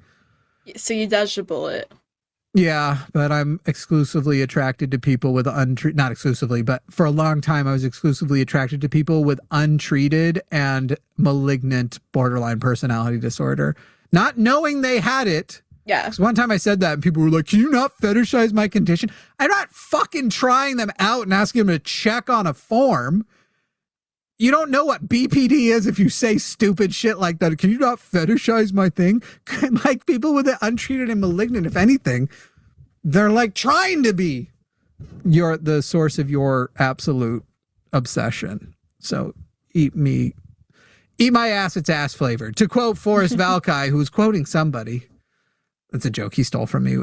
So you dodged a bullet. Yeah, but I'm exclusively attracted to people with not exclusively, but for a long time I was exclusively attracted to people with untreated and malignant borderline personality disorder. Not knowing they had it. Yeah. Because one time I said that and people were like, can you not fetishize my condition? I'm not fucking trying them out and asking them to check on a form. You don't know what BPD is if you say stupid shit like that. Can you not fetishize my thing? Like people with it untreated and malignant, if anything, they're like trying to be the source of your absolute obsession. So eat my ass, it's ass flavored. To quote Forrest Valkai, who was quoting somebody. That's a joke he stole from me,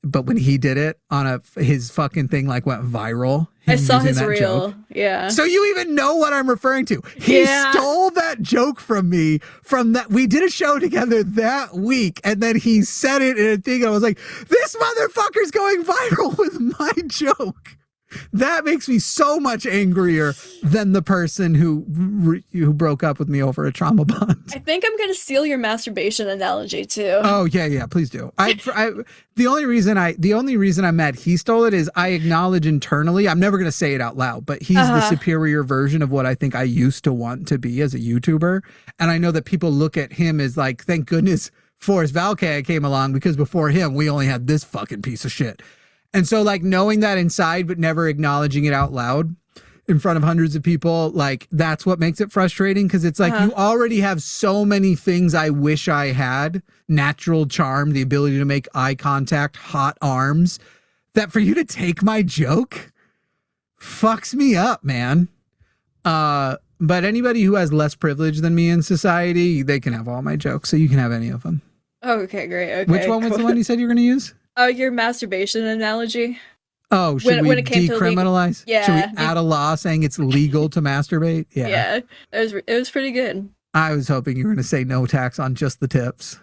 but when he did it on his fucking thing like went viral. I saw his reel. Joke. Yeah. So you even know what I'm referring to. He stole that joke from me from that. We did a show together that week and then he said it in a thing. And I was like, this motherfucker's going viral with my joke. That makes me so much angrier than the person who broke up with me over a trauma bond. I think I'm going to steal your masturbation analogy too. Oh yeah, please do. The only reason I'm mad he stole it is I acknowledge internally. I'm never going to say it out loud, but he's the superior version of what I think I used to want to be as a YouTuber. And I know that people look at him as like, thank goodness Forrest Valkai came along because before him, we only had this fucking piece of shit. And so like knowing that inside, but never acknowledging it out loud in front of hundreds of people, like that's what makes it frustrating. Cause it's like, you already have so many things I wish I had: natural charm, the ability to make eye contact, hot arms, that for you to take my joke fucks me up, man. But anybody who has less privilege than me in society, they can have all my jokes. So you can have any of them. Oh, okay, great. Okay, which one was the one you said you were going to use? Oh, your masturbation analogy. Oh, should we decriminalize? Yeah. Should we add a law saying it's legal to masturbate? Yeah. Yeah, it was pretty good. I was hoping you were going to say no tax on just the tips.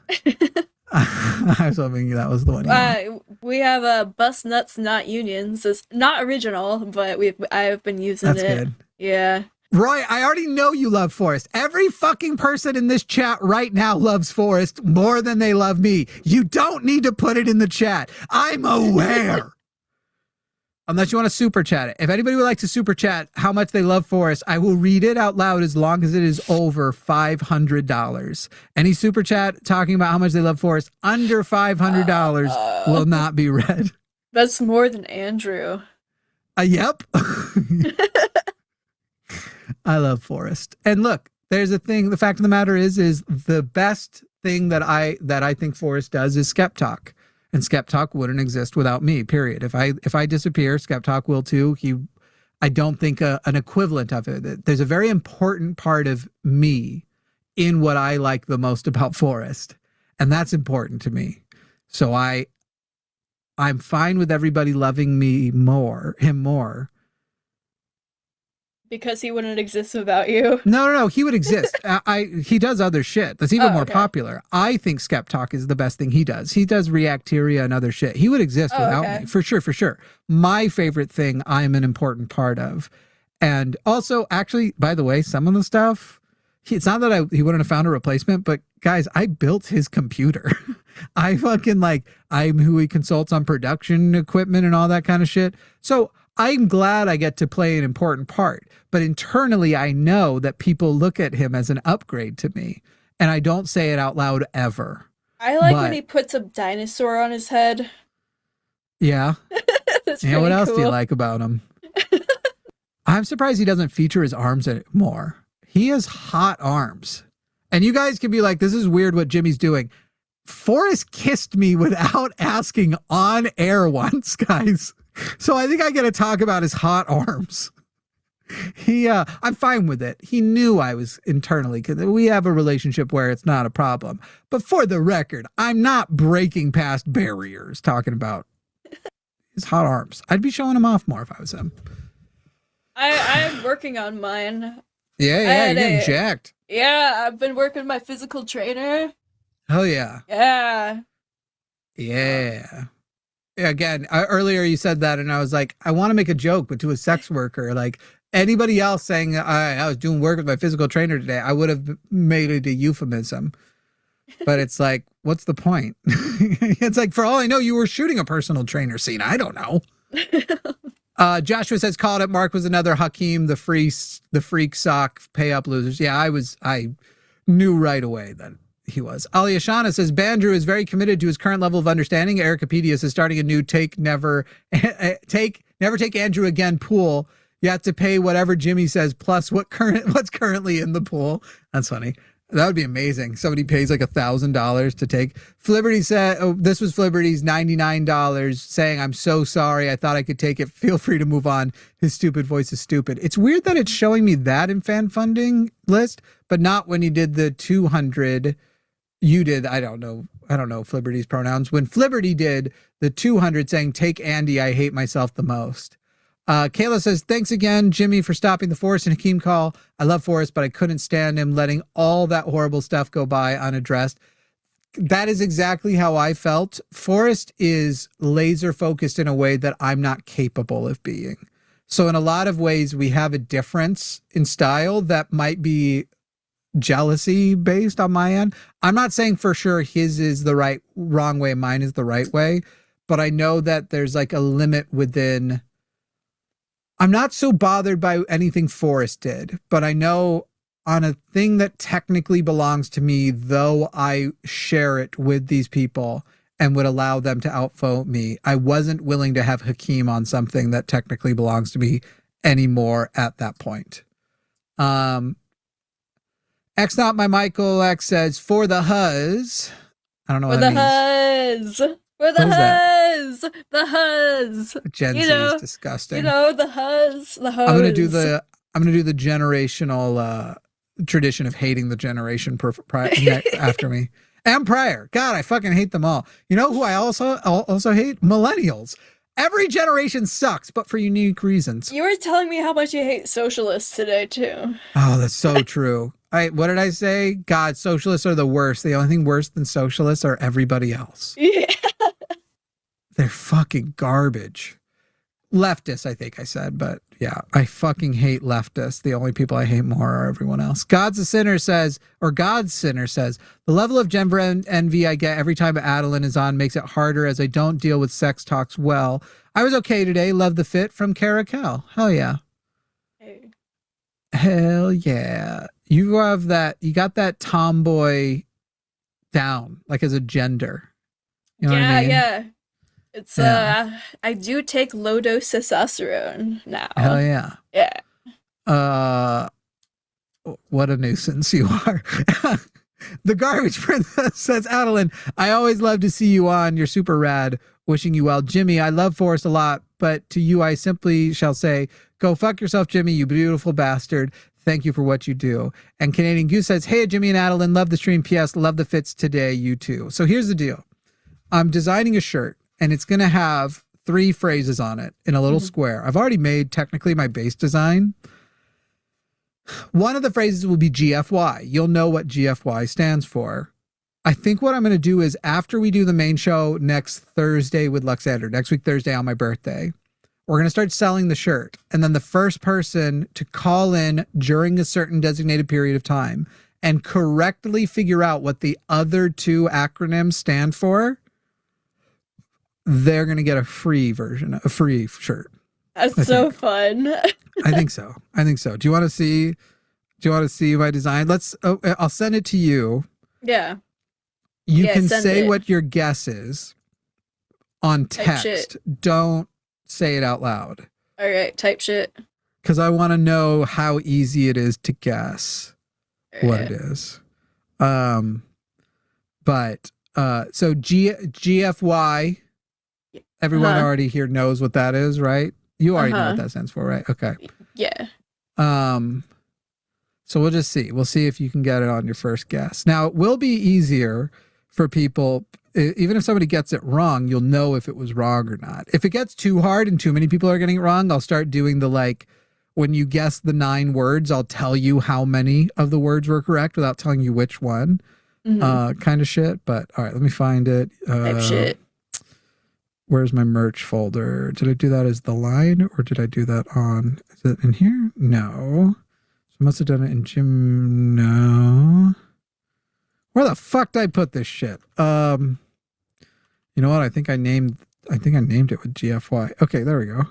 I was hoping that was the one. We have bust nuts, not unions. It's not original, but I have been using it. That's good. Yeah. Roy, I already know you love Forrest. Every fucking person in this chat right now loves Forrest more than they love me. You don't need to put it in the chat. I'm aware. Unless you want to super chat it. If anybody would like to super chat how much they love Forrest, I will read it out loud as long as it is over $500. Any super chat talking about how much they love Forrest under $500 will not be read. That's more than Andrew. Yep. I love Forrest. And look, there's a thing. The fact of the matter is the best thing that I think Forrest does is Skep Talk. And Skep Talk wouldn't exist without me, period. If I disappear, Skep Talk will too. I don't think an equivalent of it. There's a very important part of me in what I like the most about Forrest. And that's important to me. So I'm fine with everybody loving him more. Because he wouldn't exist without you? No, he would exist. He does other shit that's even more popular. I think Skep Talk is the best thing he does. He does Reacteria and other shit. He would exist without me, for sure. My favorite thing I'm an important part of. And also, actually, by the way, some of the stuff, it's not that he wouldn't have found a replacement, but guys, I built his computer. I'm who he consults on production equipment and all that kind of shit. So I'm glad I get to play an important part, but internally I know that people look at him as an upgrade to me, and I don't say it out loud ever. I like when he puts a dinosaur on his head. Yeah. That's yeah. What else cool. do you like about him? I'm surprised he doesn't feature his arms more. He has hot arms. And you guys can be like, this is weird what Jimmy's doing. Forrest kissed me without asking on air once, guys. So I think I got to talk about his hot arms. I'm fine with it. He knew I was internally, because we have a relationship where it's not a problem. But for the record, I'm not breaking past barriers talking about his hot arms. I'd be showing him off more if I was him. I'm working on mine. Yeah, you're getting jacked. Yeah, I've been working with my physical trainer. Oh, yeah. Yeah. Again, earlier you said that, and I was like, I want to make a joke, but to a sex worker, like anybody else saying I was doing work with my physical trainer today, I would have made it a euphemism. But it's like, what's the point? It's like, for all I know, you were shooting a personal trainer scene. I don't know. Joshua says, called it. Mark was another Hakeem, the freak sock pay up losers. Yeah, I knew right away that he was. Ali Ashana says, Bandrew is very committed to his current level of understanding. Ericopedia is starting a new never take Andrew again pool. You have to pay whatever Jimmy says plus what's currently in the pool. That's funny. That would be amazing. Somebody pays like $1,000 to take. Flibberty said, this was Flibberty's $99 saying, I'm so sorry. I thought I could take it. Feel free to move on. His stupid voice is stupid. It's weird that it's showing me that in fan funding list, but not when he did the 200. You did. I don't know Flibberty's pronouns. When Flibberty did the 200 saying, take Andy, I hate myself the most. Kayla says, thanks again, Jimmy, for stopping the Forrest and Hakeem call. I love Forrest, but I couldn't stand him letting all that horrible stuff go by unaddressed. That is exactly how I felt. Forrest is laser focused in a way that I'm not capable of being. So in a lot of ways, we have a difference in style that might be jealousy based on my end. I'm not saying for sure his is the wrong way, mine is the right way, but I know that there's like a limit within. I'm not so bothered by anything Forrest did, but I know on a thing that technically belongs to me, though I share it with these people and would allow them to outvote me, I wasn't willing to have Hakeem on something that technically belongs to me anymore at that point. X not my Michael X says, for the huzz. I don't know what that means. For the huzz. The huzz. Gen Z is disgusting. The huzz. The huzz. I'm gonna do the generational tradition of hating the generation after me and prior. God, I fucking hate them all. You know who I also hate? Millennials. Every generation sucks, but for unique reasons. You were telling me how much you hate socialists today too. Oh, that's so true. What did I say? God, socialists are the worst. The only thing worse than socialists are everybody else. Yeah. They're fucking garbage. Leftists, I think I said, but yeah, I fucking hate leftists. The only people I hate more are everyone else. God's Sinner says, the level of gender envy I get every time Adalind is on makes it harder as I don't deal with sex talks well. I was okay today. Love the fit from Caracal. Hell yeah. Hey. Hell yeah. You got that tomboy down, like as a gender. You know what I mean? Yeah. It's I do take low dose testosterone now. Hell yeah. Yeah. What a nuisance you are. The Garbage Princess says, Adalind, I always love to see you on. You're super rad. Wishing you well. Jimmy, I love Forrest a lot, but to you I simply shall say, go fuck yourself, Jimmy, you beautiful bastard. Thank you for what you do. And Canadian Goose says, hey, Jimmy and Adalind, love the stream. PS, love the fits today. You too. So here's the deal. I'm designing a shirt. And it's going to have 3 phrases on it in a little square. I've already made technically my base design. One of the phrases will be GFY. You'll know what GFY stands for. I think what I'm going to do is after we do the main show next Thursday with Luxander, next week Thursday on my birthday, we're going to start selling the shirt. And then the first person to call in during a certain designated period of time and correctly figure out what the other 2 acronyms stand for, they're going to get a free shirt. That's so fun. I think so. Do you want to see my design? I'll send it to you. Yeah. You can say what your guess is on text. Don't say it out loud. All right. Type shit. Because I want to know how easy it is to guess what it is. So GFY, everyone already here knows what that is, right? You already know what that stands for, right? Okay. Yeah. So we'll just see. We'll see if you can get it on your first guess. Now, it will be easier for people, even if somebody gets it wrong, you'll know if it was wrong or not. If it gets too hard and too many people are getting it wrong, I'll start doing the when you guess the 9 words, I'll tell you how many of the words were correct without telling you which one. Kind of shit. But all right, let me find it. Type shit. Where's my merch folder? Did I do that as the line or did I do that on, is it in here? No. So I must have done it in Jim. No. Where the fuck did I put this shit? You know what? I think I named it with GFY. Okay, there we go.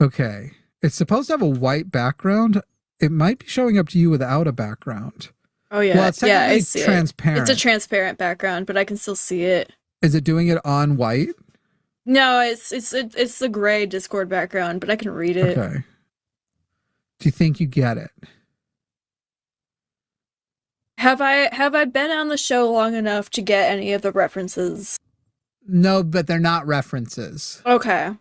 Okay. It's supposed to have a white background. It might be showing up to you without a background. Oh yeah. Well, it's technically transparent. It's a transparent background, but I can still see it. Is it doing it on white? No, it's the gray Discord background, but I can read it. Okay. Do you think you get it? Have I been on the show long enough to get any of the references? No, but they're not references. Okay.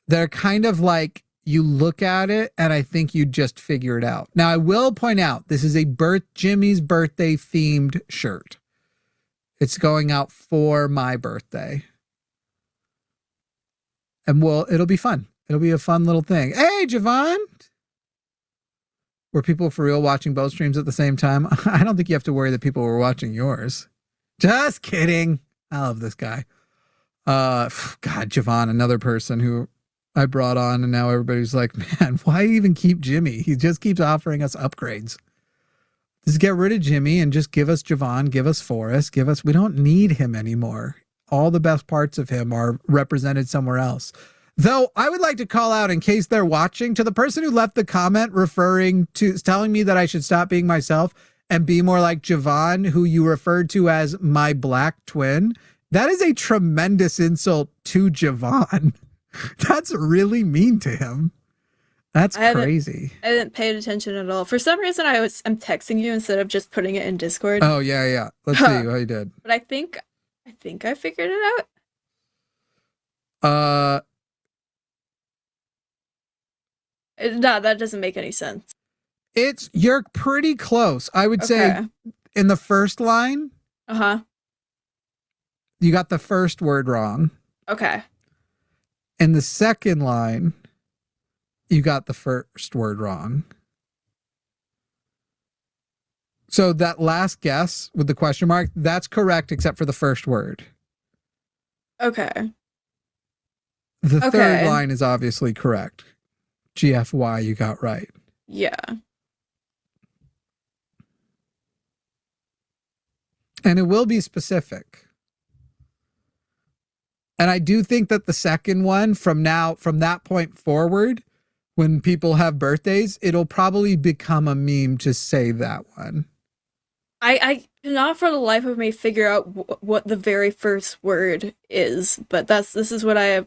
They're kind of like you look at it and I think you just figure it out. Now I will point out this is a Jimmy's birthday themed shirt. It's going out for my birthday. And it'll be fun. It'll be a fun little thing. Hey, Javon! Were people for real watching both streams at the same time? I don't think you have to worry that people were watching yours. Just kidding. I love this guy. God, Javon, another person who I brought on, and now everybody's like, man, why even keep Jimmy? He just keeps offering us upgrades. Just get rid of Jimmy and just give us Javon, give us Forrest, we don't need him anymore. All the best parts of him are represented somewhere else. Though I would like to call out, in case they're watching, to the person who left the comment telling me that I should stop being myself and be more like Javon, who you referred to as my black twin. That is a tremendous insult to Javon. That's really mean to him. That's crazy. I didn't pay attention at all. For some reason, I'm texting you instead of just putting it in Discord. Oh yeah. Let's see how you did. But I think I figured it out. No, that doesn't make any sense. You're pretty close. I would say in the first line. You got the first word wrong. Okay. In the second line, you got the first word wrong. So that last guess with the question mark, that's correct except for the first word. Okay. The third line is obviously correct. GFY, you got right. Yeah. And it will be specific. And I do think that the second one from that point forward, when people have birthdays, it'll probably become a meme to say that one. I cannot for the life of me figure out what the very first word is, but this is what I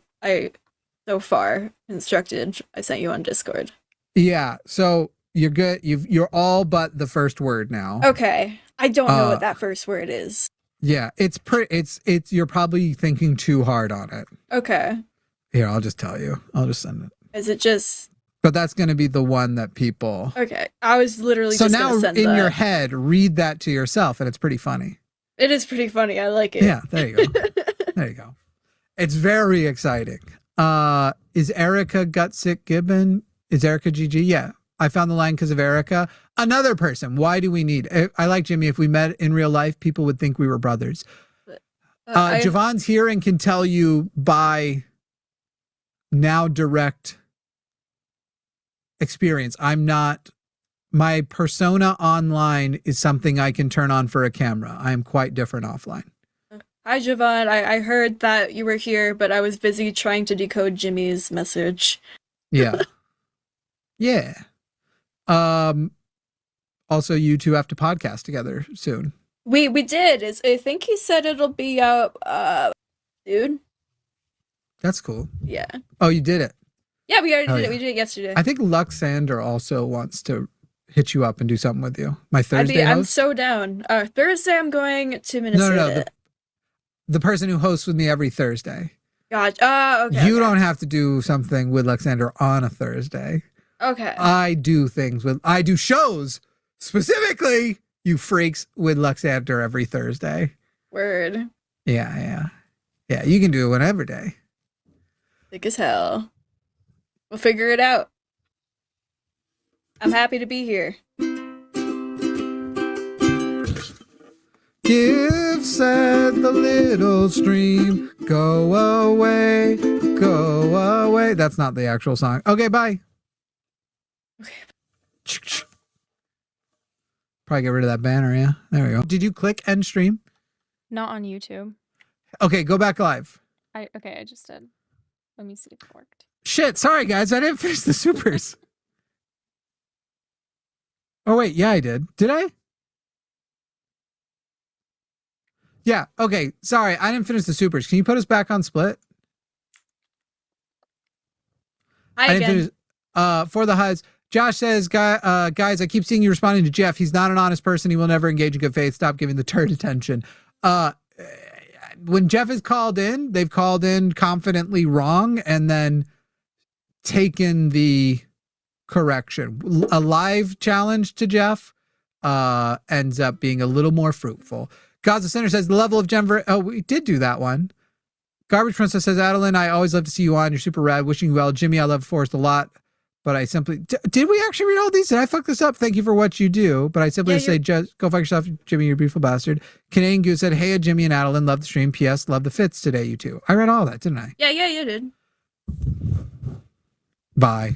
so far instructed. I sent you on Discord. Yeah, so you're good. You're all but the first word now. Okay, I don't know what that first word is. Yeah, it's you're probably thinking too hard on it. Okay. Here, I'll just tell you. I'll just send it. Is it just? But that's going to be the one that people. Okay, I was literally so just now gonna send in that. Your head, read that to yourself, and it's pretty funny. It is pretty funny. I like it. Yeah, there you go. There you go. It's very exciting. Is Erica Gutsick Gibbon? Is Erica GG? Yeah. I found the line because of Erica. Another person. Why do we need? I like Jimmy. If we met in real life, people would think we were brothers. Javon's here and can tell you by now direct experience. My persona online is something I can turn on for a camera. I am quite different offline. Hi, Javon. I heard that you were here, but I was busy trying to decode Jimmy's message. Yeah. Yeah. Also, you two have to podcast together soon. We did. I think he said it'll be out soon. That's cool. Yeah. Oh, you did it? Yeah, we already did it. We did it yesterday. I think Luxander also wants to hit you up and do something with you. My Thursday I'm so down. Thursday I'm going to Minnesota. No. The person who hosts with me every Thursday. Gotcha. Okay. You don't have to do something with Luxander on a Thursday. Okay. I do shows specifically, you freaks, with Luxander every Thursday. Word. Yeah. You can do it whatever day. Sick as hell. We'll figure it out. I'm happy to be here. Give, said the little stream, go away, go away. That's not the actual song. Okay, bye. Okay. Probably get rid of that banner, yeah. There we go. Did you click end stream? Not on YouTube. Okay, go back live. I just did. Let me see if it worked. Shit, sorry guys, I didn't finish the supers. Oh wait, yeah I did. Did I? Yeah, okay, sorry, I didn't finish the supers. Can you put us back on split? Hi again. For the HUDs, Josh says, guys, I keep seeing you responding to Jeff. He's not an honest person. He will never engage in good faith. Stop giving the turd attention. When Jeff is called in, they've called in confidently wrong and then taken the correction. A live challenge to Jeff ends up being a little more fruitful. Gaza Center says the level of Denver. Oh, we did do that one. Garbage Princess says, Adalind, I always love to see you on. You're super rad. Wishing you well. Jimmy, I love Forrest a lot. But I simply... Did we actually read all these? Did I fuck this up? Thank you for what you do. But I simply say, just go fuck yourself, Jimmy, you beautiful bastard. Canadian Goose said, hey, Jimmy and Adalind, love the stream. P.S. Love the fits today, you two. I read all that, didn't I? Yeah, you did. Bye.